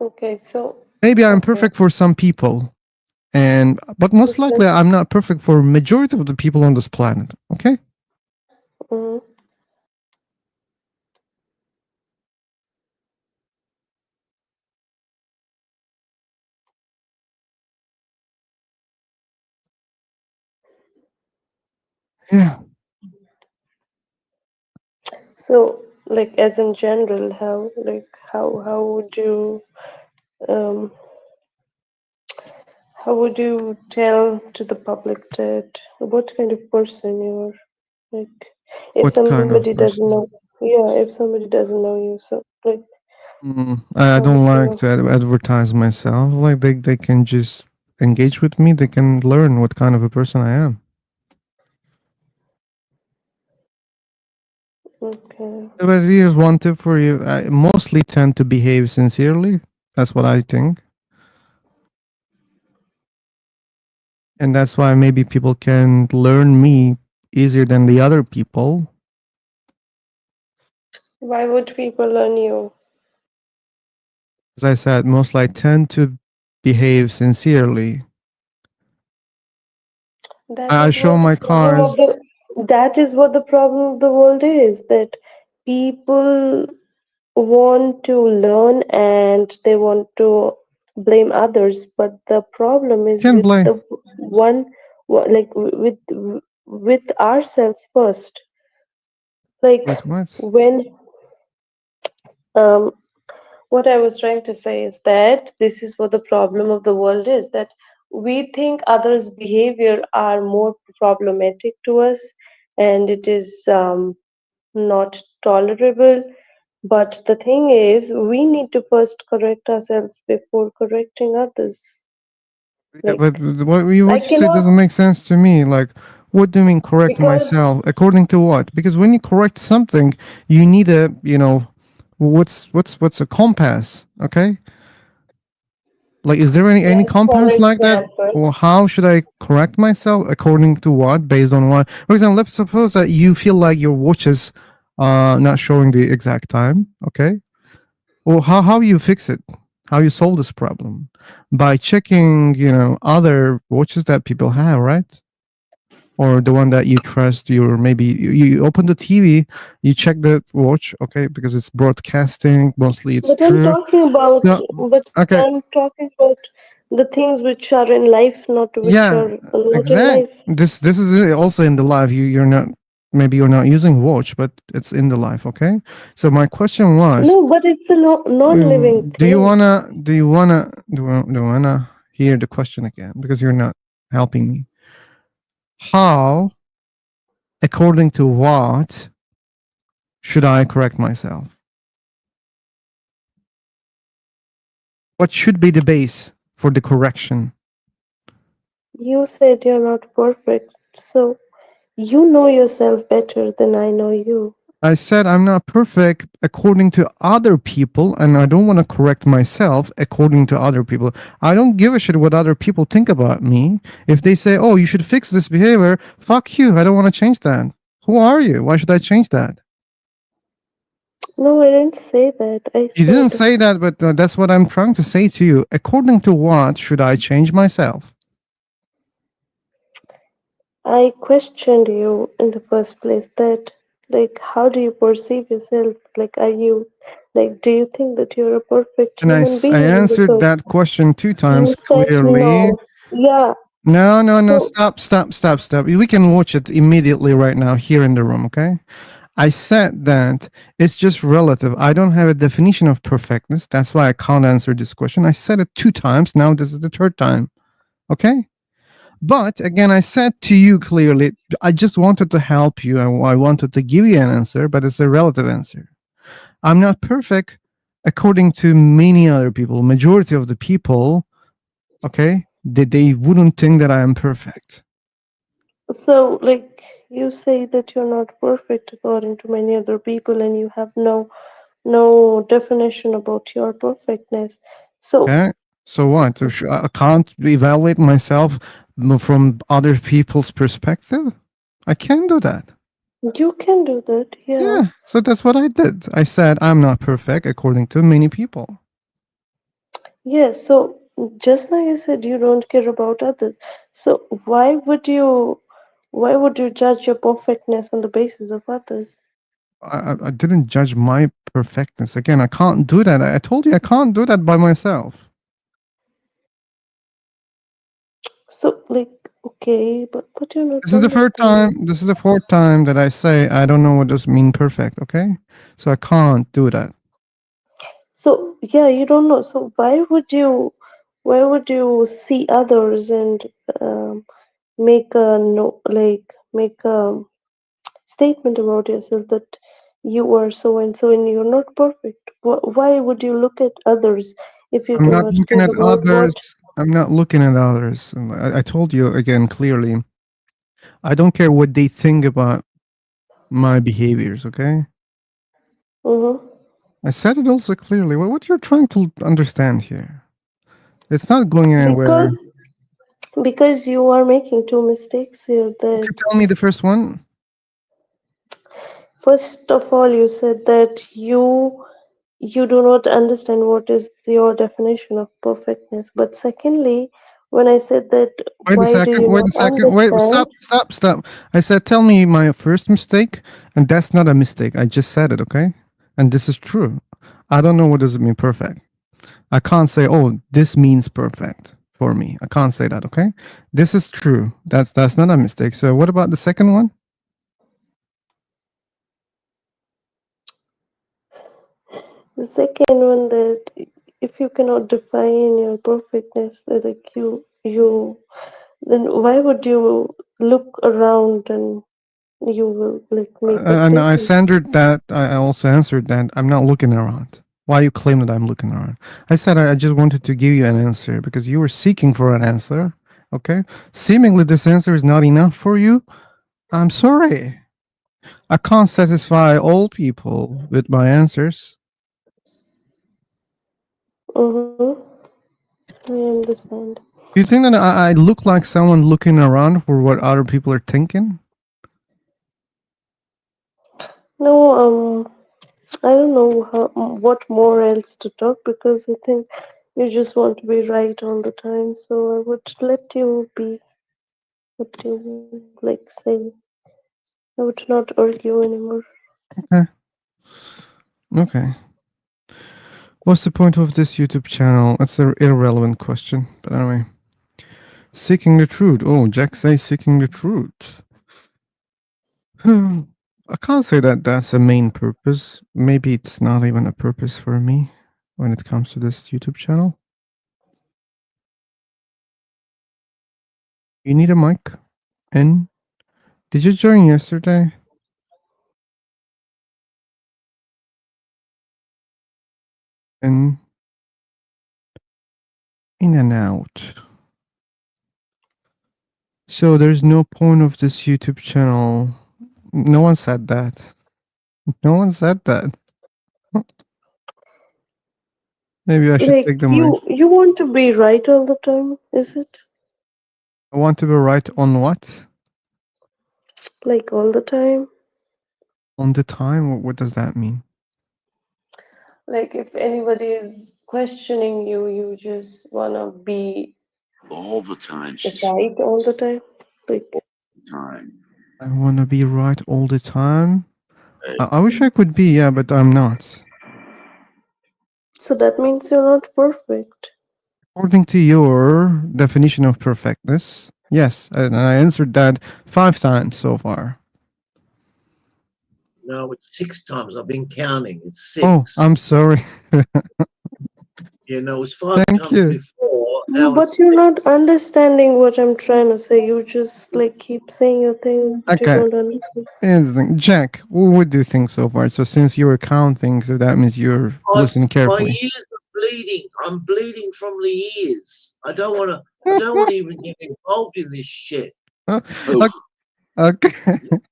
okay. So Maybe I'm okay. perfect for some people, but most Okay. likely I'm not perfect for majority of the people on this planet. Okay. Mhm. Yeah. So, like, as in general, how would you um how would you tell to the public that what kind of person you are? Like, if What kind of somebody doesn't person? know, yeah, if somebody doesn't know you, so like, I how would don't you like know? to advertise myself. Like they can just engage with me. They can learn what kind of a person I am. Okay. But here's one tip for you. I mostly tend to behave sincerely. That's what I think. And that's why maybe people can learn me easier than the other people. Why would people learn you? As I said, mostly I tend to behave sincerely. That I is show what the my problem of cards. that is what the problem of the world is, that people want to learn and they want to blame others, but the problem is Can't with blame. the one like with ourselves first. Like, With what? when um what I was trying to say is that this is what the problem of the world is, that we think others' behavior are more problematic to us, and it is not tolerable. But the thing is, we need to first correct ourselves before correcting others. Yeah, Like, but what I you said cannot, doesn't make sense to me. Like, what do you mean correct because myself? According to what? Because when you correct something, you need a, what's a compass? Okay, like, is there any like, for compass like that? example, Or how should I correct myself? According to what? Based on what? For example, let's suppose that you feel like your watch is not showing the exact time. Okay, well, how you fix it? How you solve this problem? By checking, other watches that people have, right? or the one that you trust. You're maybe you open the TV, you check the watch, okay, because it's broadcasting. Mostly, it's But I'm true. talking about, So, but okay, I'm talking about the things which are in life, not which yeah, are not in exact. life. This is also in the life. You're not, maybe you're not using watch, but it's in the life. Okay. So my question was, No, but it's a non-living do you thing. wanna do you wanna hear the question again? Because you're not helping me. How, according to what, should I correct myself? What should be the base for the correction? You said you're not perfect, so you know yourself better than I know you. I said I'm not perfect according to other people, and I don't want to correct myself according to other people. I don't give a shit what other people think about me. If they say, "Oh, you should fix this behavior," fuck you. I don't want to change that. Who are you? Why should I change that? No, I didn't say that. I You didn't said, say that, but that's what I'm trying to say to you. According to what should I change myself? I questioned you in the first place that, like, how do you perceive yourself? Like, are you, like, do you think that you're a perfect And human I being? answered Because that question two you times said clearly. no. Yeah. No, no, no. So, Stop. We can watch it immediately right now here in the room, okay? I said that it's just relative. I don't have a definition of perfectness. That's why I can't answer this question. I said it two times. Now this is the third time, okay? But again, I said to you clearly, I just wanted to help you. I wanted to give you an answer, but it's a relative answer. I'm not perfect according to many other people. Majority of the people, okay, they wouldn't think that I am perfect. so, like, you say that you're not perfect according to many other people, and you have no definition about your perfectness. So, Okay. So what? So I can't evaluate myself from other people's perspective? I can do that. you can do that, yeah. Yeah. So that's what I did. I said I'm not perfect according to many people. Yes, so just now you said you don't care about others. So why would you judge your perfectness on the basis of others? I didn't judge my perfectness. Again, I can't do that. I told you I can't do that by myself. So like okay, but you're not This is the third time. understanding. This is the fourth time that I say I don't know what does mean perfect. Okay, so I can't do that. So yeah, you don't know. So why would you see others and um, make a no make a statement about yourself that you are so and so and you're not perfect? Why would you look at others if you I'm do not not looking care at about what? others. I'm not looking at others. And I told you again clearly. I don't care what they think about my behaviors. Okay, Mm-hmm. I said it also clearly. What you're trying to understand here? It's not going anywhere. Because you are making two mistakes here. Okay, That tell me the first one. first of all, you said that you do not understand what is your definition of perfectness. But secondly, when I said that, Wait a why do second. you Wait not a second. Wait. understand? Stop. I said, tell me my first mistake, and that's not a mistake. I just said it. Okay, and this is true. I don't know what does it mean perfect. I can't say, oh, this means perfect for me. I can't say that. Okay, this is true. That's not a mistake. So what about the second one? The second one, that if you cannot define your perfectness, that like you then why would you look around and you will like make a And I statement? answered that. I also answered that. I'm not looking around. Why you claim that I'm looking around? I said I just wanted to give you an answer because you were seeking for an answer. Okay. Seemingly, this answer is not enough for you. I'm sorry. I can't satisfy all people with my answers. Mm-hmm. I understand. Do you think that I look like someone looking around for what other people are thinking? No, I don't know what more else to talk because I think you just want to be right all the time. So I would let you be. what you like say. I would not argue anymore. Okay. What's the point of this YouTube channel? It's an irrelevant question, but anyway. Seeking the truth. Oh, Jack says seeking the truth. I can't say that that's a main purpose. Maybe it's not even a purpose for me when it comes to this YouTube channel. You need a mic? And did you join yesterday? And in and out. So there's no point of this YouTube channel. No one said that. No one said that. Maybe I should Like take the mic. you want to be right all the time, is it? I want to be right on what? Like all the time? On the time? What does that mean? Like if anybody is questioning you, you just wanna be All the time, she said. right all the time? Like Time. I want to be right all the time. Hey, I wish I could be, yeah, but I'm not. so that means you're not perfect. According to your definition of perfectness, yes, and I answered that 5 times so far. No, it's 6 times. I've been counting. It's 6. Oh, I'm sorry. You know, it's 5 Thank times you. before. Now But it's you're 6. not understanding what I'm trying to say. You just like keep saying your thing, but you Okay. don't understand. Here's the thing. Jack, what do you think so far? So since you were counting, so that means you're listening My carefully. ears are bleeding. I'm bleeding from the ears. I don't want to even get involved in this shit. Okay. Okay.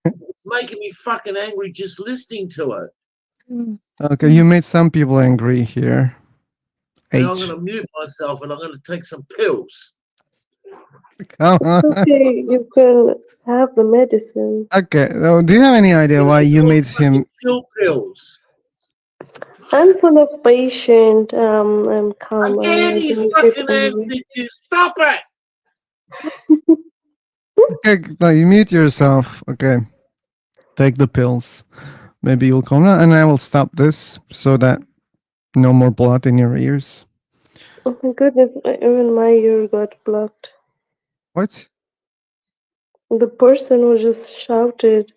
It's making me fucking angry just listening to it. Okay, you made some people angry here. And I'm H. going to mute myself and I'm going to take some pills. Come on. It's okay, you can have the medicine. Okay, so do you have any idea why you made him? Pill pills. I'm full of patience. I'm calm. Again, I he's don't fucking get angry. angry. Dude. Stop it. Okay, no, you mute yourself. Okay, take the pills. Maybe you'll calm down, and I will stop this so that no more blood in your ears. Oh my goodness, even my ear got blocked. What? The person who just shouted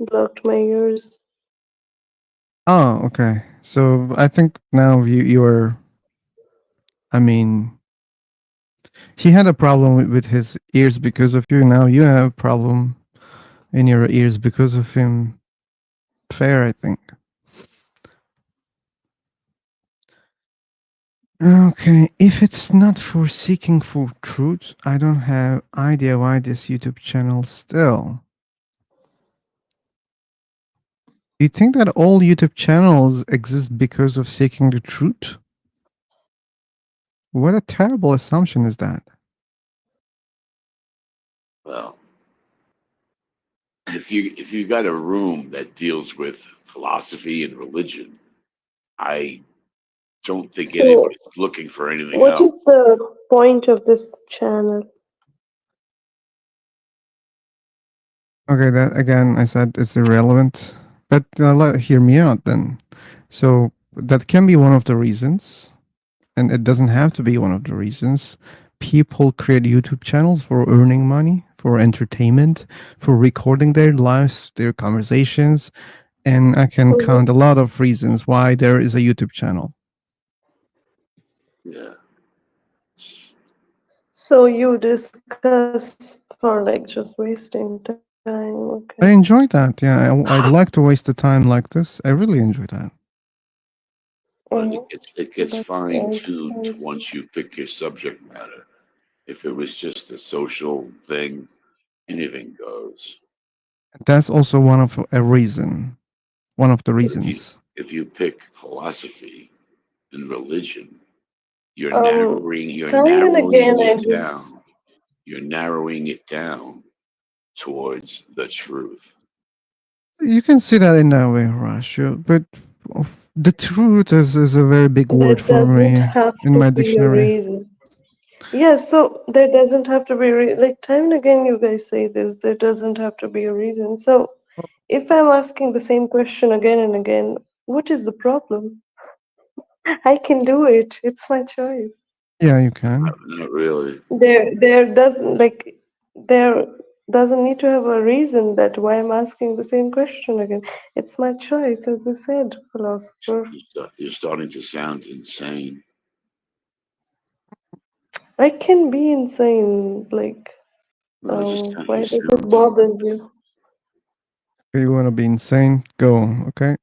blocked my ears. Oh, okay. So I think now you're. I mean, he had a problem with his ears because of you. Now you have problem in your ears because of him. Fair, I think. Okay, if it's not for seeking for truth, I don't have idea why this YouTube channel still. Do you think that all YouTube channels exist because of seeking the truth? What a terrible assumption is that? well, if you got a room that deals with philosophy and religion, I don't think So, anybody's looking for anything what else. is the point of this channel? Okay, that again, I said it's irrelevant. But hear me out then. So that can be one of the reasons, and it doesn't have to be one of the reasons. People create YouTube channels for earning money, for entertainment, for recording their lives, their conversations, and I can count a lot of reasons why there is a YouTube channel. Yeah. So you discuss for like just wasting time. Okay. I enjoy that. Yeah, I'd like to waste the time like this. I really enjoy that. But Mhm. it gets That's fine tuned interesting. once you pick your subject matter. If it was just a social thing, anything goes. That's also one of a reason. One of the But reasons. if you pick philosophy and religion, you're Time and narrowing again, I it down. just You're narrowing it down towards the truth. You can see that in that way, Russia, but the truth is a very big word that for doesn't me have in to my be a dictionary. reason. Yeah, so there doesn't have to be like time and again you guys say this, there doesn't have to be a reason. So if I'm asking the same question again and again, what is the problem? I can do it. It's my choice. Yeah, you can. Not really. There doesn't need to have a reason that why I'm asking the same question again. It's my choice, as I said, philosopher. You're starting to sound insane. I can be insane. Like, No, you why does it sound bother you? If you want to be insane, go. Okay.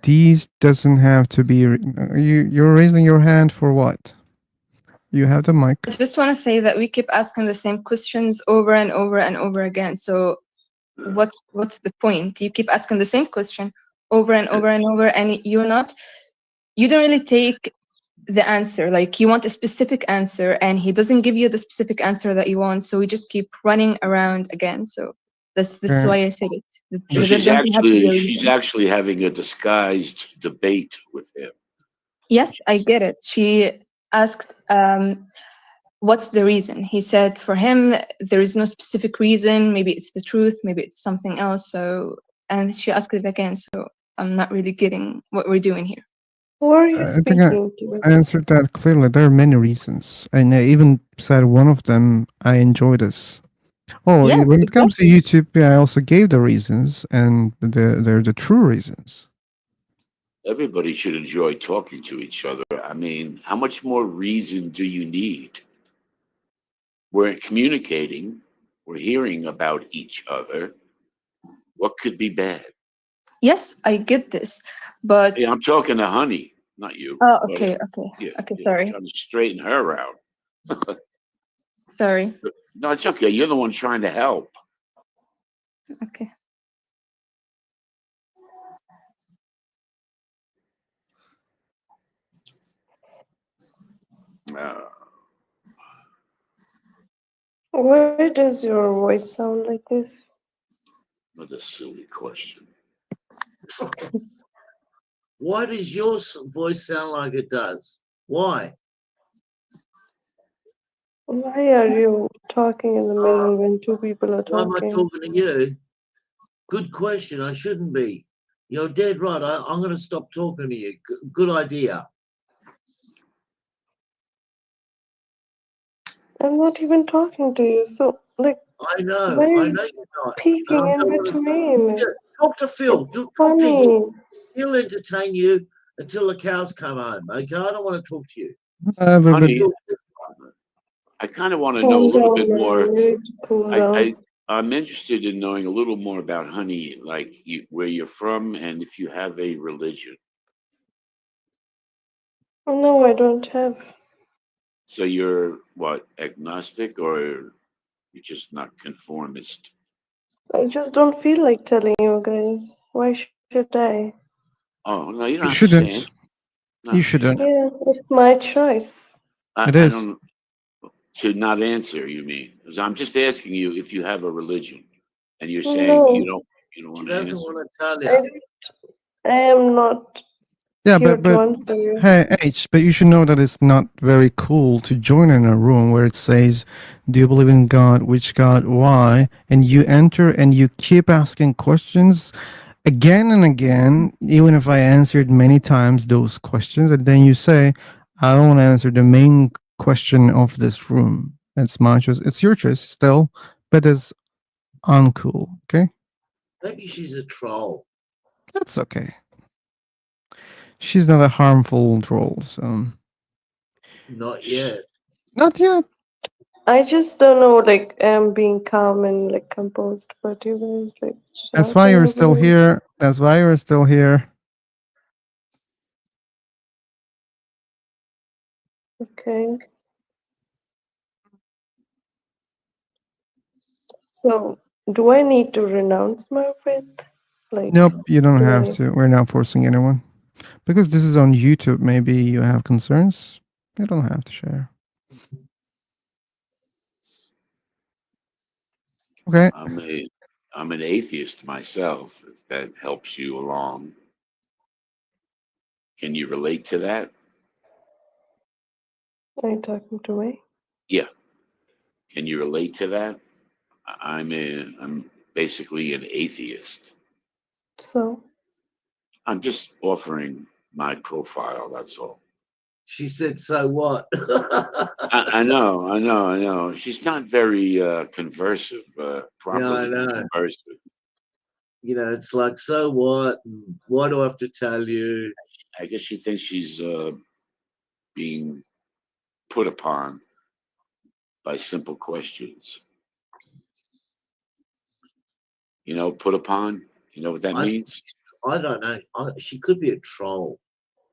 These doesn't have to be. You're raising your hand for what? You have the mic. I just want to say that we keep asking the same questions over and over and over again. So what's the point? You keep asking the same question over and over and over, and you don't really take the answer. Like, you want a specific answer, and he doesn't give you the specific answer that you want. So we just keep running around again. So this is Okay. why I said it. So There doesn't have to be a she's reason. actually having a disguised debate with him. Yes, I get it. She asked, what's the reason? He said for him, there is no specific reason. Maybe it's the truth, maybe it's something else. So, and she asked it again. So I'm not really getting what we're doing here. Who are you I think I speaking to? answered that clearly. There are many reasons, and I even said one of them. I enjoy this. Oh, Yeah, when it comes to exactly. YouTube, I also gave the reasons, and they're the true reasons. Everybody should enjoy talking to each other. I mean, how much more reason do you need? We're communicating, we're hearing about each other. What could be bad? Yes, I get this, but Yeah, I'm talking to Honey, not you. oh, But okay, okay, yeah, okay. yeah, Sorry, trying to straighten her out. sorry. No, it's okay. You're the one trying to help. Okay. Uh, Why does your voice sound like this? what a silly question. Why does your voice sound like it does? Why? Why are you talking in the middle when two people are Why am I talking? talking to you? Good question. I shouldn't be. You're dead right. I'm going to stop talking to you. Good idea. I'm not even talking to you, so like, I why know. are I you know you're not. speaking And I in don't want to. between? Yeah, talk to Phil. It's Talk to him. funny. He'll entertain you until the cows come home. Okay. I don't want to talk to you. But Honey, I kind of want to know a Calm little down, bit more. man. You need to cool down. I'm interested in knowing a little more about Honey, like where you're from and if you have a religion. No, I don't have. So you're what, agnostic or you're just not conformist? I just don't feel like telling you guys. Why should I? Oh, no, you don't you have to say it. shouldn't. No, You you shouldn't. shouldn't. Yeah, it's my choice. It I is. don't, to not answer, you mean? 'Cause I'm just asking you if you have a religion and you're saying No, you don't She want to doesn't answer. want to tell I you. don't. I am not Yeah, here to but answer you. hey, H, but you should know that it's not very cool to join in a room where it says, "Do you believe in God? Which God? Why?" And you enter and you keep asking questions again and again, even if I answered many times those questions, and then you say, "I don't want to answer the main question of this room." It's my choice. It's your choice still, but it's uncool. Okay, Maybe she's a troll. that's okay. She's not a harmful troll, so Not yet. not yet. I just don't know, like, I'm being calm and like composed, but you guys like That's why shouting you're over still me. here. That's why you're still here. Okay. So, do I need to renounce my faith? Like, Nope, you don't do have I? to. We're not forcing anyone. Because this is on YouTube, maybe you have concerns. You don't have to share. Okay. I'm an atheist myself, if that helps you along. Can you relate to that? Are you talking to me? Yeah. Can you relate to that? I'm basically an atheist. So, I'm just offering my profile. That's all. She said, "So what?" I know, I know, I know. She's not very conversive, Yeah, I properly know. conversive. It's like, so what? And why do I have to tell you? I guess she thinks she's being put upon by simple questions. Put upon. You know what that I, means? I don't know. She could be a troll.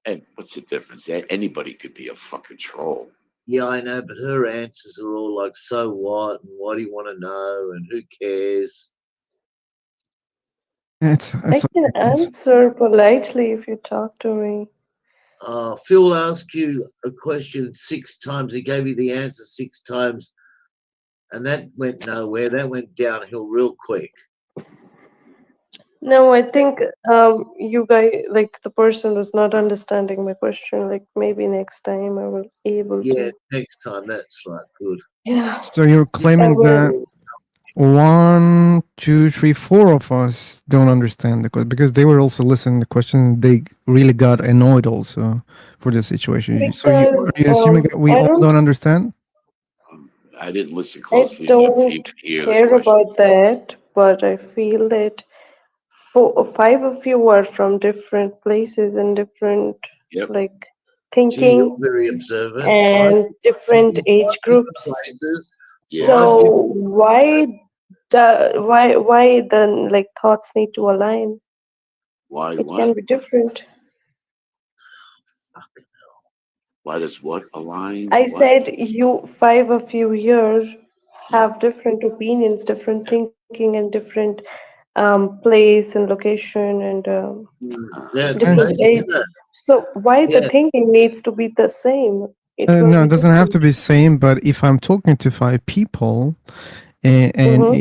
And what's the difference? Anybody could be a fucking troll. Yeah, I know, but her answers are all like, so what? And what do you want to know? And who cares? It's I it's can answer politely if you talk to me. Phil asked you a question 6 times. He gave you the answer 6 times, and that went nowhere. That went downhill real quick. No, I think you guys, like the person was not understanding my question. Like maybe next time I will able Yeah, to. next time. That's right. Good. Yeah, so you're I claiming that will. 1, 2, 3, 4 of us don't understand the question because they were also listening to the question. They really got annoyed also for the situation. So Because are you assuming that we I all don't don't understand? I didn't listen I closely enough to don't even hear the care question. about that, but I feel that 5 of you are from different places and different Yep. like Gee, you're thinking very observant. and different age groups. Places. Yeah. So why then like thoughts need to align? Why? It What? can be different. Why does what align? I What? said you 5 of you here Yeah. have different opinions, different thinking, and different place and location and Yeah, it's different amazing, age. isn't it? So why the Yeah. tithinking needs to be the same? It will No, be it doesn't have to different. be same. But if I'm talking to 5 people, and Mm-hmm.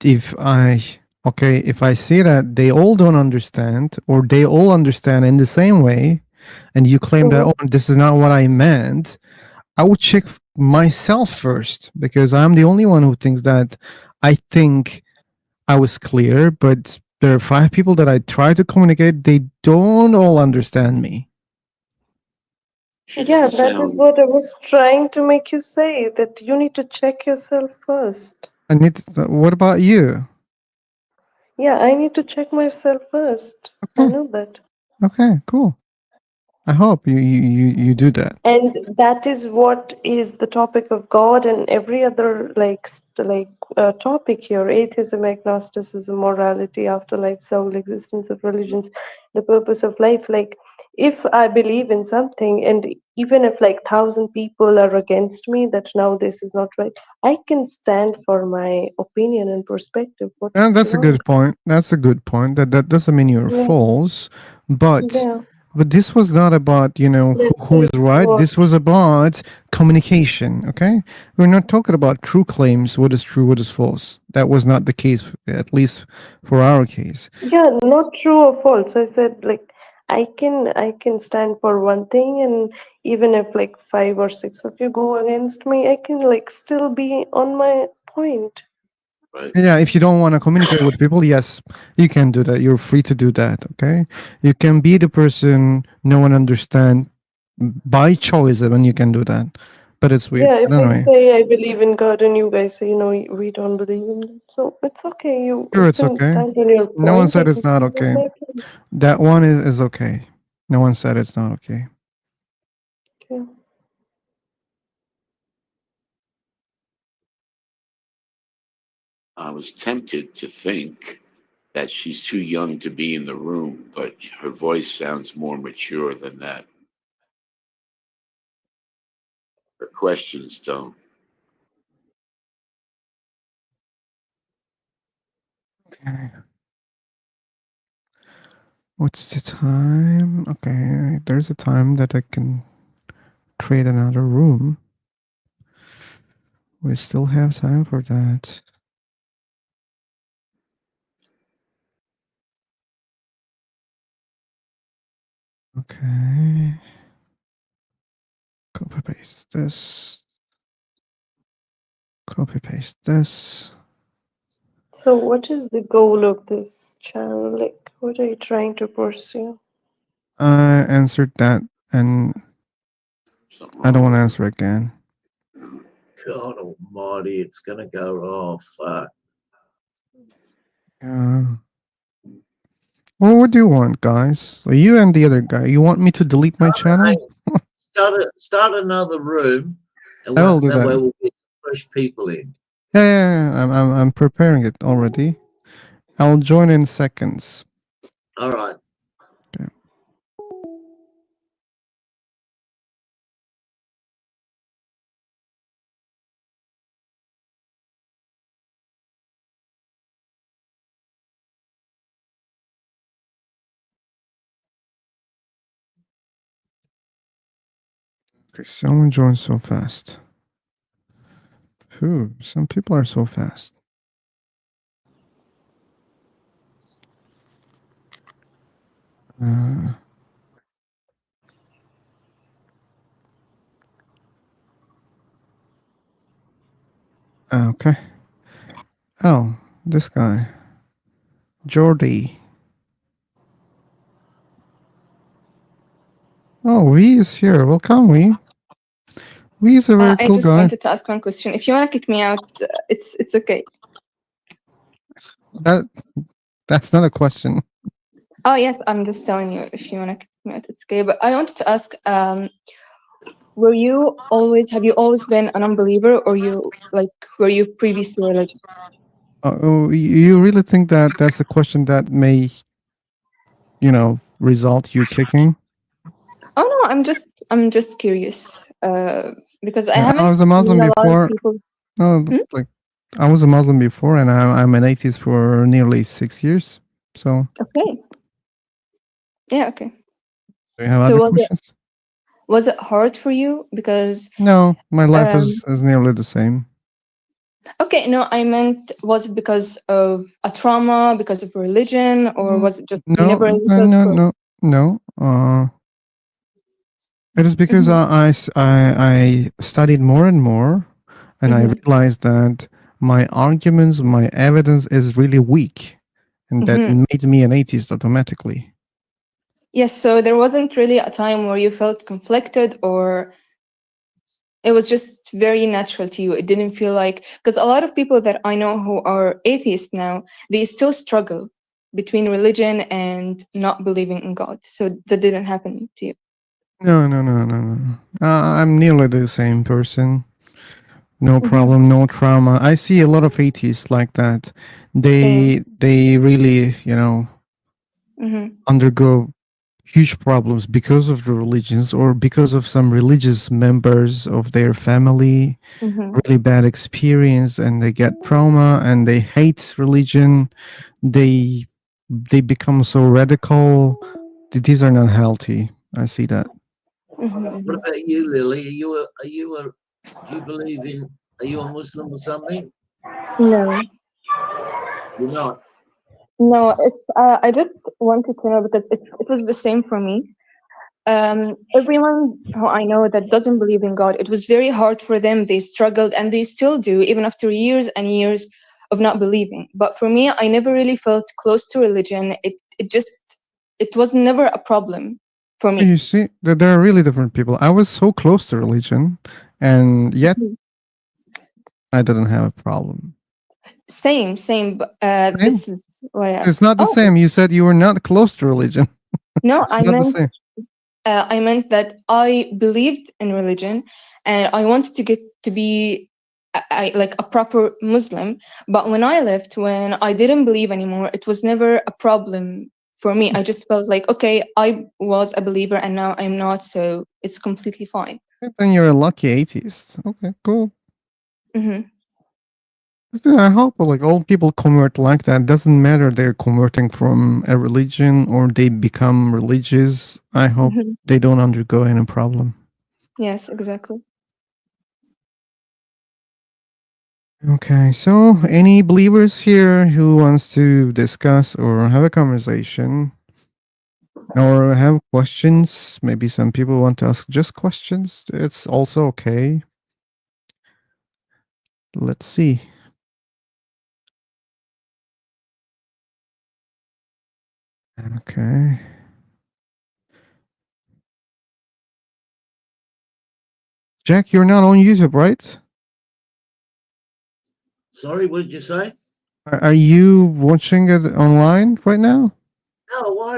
if I see that they all don't understand or they all understand in the same way, and you claim that, Mm-hmm. oh, this is not what I meant, I would check myself first because I'm the only one who thinks that I think I was clear, but there are 5 people that I try to communicate. They don't all understand me. She Yeah, doesn't that is sound. what I was trying to make you say, that you need to check yourself first. I need. What about you? Yeah, I need to check myself first. I Okay. know that. Okay. Cool. I hope you do that. And that is what is the topic of God and every other topic here: atheism, agnosticism, morality, afterlife, soul, existence of religions, the purpose of life. Like, if I believe in something, and even if like 1,000 people are against me that now this is not right, I can stand for my opinion and perspective. And What's that's a wrong? good point. That's a good point. That doesn't mean you're Yeah, false, but yeah. this was not about Let's who is say right. what. This was about communication. Okay, we're not talking about true claims. What is true? What is false? That was not the case, at least for our case. Yeah, not true or false. I said like I can stand for one thing, and even if like 5 or 6 of you go against me, I can like still be on my point. Right. Yeah, if you don't want to communicate with people, yes, you can do that. You're free to do that. Okay, you can be the person no one understand by choice, and you can do that. But it's weird. Yeah, if But I anyway, say I believe in God and you guys say no, we don't believe in it, so it's okay. You sure, it's can okay. stand on your No one point. I said can it's not stand on okay. my point. That one is okay. No one said it's not okay. Yeah. I was tempted to think that she's too young to be in the room, but her voice sounds more mature than that. Her questions don't. Okay. What's the time? Okay, there's a time that I can create another room. We still have time for that. Okay. Copy paste this. Copy paste this. So, what is the goal of this channel? Like, what are you trying to pursue? I answered that, and Something I don't wrong want to with answer again. God almighty, it's gonna go off. Well, what do you want, guys? Well, you and the other guy. You want me to delete my channel? Start another room, and I will do that way that. we'll get fresh people in. Yeah. I'm preparing it already. I'll join in seconds. All right. Okay. Okay, someone joined so fast. Phew, some people are so fast. Okay. Oh, this guy. Jordy. Oh, V is here. Welcome, V. V is a very I cool just guy. wanted to ask one question. If you want to kick me out, it's okay. That's not a question. Oh yes, I'm just telling you. If you want to kick me out, it's okay. But I wanted to ask, have you always been an unbeliever, or were you previously religious? Oh, you really think that that's a question that may, result you kicking? Oh no, I'm just curious. Because I Yeah, I haven't was a seen Muslim a lot of before. people. No, Hmm? like I was a Muslim before, and I'm an atheist for nearly 6 years. So, Okay. Yeah. Okay. do you have So other questions? was it hard for you? Because No, my life is nearly the same. okay, no, I meant, was it because of a trauma, because of religion, or was it just you No, never really no, felt no, close? no. It is because Mhm. I studied more and more, and I Mhm. realized that my arguments, my evidence is really weak, and that Mhm. made me an atheist automatically. Yes, so there wasn't really a time where you felt conflicted, or it was just very natural to you. It didn't feel like, because a lot of people that I know who are atheists now, they still struggle between religion and not believing in God. So that didn't happen to you. No. I'm nearly the same person. No Mhm. problem, no trauma. I see a lot of atheists like that. Same. They really, Mhm. undergo huge problems because of the religions or because of some religious members of their family, Mhm. really bad experience, and they get trauma and they hate religion. They become so radical. These are not healthy. I see that. Mhm. What about you, Lily? Do you believe in? Are you a Muslim or something? No. You're not. No, I just wanted to know because it was the same for me. Everyone who I know that doesn't believe in God, it was very hard for them. They struggled and they still do, even after years and years of not believing. But for me, I never really felt close to religion. It was never a problem for me. You see that there are really different people. I was so close to religion, and yet Mhm. I didn't have a problem. Same. But Same. this is why I It's asked. not the Oh same. You said you were not close to religion. no, It's not the same. I meant that I believed in religion and I wanted to get to be like a proper Muslim. But when I left, when I didn't believe anymore, it was never a problem for me. I just felt like, okay, I was a believer and now I'm not, so it's completely fine. Then you're a lucky atheist. Okay, cool. Hmm. I hope like all people convert like that. Doesn't matter they're converting from a religion or they become religious. I hope Hmm. they don't undergo any problem. Yes, exactly. Okay, so any believers here who wants to discuss or have a conversation or have questions? Maybe some people want to ask just questions. It's also okay. Let's see. Okay. Jack, you're not on YouTube, right? Sorry, what did you say? Are you watching it online right now? No, why?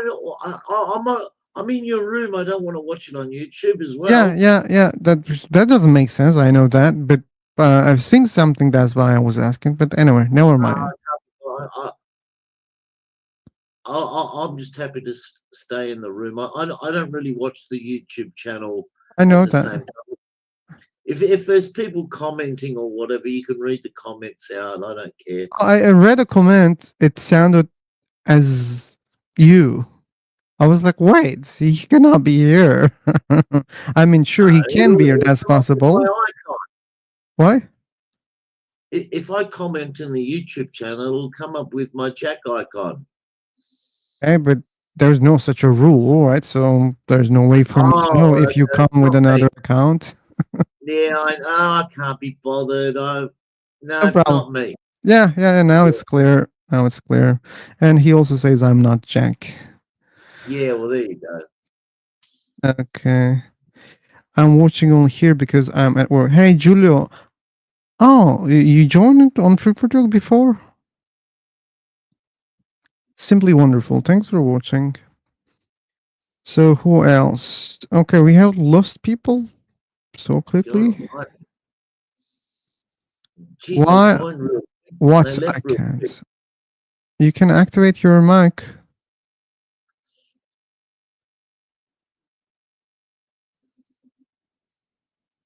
I'm in your room. I don't want to watch it on YouTube as well. Yeah. That doesn't make sense. I know that, but I've seen something. That's why I was asking. But anyway, never mind. I'm just happy to stay in the room. I don't really watch the YouTube channel I know at the that. same time. If there's people commenting or whatever, you can read the comments out. I don't care. I read a comment. It sounded as you. I was like, wait, he cannot be here. I mean, sure, he can be here. That's possible. My icon. Why? If I comment in the YouTube channel, it'll come up with my Jack icon. Okay, but there's no such a rule, right? So there's no way for me to know if you come with another account. Yeah, I can't be bothered. No, it's problem. not me. Yeah. Now it's clear. Now it's clear. And he also says I'm not Jack. Yeah, well, there you go. Okay. I'm watching on here because I'm at work. Hey, Julio. Oh, you joined on Free for Talk before? Simply wonderful. Thanks for watching. So who else? Okay, we have lost people so quickly. Jeez, Why? they joined real quick. What? They left I real can't. quick. You can activate your mic.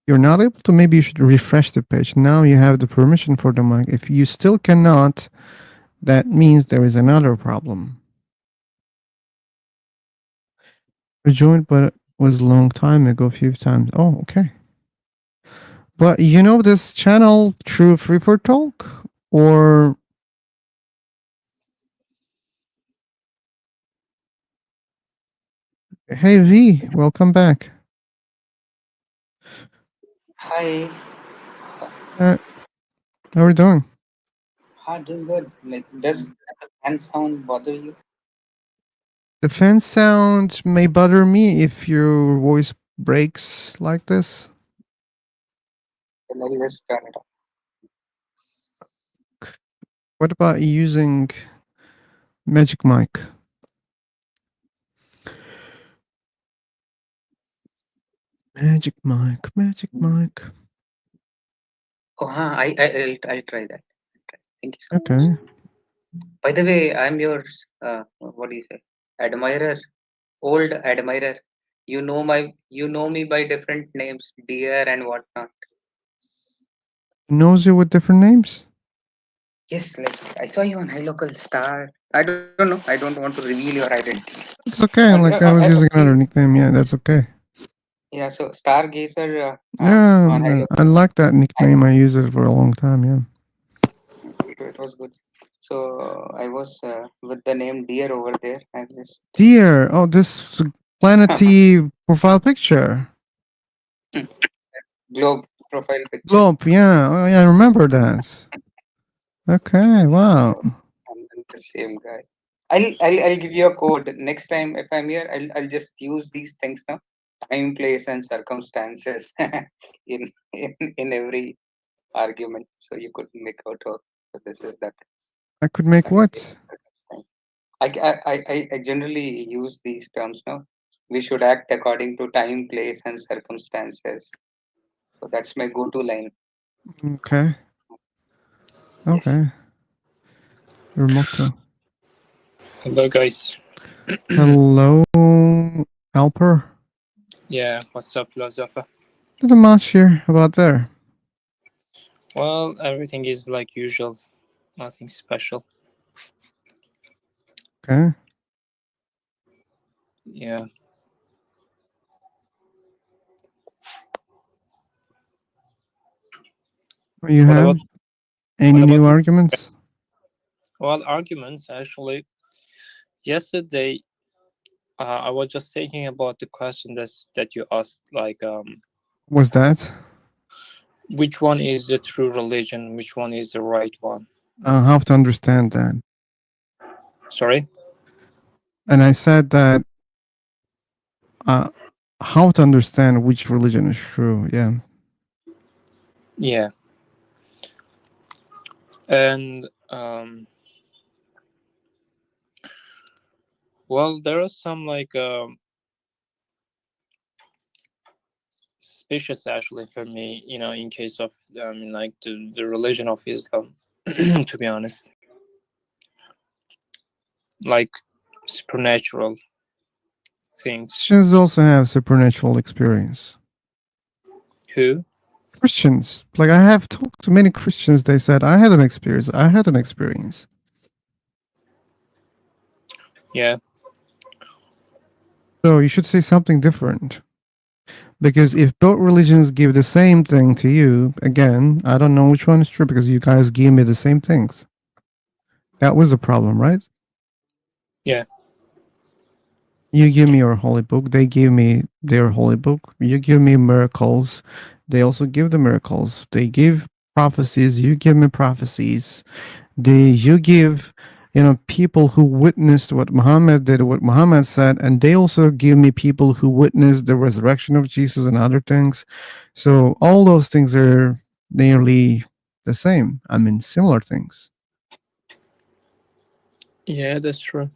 You're not able to, maybe you should refresh the page. Now you have the permission for the mic. If you still cannot, that means there is another problem. I joined, but it was a long time ago, a few times. Oh, okay. But you know this channel through Free for Talk? Or hey V, welcome back. Hi. How are you doing? Hi, doing good. Like, does the fan sound bother you? The fan sound may bother me if your voice breaks like this. Let me just turn it off. What about using Magic Mic? Magic Mic. Oh, I'll try that. Thank you so much. Okay. By the way, I'm your what do you say? Admirer, old admirer. You know me by different names, dear and whatnot. Knows you with different names? Yes, like I saw you on High Local Star. I don't know. I don't want to reveal your identity. It's okay. Like I was using another nickname. Yeah, that's okay. Yeah, so Stargazer. Yeah, on High I like that nickname. I use it for a long time. Yeah. It was good. So I was with the name Deer over there. I just Dear, oh, this planety profile picture. globe profile picture. Globe, yeah. Oh, yeah, I remember that. Okay, wow. I'm the same guy. I'll give you a code next time if I'm here. I'll just use these things now. Time, place, and circumstances in every argument, so you could make out of this is that. I could make what? I generally use these terms now. We should act according to time, place, and circumstances. So that's my go-to line. Okay. Okay. Your motto. Hello, guys. Hello, Alper. Yeah, what's up, philosopher? Nothing much here about there. Well, everything is like usual. Nothing special. Okay. Yeah. You have any new arguments? Well, arguments actually. Yesterday, I was just thinking about the question that you asked. Like, Was that? Which one is the true religion? Which one is the right one? How to understand that? Sorry? And I said that how to understand which religion is true. Yeah. Yeah. And well, there are some like suspicious actually for me, in case of like the religion of Islam, to be honest, like supernatural things. Christians also have supernatural experience. Who? Christians, like I have talked to many Christians. They said I had an experience. I had an experience. Yeah. So you should say something different. Because if both religions give the same thing to you, again, I don't know which one is true because you guys give me the same things. That was the problem, right? Yeah. You give me your holy book, they give me their holy book. You give me miracles, they also give the miracles. They give prophecies, you give me prophecies. You give, people who witnessed what Muhammad did, what Muhammad said, and they also give me people who witnessed the resurrection of Jesus and other things. So all those things are nearly the same. I mean, similar things. Yeah, that's true.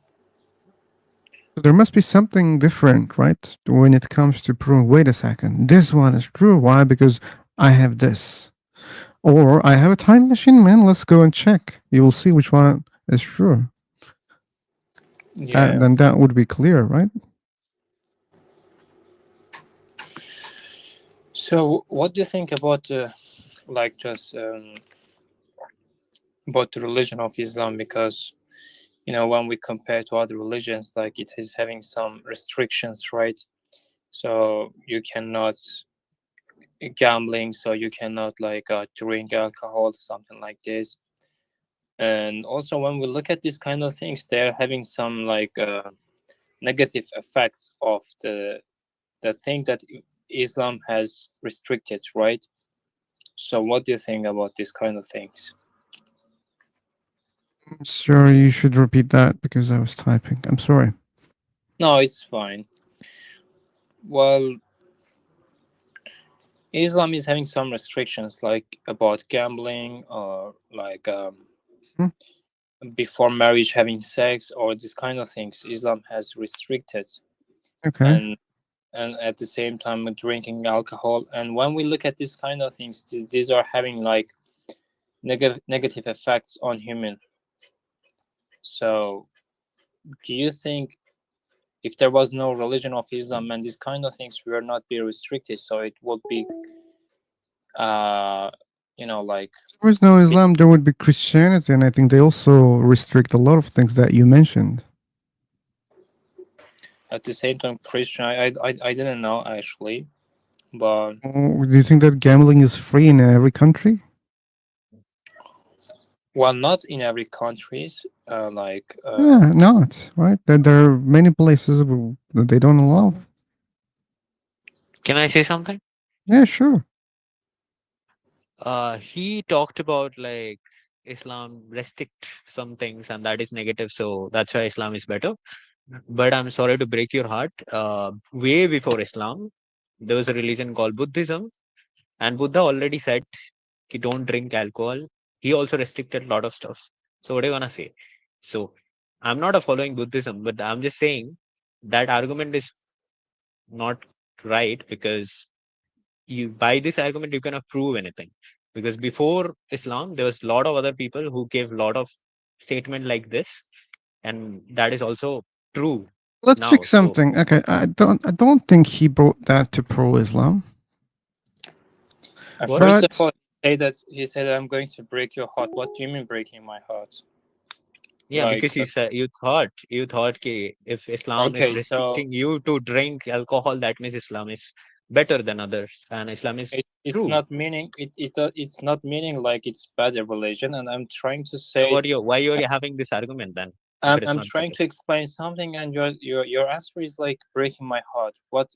So there must be something different, right? When it comes to proving, wait a second, this one is true. Why? Because I have this. Or I have a time machine, man. Let's go and check. You will see which one is true. Yeah. Then that would be clear, right? So, what do you think about like just about the religion of Islam? Because when we compare to other religions, like it is having some restrictions, right? So you cannot gambling, so you cannot like drink alcohol, something like this. And also, when we look at these kind of things, they're having some like negative effects of the thing that Islam has restricted, right? So what do you think about these kind of things? Sure, you should repeat that because I was typing. I'm sorry. No, it's fine. Well, Islam is having some restrictions like about gambling or like before marriage having sex or this kind of things. Islam has restricted. Okay. And at the same time drinking alcohol. And when we look at these kind of things, these are having like negative effects on human. So do you think if there was no religion of Islam and these kind of things will not be restricted, so it would be like If there was no Islam, there would be Christianity, and I think they also restrict a lot of things that you mentioned. at the same time Christian, I didn't know actually, but Do you think that gambling is free in every country? well, not in every countries, Yeah, not right. There are many places that they don't allow. Can I say something? Yeah, sure. He talked about like Islam restrict some things and that is negative, so that's why Islam is better. But I'm sorry to break your heart. Way before Islam, there was a religion called Buddhism, and Buddha already said he don't drink alcohol. He also restricted a lot of stuff. So what are you gonna say? So I'm not a following Buddhism, but I'm just saying that argument is not right because you by this argument you cannot prove anything. Because before Islam, there was a lot of other people who gave a lot of statement like this, and that is also true Let's now. fix something. Okay, I don't think he brought that to pro-Islam. first of all, he said I'm going to break your heart. What do you mean breaking my heart? Yeah, because you said you thought if Islam is restricting you to drink alcohol, that means Islam is better than others, and Islam is it's true. not meaning it's not meaning like it's better religion, and I'm trying to say. So why you're having this argument then? I'm trying to explain something, and your answer is like breaking my heart. What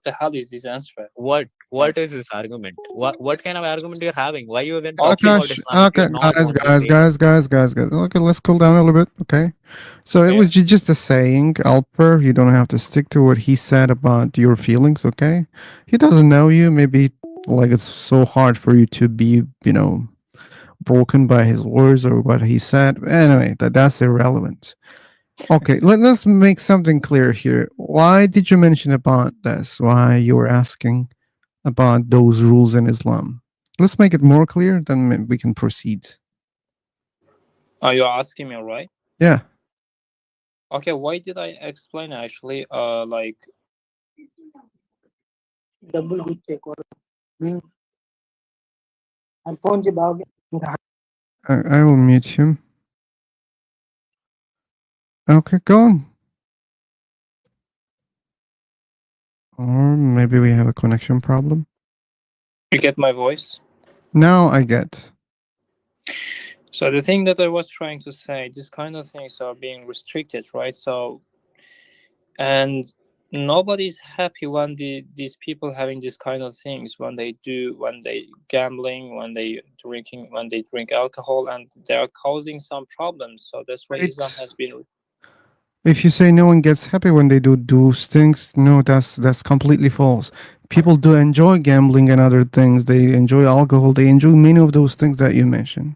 the hell is this answer? What What is this argument? What kind of argument you're having? Why you even talking about Akash, Islam if okay, you're not guys, on the guys, same? guys, guys, guys, guys. Okay, let's cool down a little bit. Okay, so it was just a saying, Alper. You don't have to stick to what he said about your feelings. Okay, he doesn't know you. Maybe like it's so hard for you to be, broken by his words or what he said. Anyway, that's irrelevant. Okay, let's make something clear here. Why did you mention about this? Why you were asking about those rules in Islam? Let's make it more clear, then we can proceed. Are you asking me, right? Yeah. Okay, why did I explain actually? Like I will mute him. Okay, go on. Or maybe we have a connection problem. you get my voice. Now I get. So the thing that I was trying to say, these kind of things are being restricted, right? So, and nobody's happy when these people having these kind of things, when they gambling, when they drink alcohol, and they are causing some problems. So that's why Islam has been. If you say no one gets happy when they do those things, no, that's completely false. People do enjoy gambling and other things. They enjoy alcohol. They enjoy many of those things that you mentioned.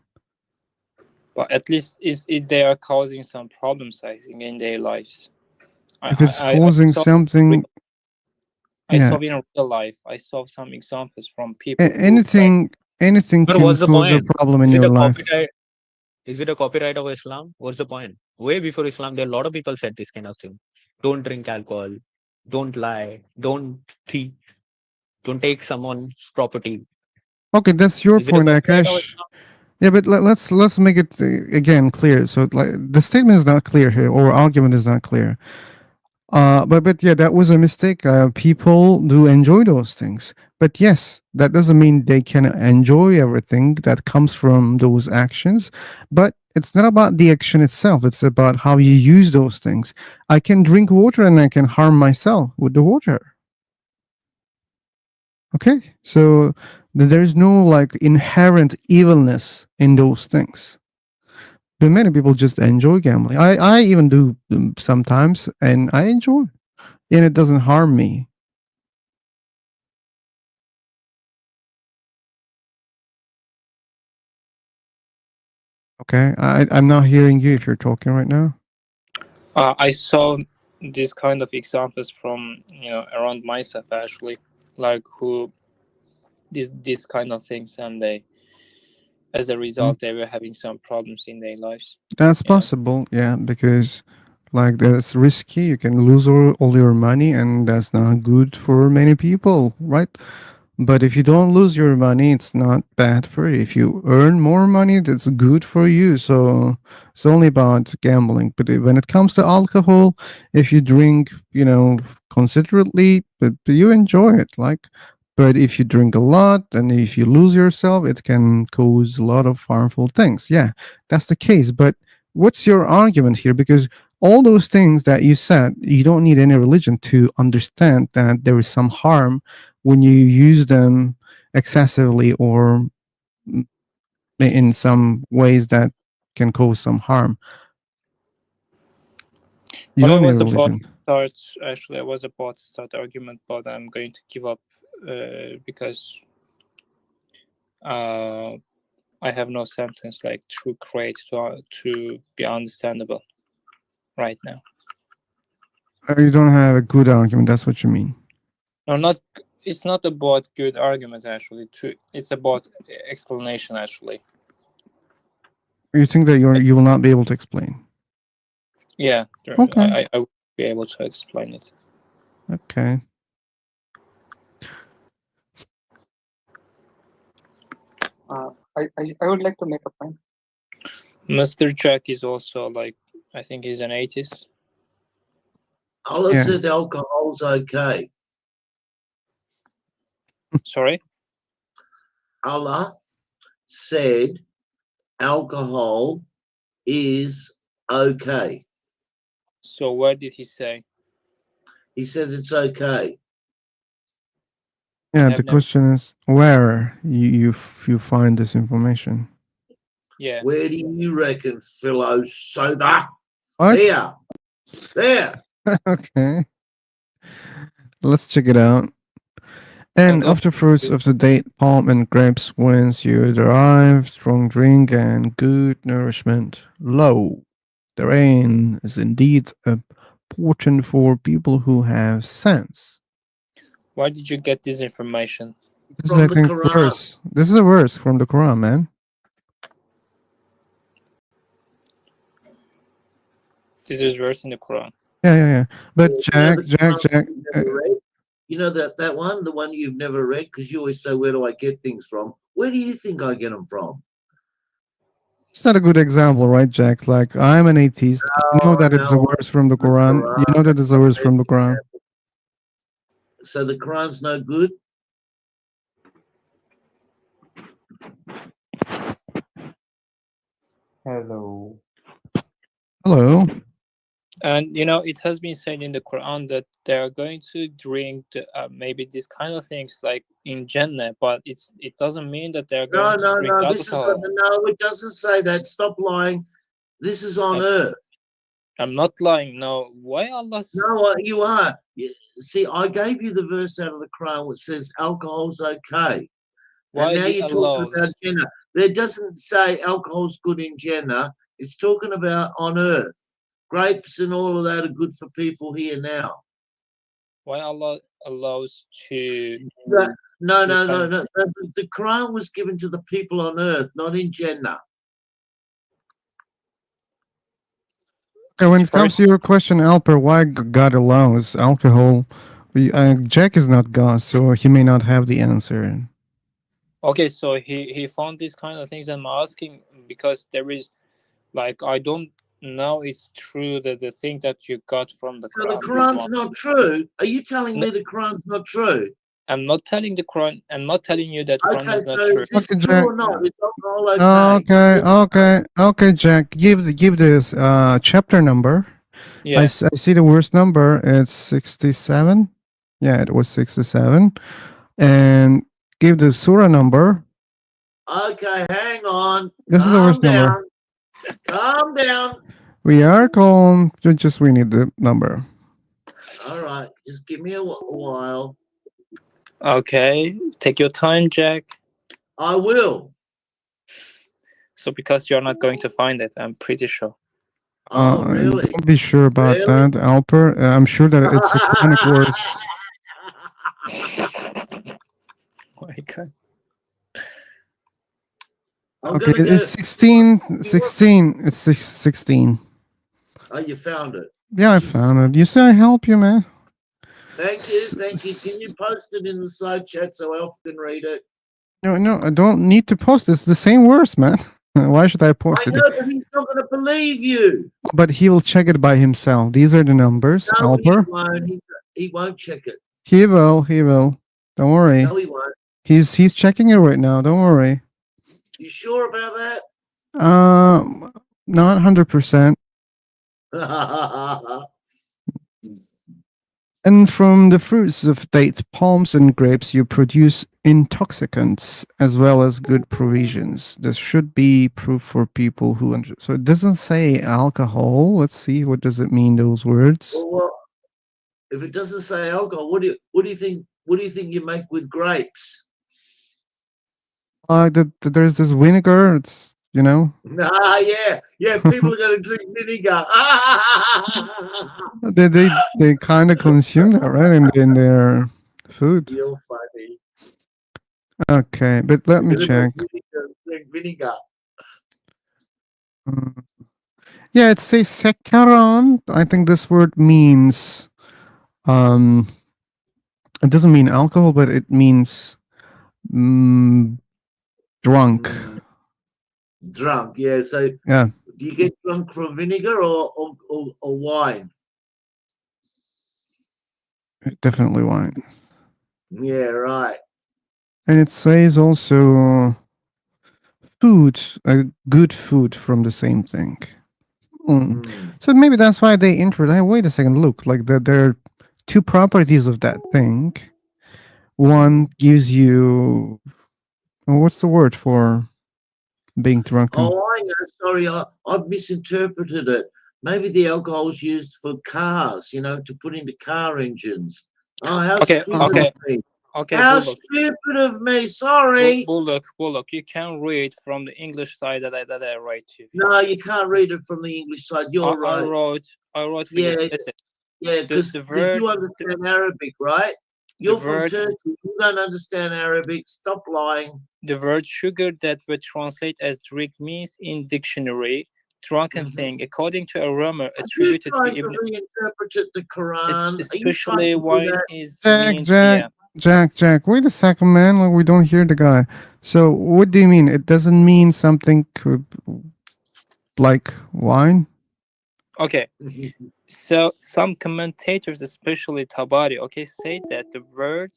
But at least they are causing some problems, I think, in their lives. If it's causing something, I saw in real life. I saw some examples from people. anything But can what's the cause a point? problem in Is it your a life. copyright? Is it a copyright of Islam? What's the point? Way before Islam, there are a lot of people said this kind of thing. Don't drink alcohol. Don't lie. Don't thief. Don't take someone's property. Okay, that's your Is it a point, copyright of Akash. Islam? Yeah, but let's make it again clear. So like the statement is not clear here, or argument is not clear. But yeah, that was a mistake. People do enjoy those things, but yes, that doesn't mean they can enjoy everything that comes from those actions. But it's not about the action itself. It's about how you use those things. I can drink water and I can harm myself with the water. Okay, so there is no like inherent evilness in those things. But many people just enjoy gambling. I even do sometimes, and I enjoy, and it doesn't harm me. Okay, I'm not hearing you if you're talking right now. I saw these kind of examples from around myself actually, like who these kind of things, and they, as a result, they were having some problems in their lives. That's possible, yeah, because like that's risky. You can lose all your money, and that's not good for many people, right? But if you don't lose your money, it's not bad for you. If you earn more money, that's good for you. So it's only about gambling. But when it comes to alcohol, if you drink, considerately, but you enjoy it, like. But if you drink a lot and if you lose yourself, it can cause a lot of harmful things. Yeah, that's the case. But what's your argument here? Because all those things that you said, you don't need any religion to understand that there is some harm when you use them excessively or in some ways that can cause some harm. You Well, don't need religion. I was about to start the argument, but I'm going to give up because I have no sentence like too great to be understandable right now. You don't have a good argument. That's what you mean. No, it's not about good arguments actually. It's about explanation actually. You think that you will not be able to explain? Yeah, Okay. I will be able to explain it. Okay. I would like to make a point. Mr. Jack is also like, I think he's an atheist. Allah said alcohol's okay. Sorry? Allah said alcohol is okay. So where did he say? He said it's okay. Yeah, have the never. question is where you find this information. Yeah. Where do you reckon, Philo Soda? What? Here. There. Okay, let's check it out. And Go. of the fruits of the date, palm, and grapes, whence you derive strong drink and good nourishment. Lo, the rain is indeed a portent for people who have sense. Why did you get this information? This is, From I the think, Quran. verse. This is a verse from the Quran, man. This is verse in the Quran. Yeah. But You know Jack, the Quran you've uh, never read? You know that one, the one you've never read, because you always say, "Where do I get things from?" Where do you think I get them from? it's not a good example, right, Jack? Like, I'm an atheist. I know that it's a No, verse from the the Quran. You Quran. know that it's a verse from the Quran. So the Quran's no good. Hello. Hello. And it has been said in the Quran that they are going to drink maybe these kind of things like in Jannah, but it doesn't mean that they're No, going to no, drink no. This is not. alcohol. No, it doesn't say that. Stop lying. This is on I'm, earth. I'm not lying. No, why Allah? No, you are. See, I gave you the verse out of the Quran which says alcohol's okay. Why And now He you're talking allows? about Jannah. There doesn't say alcohol's good in Jannah. It's talking about on earth. Grapes and all of that are good for people here now. Why Allah allows to? No, no, this no, kind no, of- no. The Quran was given to the people on earth, not in Jannah. Okay, when it comes to your question, Alper, why God allows alcohol? Jack is not God, so he may not have the answer. Okay, so he found these kind of things. I'm asking because there is, like, I don't know it's true that the thing that you got from the So the Quran. This Quran's one. not true. Are you telling No, me the Quran's not true? I'm not telling the Quran. I'm not telling you that Quran Okay, is not so true. is this Okay, true Jack. or not? Is alcohol okay? Okay, Jack. Give this chapter number. Yeah. I see the worst number. It's 67. Yeah, it was 67. And give the surah number. Okay, hang on. This is the Calm worst down. number. Calm down. We are calm. Just we need the number. All right, just give me a while. Okay, take your time, Jack. I will. So because you're not going to find it, I'm pretty sure. Oh, really? Don't be sure about Really? that, Alper. I'm sure that it's a Quranic verse. Oh my God. I'm Okay, gonna go. it's 16. 16. It's 16. Oh, you found it. Yeah, I found it. You say I help you, man. Thank you, thank you. Can you post it in the side chat so Alf can read it? No, I don't need to post. It's the same words, man. Why should I post I it? know, but he's not gonna believe you. But he will check it by himself. These are the numbers, No, he Alper. won't. He won't check it. He will. Don't worry. No, he won't. He's checking it right now. Don't worry. You sure about that? Not 100%. And from the fruits of dates, palms, and grapes, you produce intoxicants as well as good provisions. This should be proof for people who understand. So it doesn't say alcohol. Let's see, what does it mean, those words? Well, if it doesn't say alcohol, what do you think? What do you think you make with grapes? There's this vinegar. It's Yeah. People are gonna drink vinegar. they kind of consume that, right, in their food. You're funny. Okay, but let me check. Drink vinegar. Yeah, it says sekaran. I think this word means it doesn't mean alcohol, but it means drunk. Drunk, yeah. So Yeah, do you get drunk from vinegar or wine? definitely wine. Yeah, right. And it says also food, a good food from the same thing. So maybe that's why they introduced. Hey, wait a second, look, like there are two properties of that thing. one gives you, what's the word for being drunken? Oh, I know. Sorry, I've misinterpreted it. Maybe the alcohol's used for cars, to put into car engines. Oh, how Okay, stupid okay, of me. okay, How Bulldog. stupid of me. Sorry. Bulldog, you can read from the English side that I write to you. No, you can't read it from the English side. You're right. I wrote for Yeah, you. Listen, yeah, because the word, you understand Arabic, right? You're from word- Turkey. You don't understand Arabic. Stop lying. the word sugar that we translate as drink means in dictionary drunken thing, according to a rumor Are you attributed to trying to Ibn. reinterpret the Quran? Are you trying Especially to do wine that? is means Jack, wait a second, man. Like, we don't hear the guy. So, what do you mean? It doesn't mean something like wine? Okay. So some commentators, especially Tabari, say that the word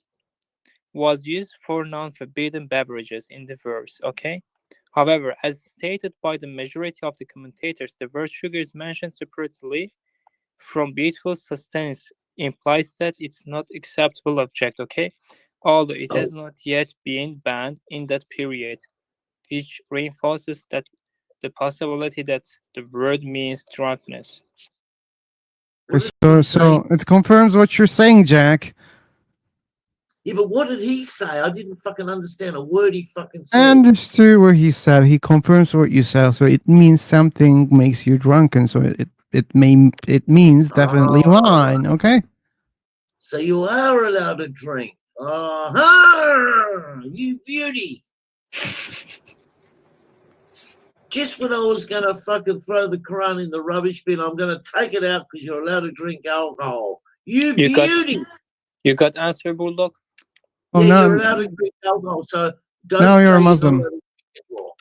was used for non-forbidden beverages in the verse, okay? However, as stated by the majority of the commentators, the word sugar is mentioned separately from beautiful sustenance, implies that it's not acceptable object, okay? Although it has not yet been banned in that period, which reinforces that the possibility that the word means drunkenness. So it confirms what you're saying, Jack. Yeah, but what did he say? I didn't fucking understand a word he fucking I said. understood what he said. He confirms what you said. So it means something makes you drunken. So it means definitely wine. Okay. So you are allowed to drink. You beauty. Just when I was going to fucking throw the Quran in the rubbish bin, I'm going to take it out because you're allowed to drink alcohol. You beauty. You got answer, Bulldog? Oh, Yeah, now, you're allowed to drink alcohol, so don't now say you're a you're not Muslim. allowed to drink anymore.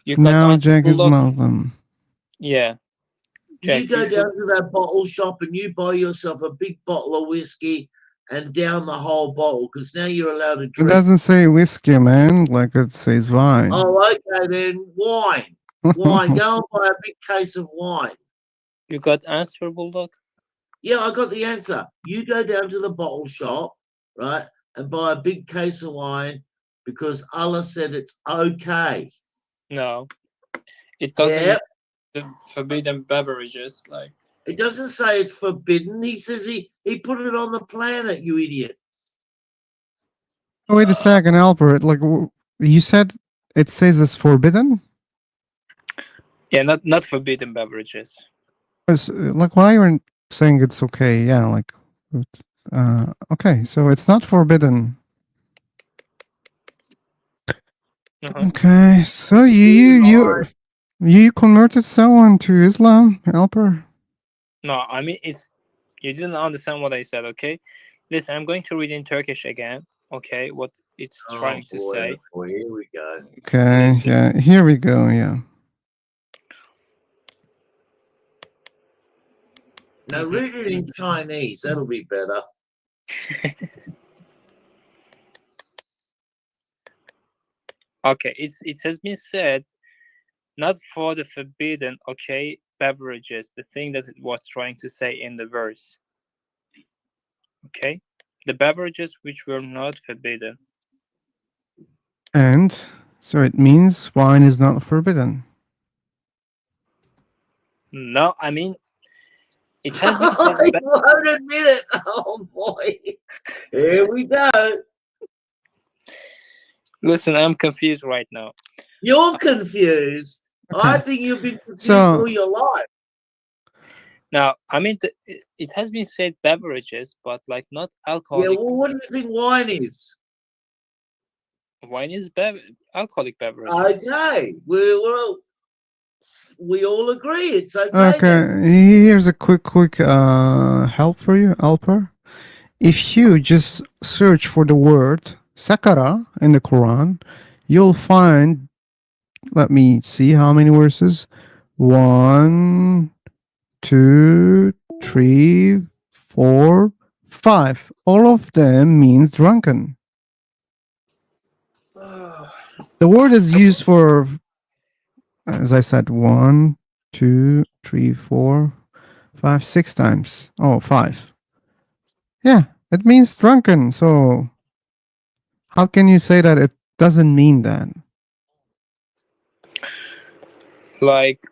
You got Now answer, Jack is Bulldog? Muslim. Yeah. Jack, You go you down to that bottle shop and you buy yourself a big bottle of whiskey and down the whole bottle because now you're allowed to It drink. doesn't say whiskey, man. Like it says wine. Oh, okay then. Wine. Wine. Go and buy a big case of wine. You got answer, Bulldog? Yeah, I got the answer. You go down to the bottle shop, right, and buy a big case of wine because Allah said it's okay. No. It doesn't Yeah. the forbidden beverages, like It doesn't say it's forbidden. He says he put it on the planet, you idiot. Wait a second, Albert. Like you said, it says it's forbidden. yeah, not forbidden beverages. Like why aren't saying it's okay? Yeah, like okay, so it's not forbidden. Okay, so you converted someone to Islam, Albert? No, I mean you didn't understand what I said, okay? Listen, I'm going to read in Turkish again, okay, what it's trying to say. Boy, here we go. Okay, yeah, here we go, yeah. Now read it in Chinese. That'll be better. Okay, it has been said not for the forbidden, okay, beverages, the thing that it was trying to say in the verse. Okay? The beverages which were not forbidden. And so it means wine is not forbidden. No, I mean it has been said. I won't admit it. Oh boy. Here we go. Listen, I'm confused right now. You're confused. Okay. I think you've been confused So- all your life. Now, I mean, it has been said beverages, but like not Yeah, alcoholic. well, what do you think wine is? Wine is alcoholic beverage. Okay. We all agree it's okay. Okay, then. here's a quick help for you, Alper. If you just search for the word sakara in the Quran, you'll find, let me see how many verses. 1, 2, 3, 4, 5. All of them means drunken. The word is used for, as I said, 1, 2, 3, 4, 5, 6 times. Oh, 5. Yeah, It means drunken. So how can you say that it doesn't mean that? Like,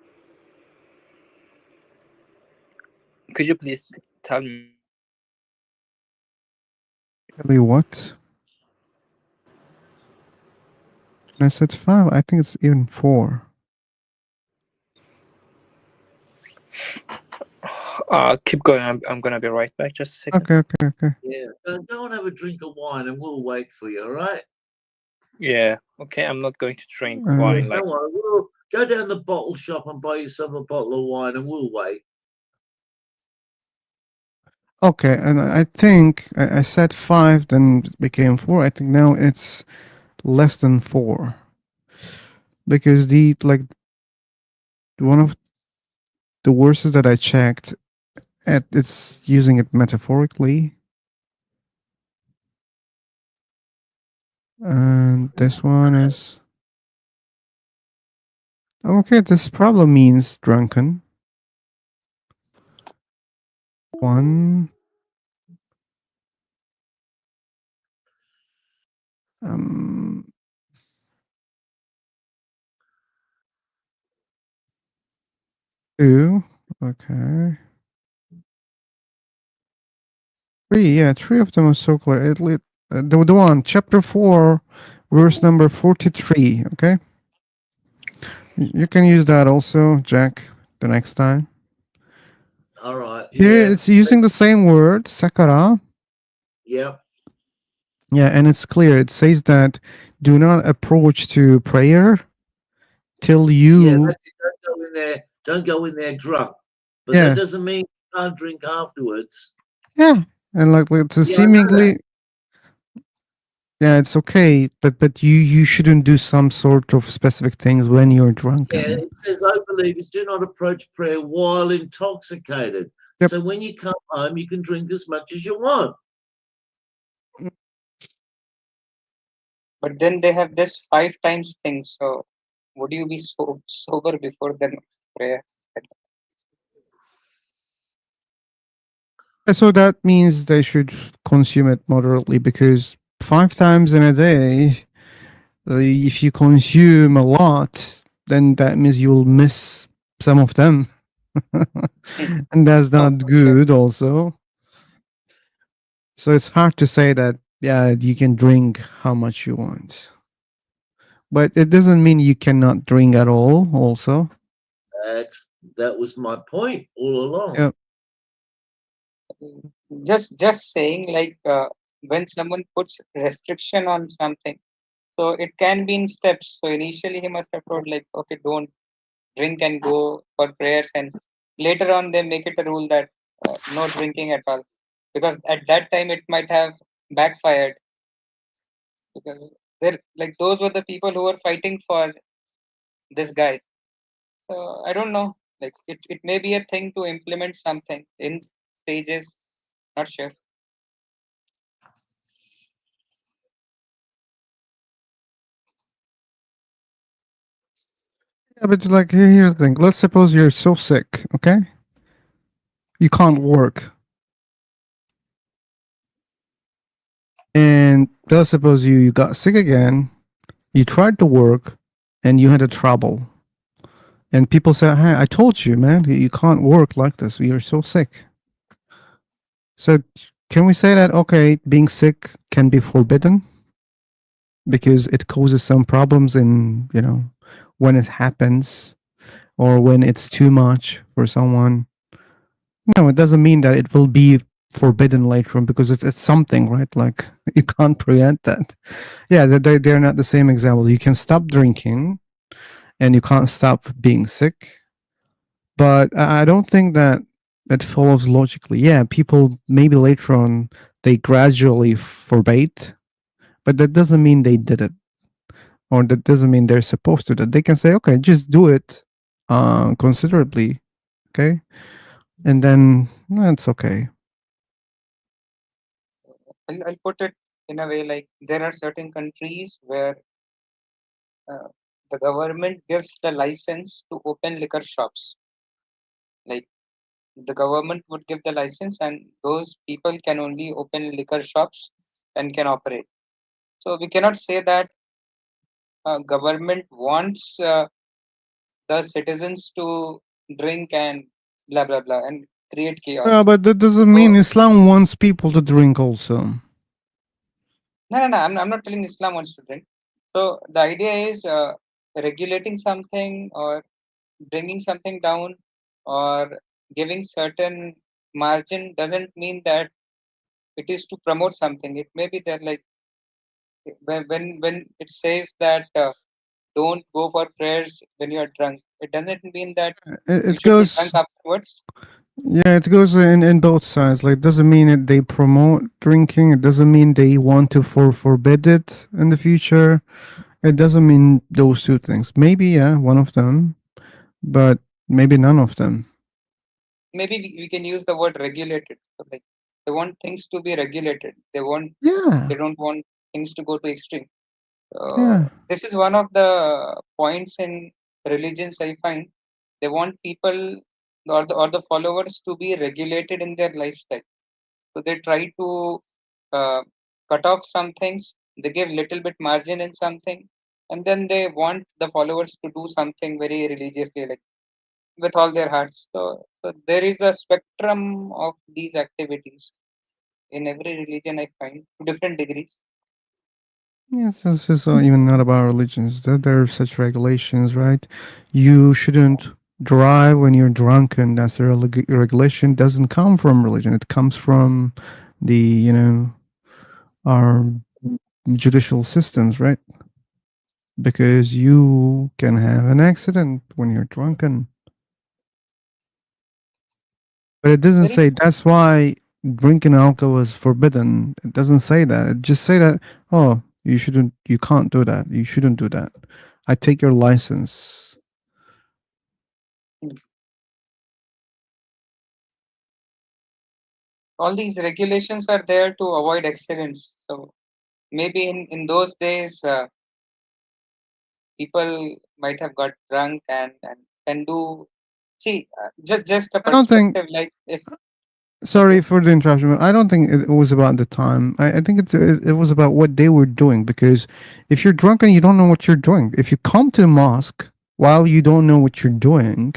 could you please tell me? Tell me what? And I said 5. I think it's even 4. Keep going. I'm gonna be right back. Just a second. Okay. Yeah, go and have a drink of wine, and we'll wait for you. All right? Yeah. Okay. I'm not going to drink Yeah, wine. Like, don't worry. We'll go down the bottle shop and buy yourself a bottle of wine, and we'll wait. Okay, and I think I said 5, then it became 4. I think now it's less than 4 because one of the verses that I checked, it's using it metaphorically, and this one is okay. This probably means drunken. 1, um, 2, okay. 3, yeah, 3 of them are so clear. The one, chapter 4, verse number 43, okay? You can use that also, Jack, the next time. All right. Here Yeah. it's using the same word, sakara. Yeah. Yeah, and it's clear. It says that do not approach to prayer till Yeah, you. that's it. Don't go in there. Don't go in there drunk. But Yeah, that doesn't mean you can't drink afterwards. yeah, and like to Yeah, I know that. seemingly, yeah, it's okay, but you shouldn't do some sort of specific things when you're Yeah, drunken. it says, "Oh, believers, do not approach prayer while intoxicated." Yep. So when you come home, you can drink as much as you want. But then they have this 5 times thing. So would you be sober before the next prayer? So that means they should consume it moderately because 5 times in a day, if you consume a lot, then that means you'll miss some of them. And that's not good also. So it's hard to say that, yeah, you can drink how much you want. But it doesn't mean you cannot drink at all also. That was my point all along. Yep. Just saying, like, when someone puts restriction on something, so it can be in steps. So initially he must have told, like, okay, don't drink and go for prayers, and later on they make it a rule that no drinking at all, because at that time it might have backfired, because they're like, those were the people who were fighting for this guy. So I don't know, like, it may be a thing to implement something in stages, not sure. Yeah, but like here's the thing. Let's suppose you're so sick, okay? You can't work. And let's suppose you got sick again, you tried to work, and you had a trouble. And people say, hey, I told you, man, you can't work like this. You're so sick. So can we say that, okay, being sick can be forbidden because it causes some problems in, when it happens or when it's too much for someone? No, it doesn't mean that it will be forbidden later on because it's something, right? Like you can't prevent that. Yeah, they're not the same example. You can stop drinking and you can't stop being sick. But I don't think that it follows logically. Yeah, people maybe later on they gradually forbade, but that doesn't mean they did it, or that doesn't mean they're supposed to do it. They can say, okay, just do it considerably, okay, and then it's okay. I'll put it in a way, like, there are certain countries where the government gives the license to open liquor shops. Like, the government would give the license, and those people can only open liquor shops and can operate. So we cannot say that government wants the citizens to drink and blah blah blah and create chaos. But that doesn't So mean Islam wants people to drink also. no, I'm not telling Islam wants to drink. So the idea is regulating something or bringing something down or giving certain margin doesn't mean that it is to promote something. It may be that like when it says that don't go for prayers when you are drunk, it doesn't mean that you It should be drunk goes, afterwards. yeah, it goes in both sides. Like, doesn't mean that they promote drinking. It doesn't mean they want to forbid it in the future. It doesn't mean those two things. Maybe, yeah, one of them, but maybe none of them. Maybe we can use the word regulated. So like they want things to be regulated. Yeah, They don't want things to go to extreme. yeah. This is one of the points in religions I find. They want people or the followers to be regulated in their lifestyle. So they try to uh, cut off some things. They give little bit margin in something, and then they want the followers to do something very religiously, like with all their hearts. So there is a spectrum of these activities in every religion. I find to different degrees. Yes, this is even not about religions. There are such regulations, right? You shouldn't drive when you're drunken. That's a regulation. Doesn't come from religion. It comes from the our judicial systems, right? Because you can have an accident when you're drunken. But it doesn't Very say that's why drinking alcohol is forbidden. It doesn't say that. It just say that, oh, you can't do that. You shouldn't do that. I take your license. all these regulations are there to avoid accidents. So maybe in those days, people might have got drunk and can do. See, just a I don't think. perspective. Like if Sorry okay, for the interruption, but I don't think it was about the time. I think it was about what they were doing. Because if you're drunk and you don't know what you're doing, if you come to a mosque while you don't know what you're doing,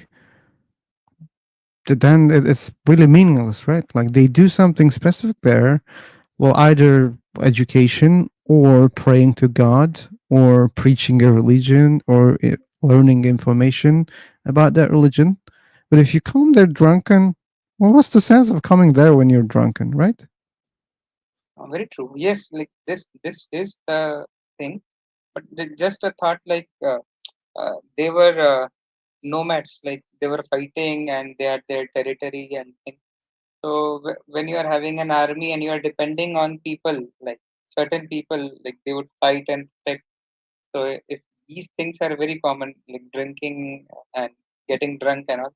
then it's really meaningless, right? Like they do something specific there. Well, either education or praying to God or preaching a religion or learning information about that religion. But if you come there drunken, well, what's the sense of coming there when you're drunken, right? very true. Yes, like this is the thing. But just a thought, like they were nomads, like they were fighting and they had their territory and things. So when you are having an army and you are depending on people, like certain people, like they would fight and protect. So if these things are very common, like drinking and getting drunk and all.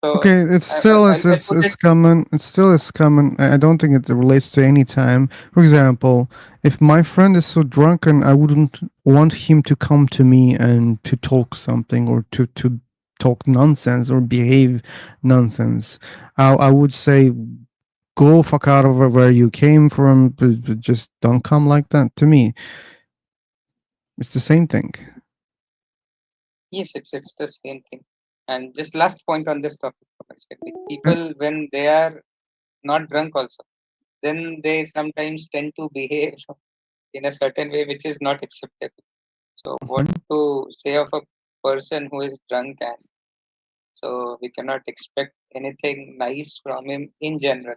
So Okay, it's I, still I'll put it. it's common. It still is common. I don't think it relates to any time. For example, if my friend is so drunken, I wouldn't want him to come to me and to talk something or to talk nonsense or behave nonsense. I would say go fuck out of where you came from. But just don't come like that to me. It's the same thing. Yes, it's the same thing. And just last point on this topic, I said, like Yeah. people when they are not drunk also, then they sometimes tend to behave in a certain way which is not acceptable. So what Mhm. to say of a person who is drunk, and so we cannot expect anything nice from him in general.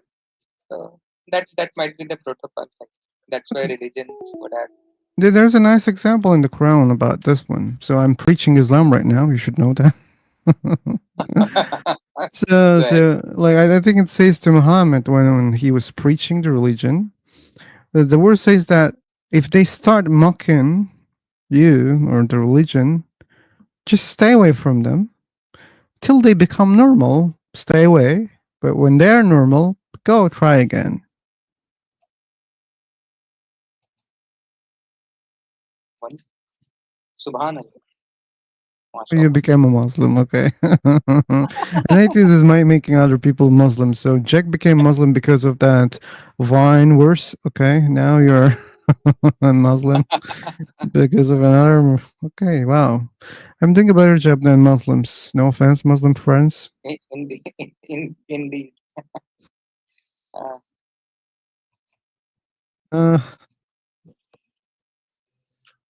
So that might be the protocol. Like, that's why religions would have. There's a nice example in the Quran about this one. So I'm preaching Islam right now. You should know that. So, Go ahead. like, I think it says to Muhammad when he was preaching the religion, the word says that if they start mocking you or the religion, just stay away from them till they become normal. Stay away. But when they're normal, go try again. One. Subhanallah. You became a Muslim, okay. And atheism is making other people Muslims. So Jack became Muslim because of that Vine verse. Okay, now you're a Muslim because of another. Okay, wow. I'm doing a better job than Muslims. No offense, Muslim friends. Indeed. Uh,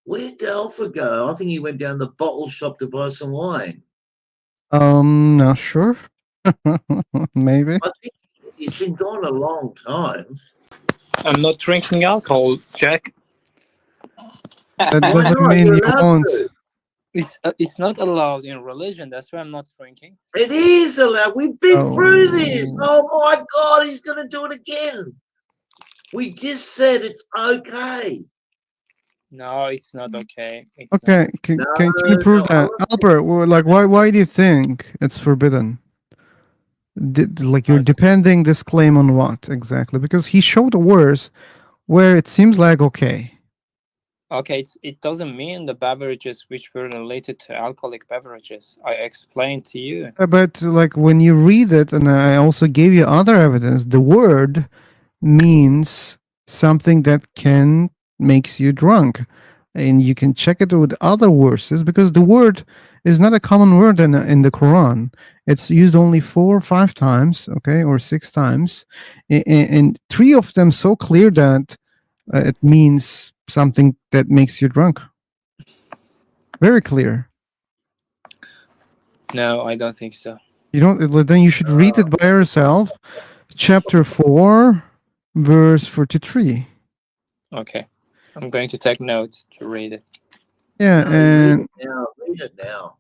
Where'd Alpha go? I think he went down the bottle shop to buy some wine. not sure. Maybe. I think he's been gone a long time. I'm not drinking alcohol, Jack. That Why doesn't not? mean You're you allowed won't. to. It's not allowed in religion. That's why I'm not drinking. It is allowed. We've been through this. Oh. Oh my God, he's going to do it again. We just said it's okay. No, it's not okay. It's Okay, can you prove that, Albert? Like, why do you think it's forbidden? Like, you're depending this claim on what exactly? Because he showed a verse where it seems like okay. okay. It doesn't mean the beverages which were related to alcoholic beverages. I explained to you. But like when you read it, and I also gave you other evidence, the word means something that can makes you drunk, and you can check it with other verses because the word is not a common word in the Quran. It's used only 4 or 5 times, okay, or 6 times, and 3 of them so clear that it means something that makes you drunk. Very clear. No, I don't think so. You don't. Then you should read it by yourself. Chapter 4, verse 43. Okay, I'm going to take notes to read it. Yeah, No, and read it now.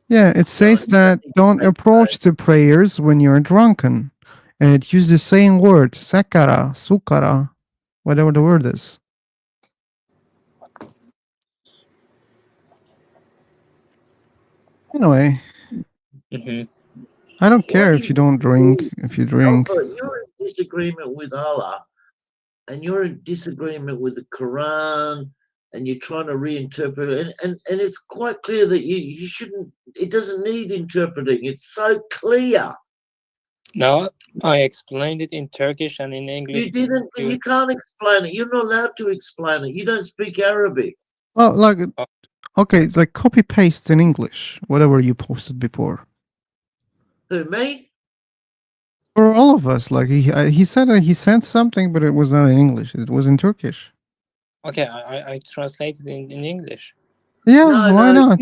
yeah, it says that don't approach the prayers when you're drunken, and it uses the same word, sakara, sukara, whatever the word is. Anyway, I don't care if you don't drink. If you drink, Alpha, you're in disagreement with Allah, and you're in disagreement with the Quran, and you're trying to reinterpret it, and it's quite clear that you shouldn't. It doesn't need interpreting. It's so clear. No, I explained it in Turkish and in English. You didn't, and you can't explain it. You're not allowed to explain it. You don't speak Arabic. well, like, okay, it's like copy paste in English, whatever you posted before. Who, me? For all of us, like he said he sent something, but it was not in English. It was in Turkish. Okay, I translated in English. Yeah, No, why not?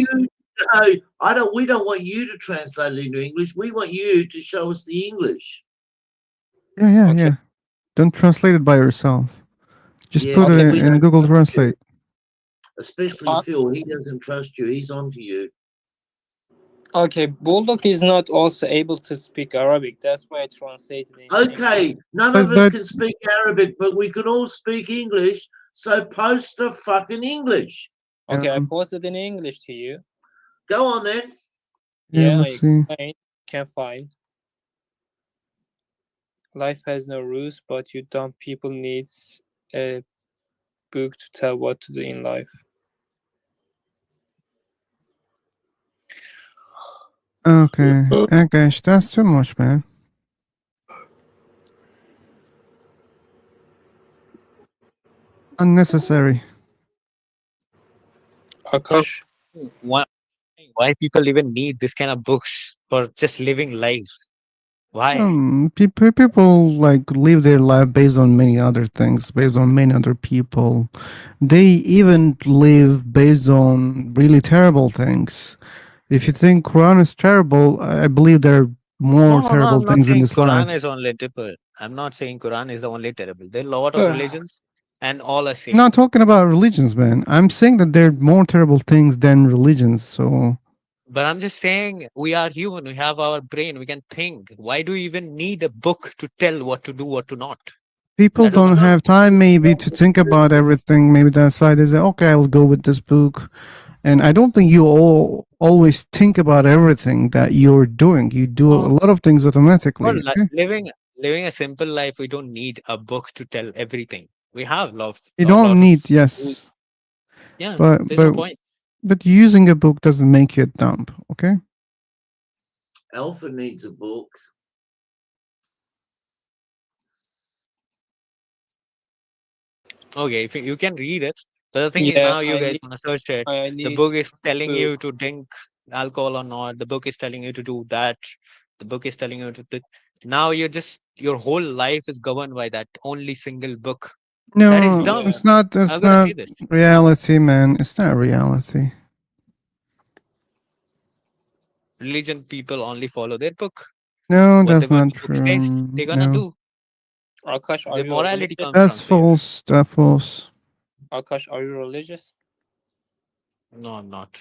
I don't. We don't want you to translate it into English. We want you to show us the English. Yeah. Don't translate it by yourself. Just Yeah, put we it in don't Google trust you. Translate. Especially Phil. He doesn't trust you. He's on to you. Okay, Bulldog is not also able to speak Arabic. That's why I translated in Okay, none of us can speak Arabic, but we can all speak English. So post the fucking English. Okay, I posted in English to you. Go on then. Yeah, I let's see. explained. Can't find. Life has no rules, but you dumb people needs a book to tell what to do in life. Okay, gosh, that's too much, man. Unnecessary. Akash, why people even need this kind of books for just living life? Why? People like live their life based on many other things, based on many other people. They even live based on really terrible things. If you think Quran is terrible, I believe there are more No, terrible I'm not things in saying this Quran life. is only terrible. I'm not saying Quran is the only terrible. There are a lot of religions, and all are I'm same. not talking about religions, man. I'm saying that there are more terrible things than religions. So But I'm just saying we are human. We have our brain. We can think. Why do you even need a book to tell what to do, what to not? people I don't don't know. have time maybe to think about everything. Maybe that's why they say, okay, I'll go with this book. And I don't think you all always think about everything that you're doing. You do a lot of things automatically. Well, Okay? living a simple life, we don't need a book to tell everything. We have You lot don't of need, rules. yes. Yeah, But there's no point. But using a book doesn't make you dumb, okay? Alpha needs a book. Okay, if you can read it. But the thing is, Yeah, now you guys want to search it. I The need book is telling book. you to drink alcohol or not. The book is telling you to do that. The book is telling you to do. Now your whole life is governed by that only single book. That is No, dumb. it's not. I'm It's gonna not say this. reality, man. It's not reality. Religion people only follow their book. No, that's Whatever not the book says, true. they're gonna No, do. Akash, are The you morality religious? comes that's from there. false. That's false. Akash, are you religious? No, I'm not.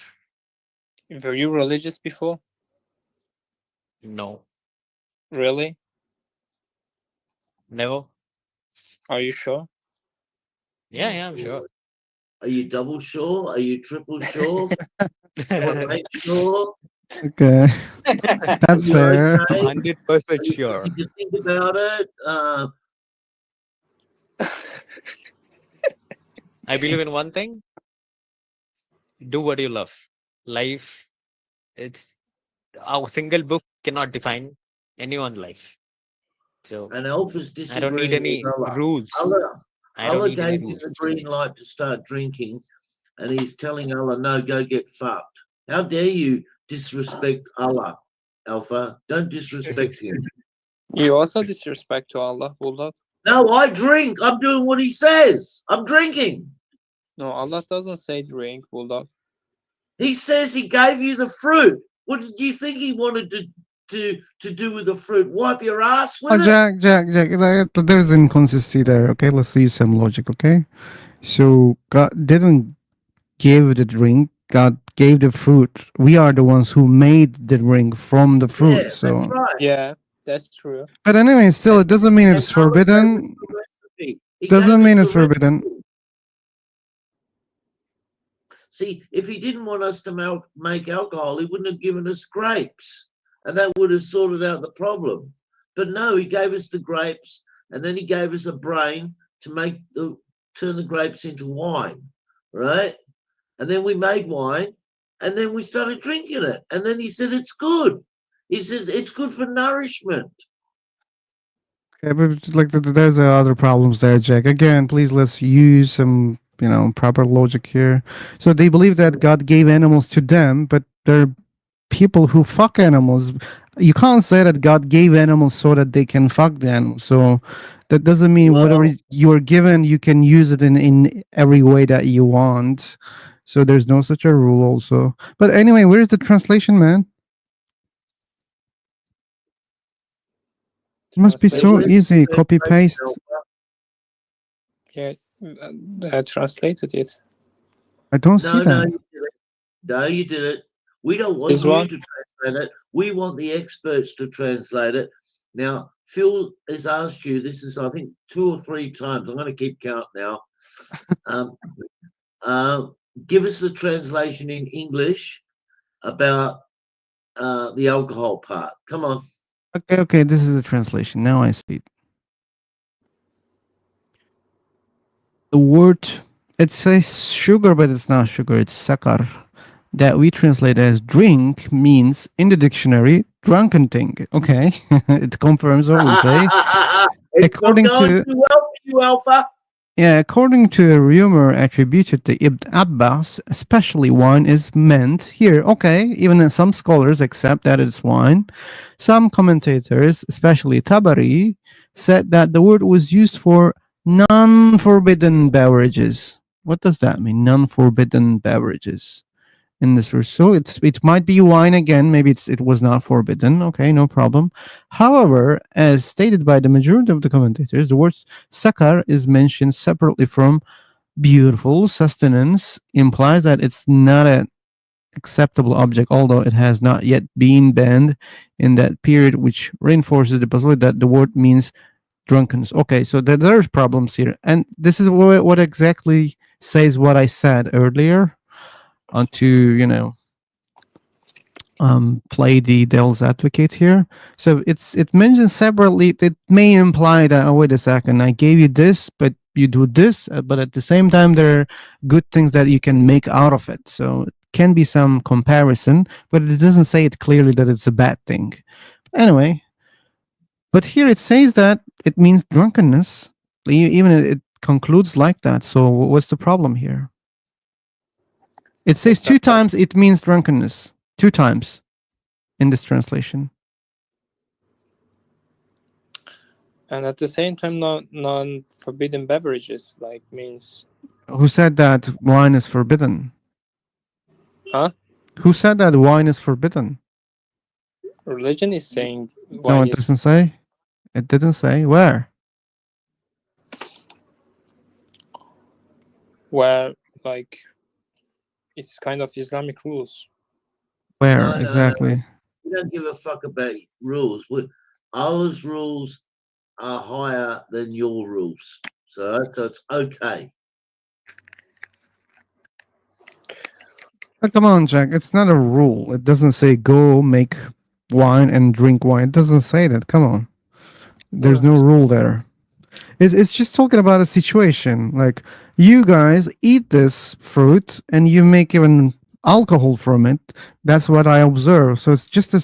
Were you religious before? No, Really? never. Are you sure? Yeah, I'm sure. Are you double sure? Are you triple sure? What make sure? Okay, Are that's you fair. okay? 100% Are you sure. need to think about it? I believe in one thing. Do what you love. Life, it's a single book cannot define anyone's life. So And Alpha's I don't need disagreeing with any Allah. rules. I don't Allah need any gave him rules. the green light to start drinking, and he's telling Allah, no, go get fucked. How dare you disrespect Allah, Alpha? Don't disrespect him. You also disrespect to Allah, Bulldog. No, I drink. I'm doing what he says. I'm drinking. No, Allah doesn't say drink, Bulldog. He says he gave you the fruit. What did you think he wanted to do with the fruit? Wipe your ass Oh, with it? Jack. There's inconsistency there. Okay, let's use some logic. Okay, so God didn't give the drink. God gave the fruit. We are the ones who made the drink from the fruit. Yeah, So, that's right. Yeah, that's true. but anyway, still, it doesn't mean it's And Allah gave us forbidden. the recipe. He Doesn't gave mean us it's the forbidden. recipe. See, if he didn't want us to make alcohol, he wouldn't have given us grapes, and that would have sorted out the problem. But no, he gave us the grapes, and then he gave us a brain to turn the grapes into wine, right? And then we made wine, and then we started drinking it, and then he said it's good. He says it's good for nourishment. Yeah, but like there's other problems there, Jack. Again, please let's use some proper logic here. So they believe that God gave animals to them, but they're people who fuck animals. You can't say that God gave animals so that they can fuck the animals. So that doesn't mean whatever you are given, you can use it in every way that you want. So there's no such a rule also. But anyway, where's the translation, man? It must be so easy. Copy paste. Yeah, I translated it. I don't see No, that. you did it. No, you did it. We don't want This you one? to translate it. We want the experts to translate it. Now, Phil has asked you, this is, I think, 2 or 3 times. I'm going to keep count now. Give us the translation in English about the alcohol part. Come on. Okay, this is the translation. Now I see it. The word, it says sugar, but it's not sugar, it's sakar. That we translate as drink means, in the dictionary, drunken thing. Okay, it confirms what we say. It's According not going to too well for you, Alpha. Yeah, according to a rumor attributed to Ibn Abbas, especially wine is meant here. Okay, even some scholars accept that it's wine. Some commentators, especially Tabari, said that the word was used for non-forbidden beverages. What does that mean? Non-forbidden beverages in this verse. So it might be wine again. Maybe it was not forbidden. Okay, no problem. However, as stated by the majority of the commentators, the word sakar is mentioned separately from beautiful. Sustenance implies that it's not an acceptable object, although it has not yet been banned in that period, which reinforces the possibility that the word means drunkenness. Okay, so there's problems here, and this is what exactly says what I said earlier. To play the devil's advocate here. So it mentions separately. It may imply that, oh, wait a second, I gave you this, but you do this, but at the same time there are good things that you can make out of it. So can be some comparison, but it doesn't say it clearly that it's a bad thing. Anyway, but here it says that it means drunkenness. Even it concludes like that. So what's the problem here? It says two times it means drunkenness. 2 times in this translation. And at the same time, non-forbidden beverages like means. Who said that wine is forbidden? Huh? Who said that wine is forbidden? Religion is saying wine No, it is. doesn't say. It didn't say. Where? Where like it's kind of Islamic rules. Where No, exactly? We don't give a fuck about rules. Allah's rules are higher than your rules, so it's okay. Come on, Jack. It's not a rule. It doesn't say go make wine and drink wine. It doesn't say that. Come on. There's no rule there. It's just talking about a situation. Like, you guys eat this fruit and you make even alcohol from it. That's what I observe. So it's just a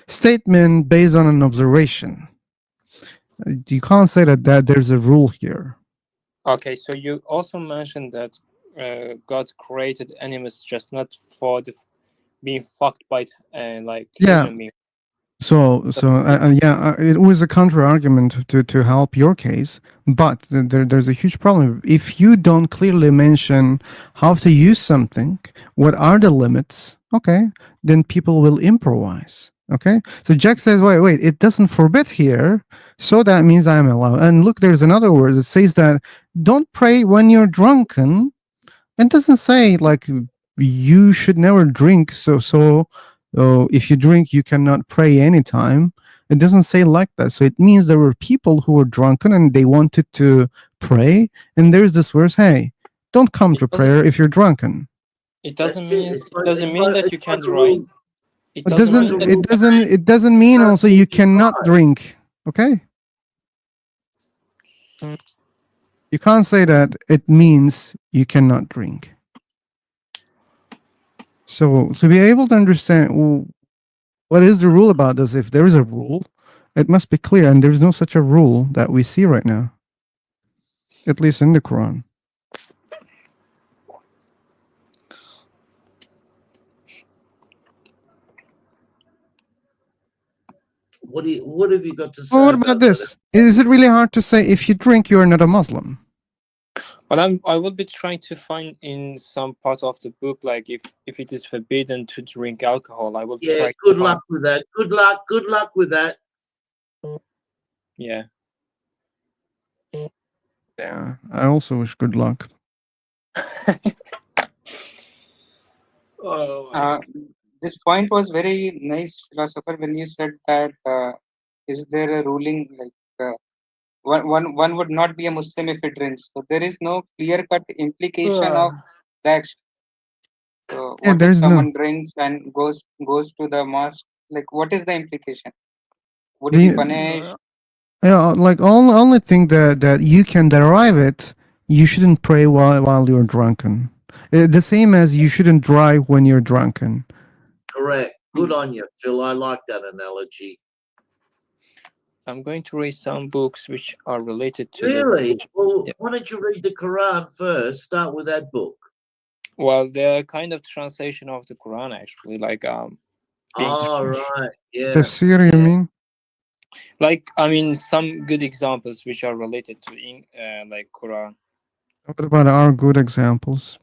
statement based on an observation. You can't say that there's a rule here. Okay, so you also mentioned that God created animals just not for being fucked by like human beings. So it was a counter argument to help your case, but there's a huge problem. If you don't clearly mention how to use something, what are the limits? Okay, then people will improvise. Okay, so Jack says, wait, it doesn't forbid here, so that means I'm allowed. And look, there's another word. It says that don't pray when you're drunken. It doesn't say like you should never drink. So if you drink, you cannot pray anytime. It doesn't say like that. So it means there were people who were drunken and they wanted to pray. And there's this verse, hey, don't come to prayer if you're drunken. It doesn't mean that you can't drive. It doesn't mean also you cannot drink. Okay? You can't say that it means you cannot drink. So to be able to understand what is the rule about this, if there is a rule, it must be clear, and there's no such a rule that we see right now, at least in the Quran. What have you got to say? Well, what about this? Is it really hard to say if you drink, you are not a Muslim? Well, I will be trying to find in some part of the book, like if it is forbidden to drink alcohol, I will try. Good luck with that. Good luck with that. Yeah. Yeah, I also wish good luck. This point was very nice, philosopher, when you said that is there a ruling like one would not be a Muslim if he drinks. So there is no clear-cut implication of that. So Yeah, what if there's someone no. drinks and goes to the mosque? Like, what is the implication? Would he be punished? Yeah, like only thing that you can derive it, you shouldn't pray while you're drunken. The same as you shouldn't drive when you're drunken. Correct. Good on you, Phil. I like that analogy. I'm going to read some books which are related to Really? Well, yeah. why don't you read the Quran first? Start with that book. Well, they're kind of translation of the Quran, actually, like Right. Yeah. Tafsir, you mean? Like, I mean, some good examples which are related to like Quran. What about our good examples?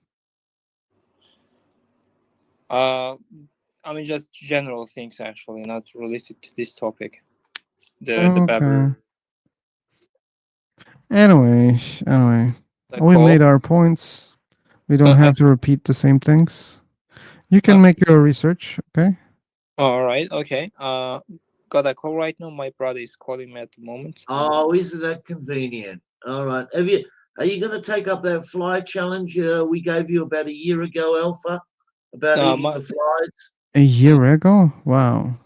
I mean, just general things, actually, not related to this topic. The Okay. Babel. Anyway, we made our points. We don't have to repeat the same things. You can make your research, okay? All right. Okay. Got a call right now. My brother is calling me at the moment. Oh, isn't that convenient? All right. Are you going to take up that fly challenge we gave you about a year ago, Alpha? About eating the flies? A year ago? Wow.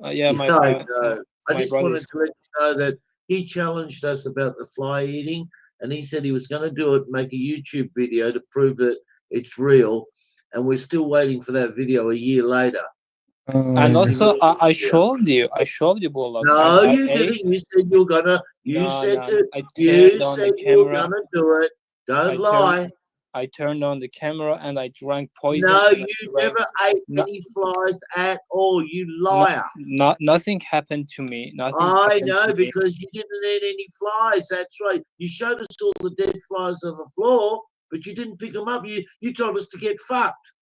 Yeah, my I know. I my just brother wanted to let you know that he challenged us about the fly eating, and he said he was going to do it, make a YouTube video to prove that it's real. and we're still waiting for that video a year later. And also, I showed you, Bullock. No, and I you ate. didn't. You said you're gonna. You No, said no, to. I You turned on the said you're camera. gonna do it. Don't lie. I turned on the camera and I drank poison. No, and you I drank, never ate no, any flies at all. You no, liar. nothing happened to me. Nothing I happened know to me. because you didn't eat any flies. That's right. You showed us all the dead flies on the floor, but you didn't pick them up. You told us to get fucked.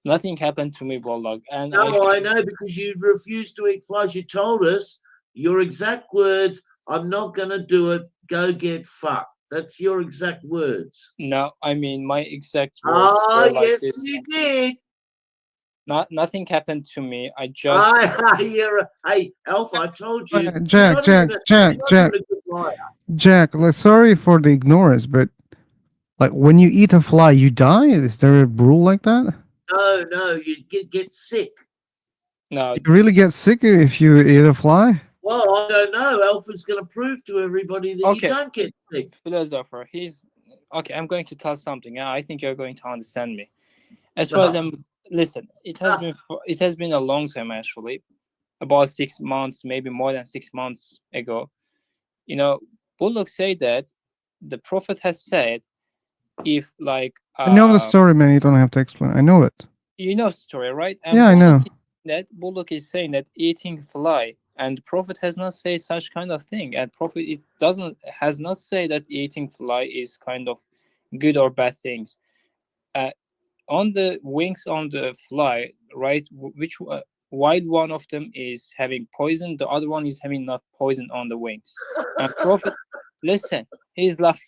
Nothing happened to me, Bullock. And No, I know because you refused to eat flies. You told us your exact words. I'm not gonna do it. Go get fucked. That's your exact words. No, I mean my exact words Oh, were like yes, this. you did. Nothing happened to me. I just. Hey, Alpha, I told you. Jack, you're not even a good liar. Jack. Sorry for the ignorance, but like when you eat a fly, you die. Is there a rule like that? No, you get sick. No. You really get sick if you eat a fly? Well, I don't know. Alpha's going to prove to everybody that you don't get sick. Philosopher, he's okay. I'm going to tell something. I think you're going to understand me. As far as I'm listen, it has been a long time actually, about 6 months, maybe more than 6 months ago. You know, Bullock said that the Prophet has said, if like I know the story, man. You don't have to explain. I know it. you know the story, right? And Yeah, I know. Bullock is saying that eating fly, and the Prophet has not said such kind of thing, and Prophet has not said that eating fly is kind of good or bad things. On the wings on the fly, right? While one of them is having poison, the other one is having not poison on the wings. And Prophet, listen, he's laughing.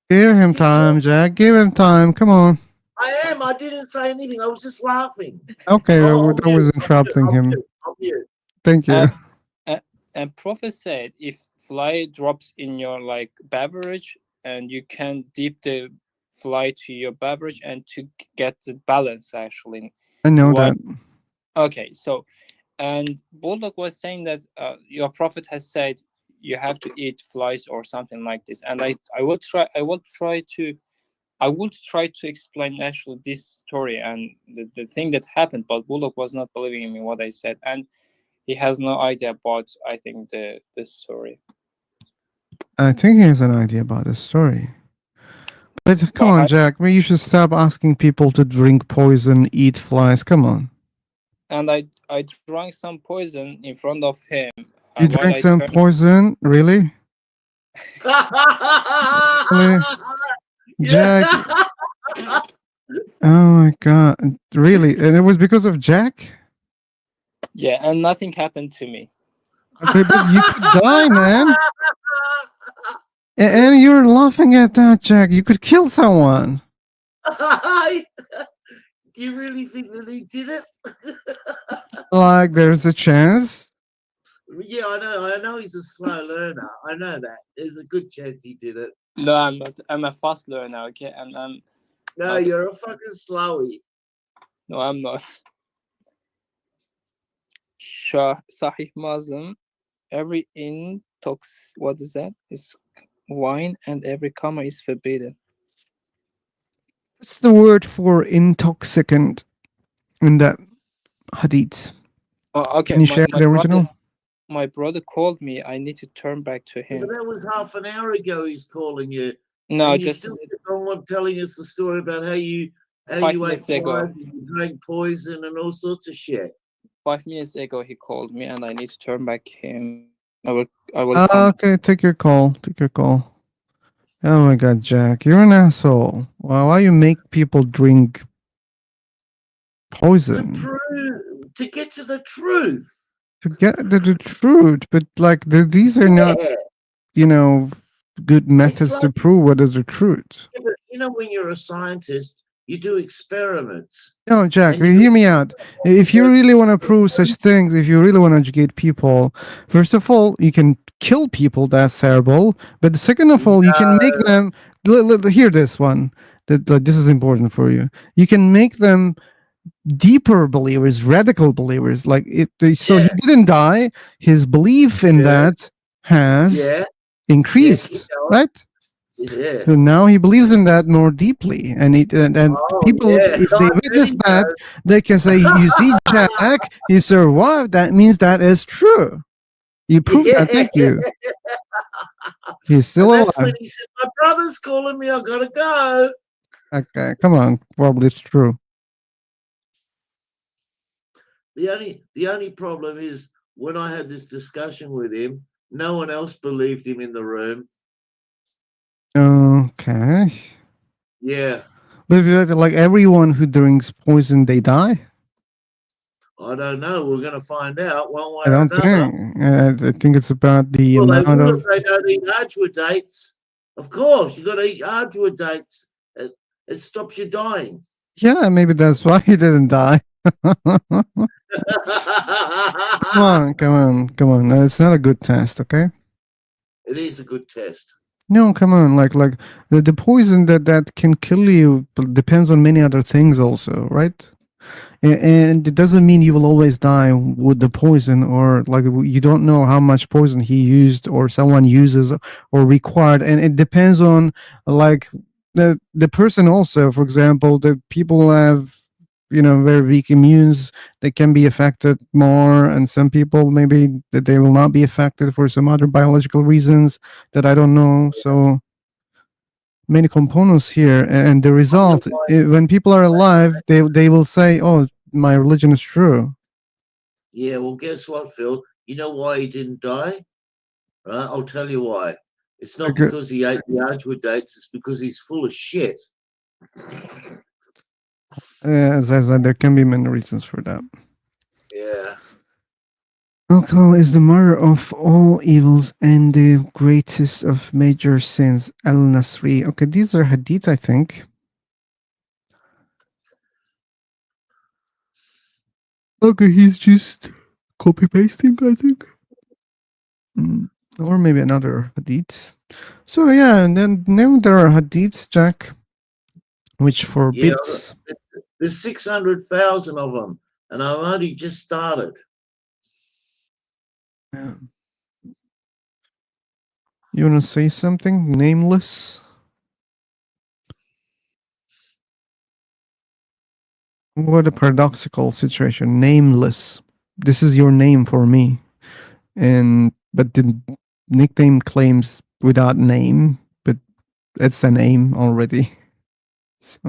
Give him time, Jack. Give him time. Come on. I am. I didn't say anything. I was just laughing. Okay, Oh, that was interrupting him. I'm mute. Thank you. And Prophet said, if fly drops in your like beverage, and you can dip the fly to your beverage and to get the balance actually. I know that. Okay, so and Bulldog was saying that your Prophet has said you have to eat flies or something like this, and I will try to explain actually this story and the thing that happened, but Bullock was not believing in me what I said, and he has no idea about, I think, this story. I think he has an idea about the story. But come on, Jack. Maybe you should stop asking people to drink poison, eat flies. Come on. And I drank some poison in front of him. You drank some poison? Really? Really? Jack. Oh my god. Really? And it was because of Jack? Yeah, and nothing happened to me. Okay, but you could die, man. And you're laughing at that, Jack. You could kill someone. Do you really think that he did it? Like, there's a chance. Yeah, I know he's a slow learner. I know that. There's a good chance he did it. No, I'm not. I'm a fast learner, okay? And I'm. No, you're a fucking slowy. No, I'm not. Sahih Muslim, every what is that? Is wine, and every comma is forbidden. What's the word for intoxicant in that hadith? Oh, okay. Can you share the original? My brother called me. I need to turn back to him. But that was half an hour ago. He's calling you. No, and just still someone telling us the story about how you 5 ate minutes ago. flies and you drank poison and all sorts of shit. 5 minutes ago, he called me, and I need to turn back him. I will. Okay, take your call. Take your call. Oh my god, Jack, you're an asshole. Why you make people drink poison? To get to the truth. To get the truth, but like these are not, good methods to prove what is the truth. Yeah, but when you're a scientist, you do experiments. No, Jack, hear me out. If you really want to prove such things, if you really want to educate people, first of all, you can kill people. That's terrible. But second of all, you can make them. Hear this one. This is important for you. You can make them deeper believers, radical believers. Like it. So he didn't die. His belief in that has increased, right? Yeah. So now he believes in that more deeply, and Oh, people, yeah. if they I bet witness he that, does. they can say, "You see, Jack, he survived. That means that is true. You proved that. Yeah. Thank you. He's still And that's when alive." he said, "My brother's calling me. I gotta go." Okay, come on, probably it's true. The only problem is when I had this discussion with him, no one else believed him in the room. Okay, Yeah, but like everyone who drinks poison, they die. I don't know. We're gonna find out one way I or don't another. think. I think it's about the Well, they amount will if of. they don't eat hardwood dates. Of course, you got to eat hardwood dates. It stops you dying. Yeah, maybe that's why he didn't die. Come on, come on, come on. It's not a good test, okay? It is a good test. No, come on. Like the poison that can kill you depends on many other things also, right? And it doesn't mean you will always die with the poison, or like you don't know how much poison he used or someone uses or required, and it depends on like the person also. For example, the people who have very weak immunes, they can be affected more, and some people maybe that they will not be affected for some other biological reasons that I don't know. So many components here, and the result, when people are alive, they will say, "Oh, my religion is true." Yeah, well, guess what, Phil? You know why he didn't die? Right? I'll tell you why. It's not Okay. because he ate the hardwood dates. It's because he's full of shit. As I said, there can be many reasons for that. Yeah. Alcohol is the mother of all evils and the greatest of major sins. Al Nasri. Okay, these are hadith, I think. Okay, he's just copy pasting, I think. Or maybe another hadith. So yeah, and then now there are hadiths, Jack, which Yeah, forbids. there's 600,000 of them, and I've only just started. Yeah. You want to say something? Nameless? What a paradoxical situation. Nameless. This is your name for me. But the nickname claims without name, but it's a name already. So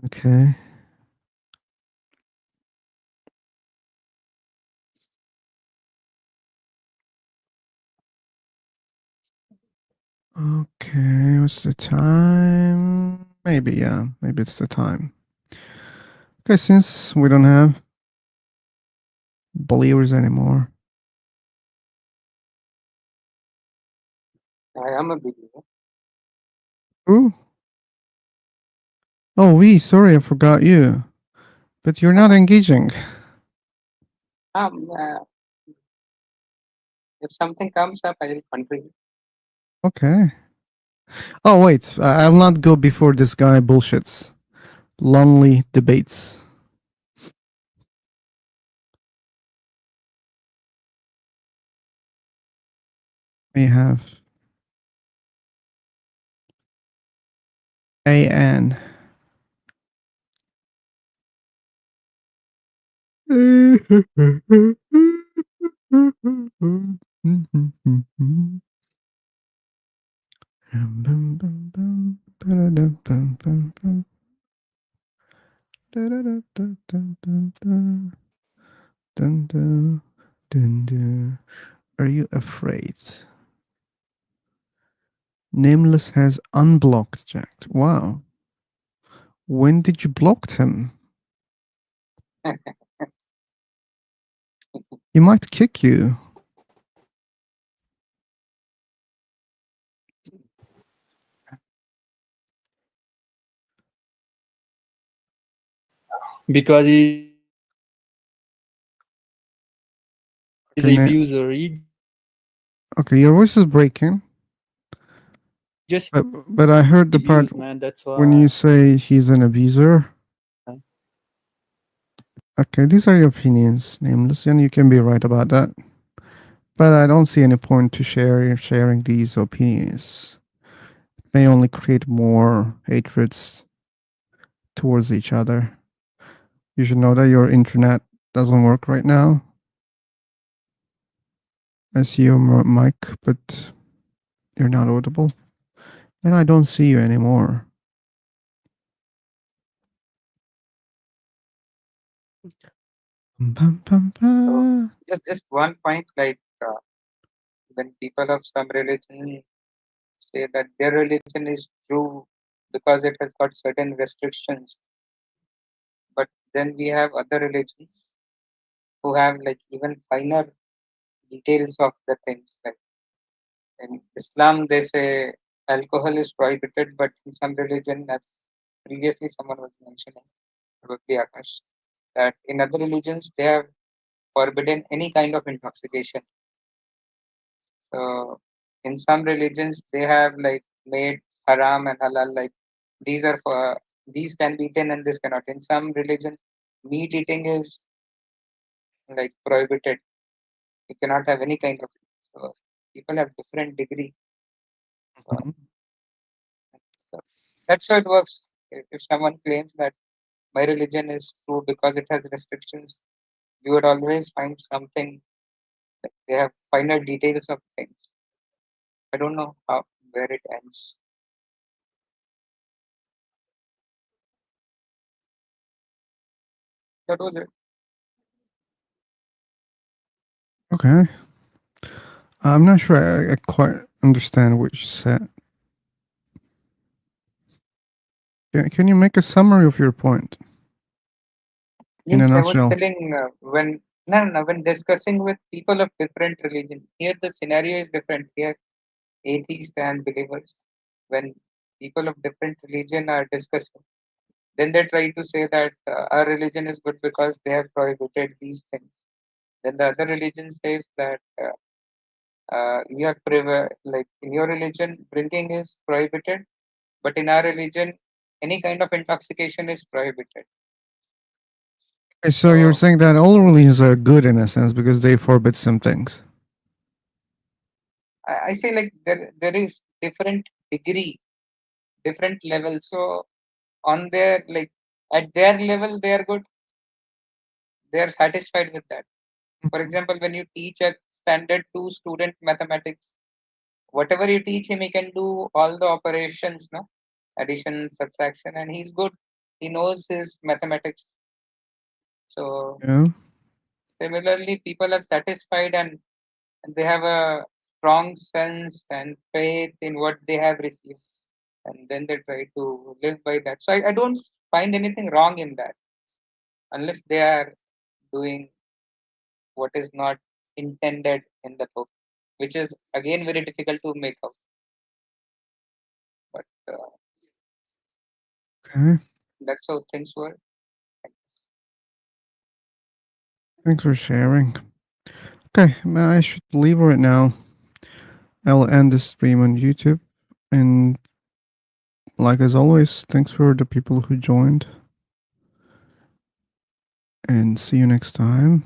okay. Okay, what's the time? Maybe, yeah. Maybe it's the time. Okay, since we don't have believers anymore. I am a believer. Ooh. Oh, sorry, I forgot you. But you're not engaging. Um, uh, if something comes up, I will contribute. Okay. Oh, wait. I'll not go before this guy bullshits. Lonely debates. We have AN. Are you afraid? Nameless has unblocked Jack. Wow. When did you block him? He might kick you. Because he's Okay, an abuser. He okay, your voice is breaking. just But I heard the part abused, man. That's when you why. say he's an abuser. Okay, these are your opinions, nameless, and you can be right about that. But I don't see any point to sharing these opinions. It may only create more hatreds towards each other. You should know that your internet doesn't work right now. I see your mic, but you're not audible. And I don't see you anymore. Bum, bum, So bum. just one point, like when people of some religion say that their religion is true because it has got certain restrictions, but then we have other religions who have like even finer details of the things. Like in Islam, they say alcohol is prohibited, but in some religion, as previously someone was mentioning, probably Akash, that in other religions they have forbidden any kind of intoxication. So in some religions they have like made haram and halal, like these are for these can be eaten and this cannot. In some religion, meat eating is like prohibited. You cannot have any kind of. So people have different degree. Mhm. So that's how it works. If someone claims that my religion is true because it has restrictions, you would always find something that they have finer details of things. I don't know how where it ends. That was it. Okay. I'm not sure I quite understand what you said. Can you make a summary of your point in a Yes, I was nutshell? telling when no, when discussing with people of different religion. Here the scenario is different. Here atheists and believers. When people of different religion are discussing, then they try to say that our religion is good because they have prohibited these things. Then the other religion says that you are like in your religion drinking is prohibited, but in our religion any kind of intoxication is prohibited. Okay, so you're So saying that all religions are good in a sense because they forbid some things. I say like there is different degree, different level. So on their like at their level they are good. They are satisfied with that. For example, when you teach a standard 2 student mathematics, whatever you teach him, he can do all the operations, no? Addition, subtraction, and he's good. He knows his mathematics. So Yeah. similarly, people are satisfied and they have a strong sense and faith in what they have received. And then they try to live by that. So I don't find anything wrong in that unless they are doing what is not intended in the book, which is again very difficult to make out. But Okay. that's how things work. Thanks for sharing. Okay, I should leave right now. I'll end the stream on YouTube. And like as always, thanks for the people who joined. And see you next time.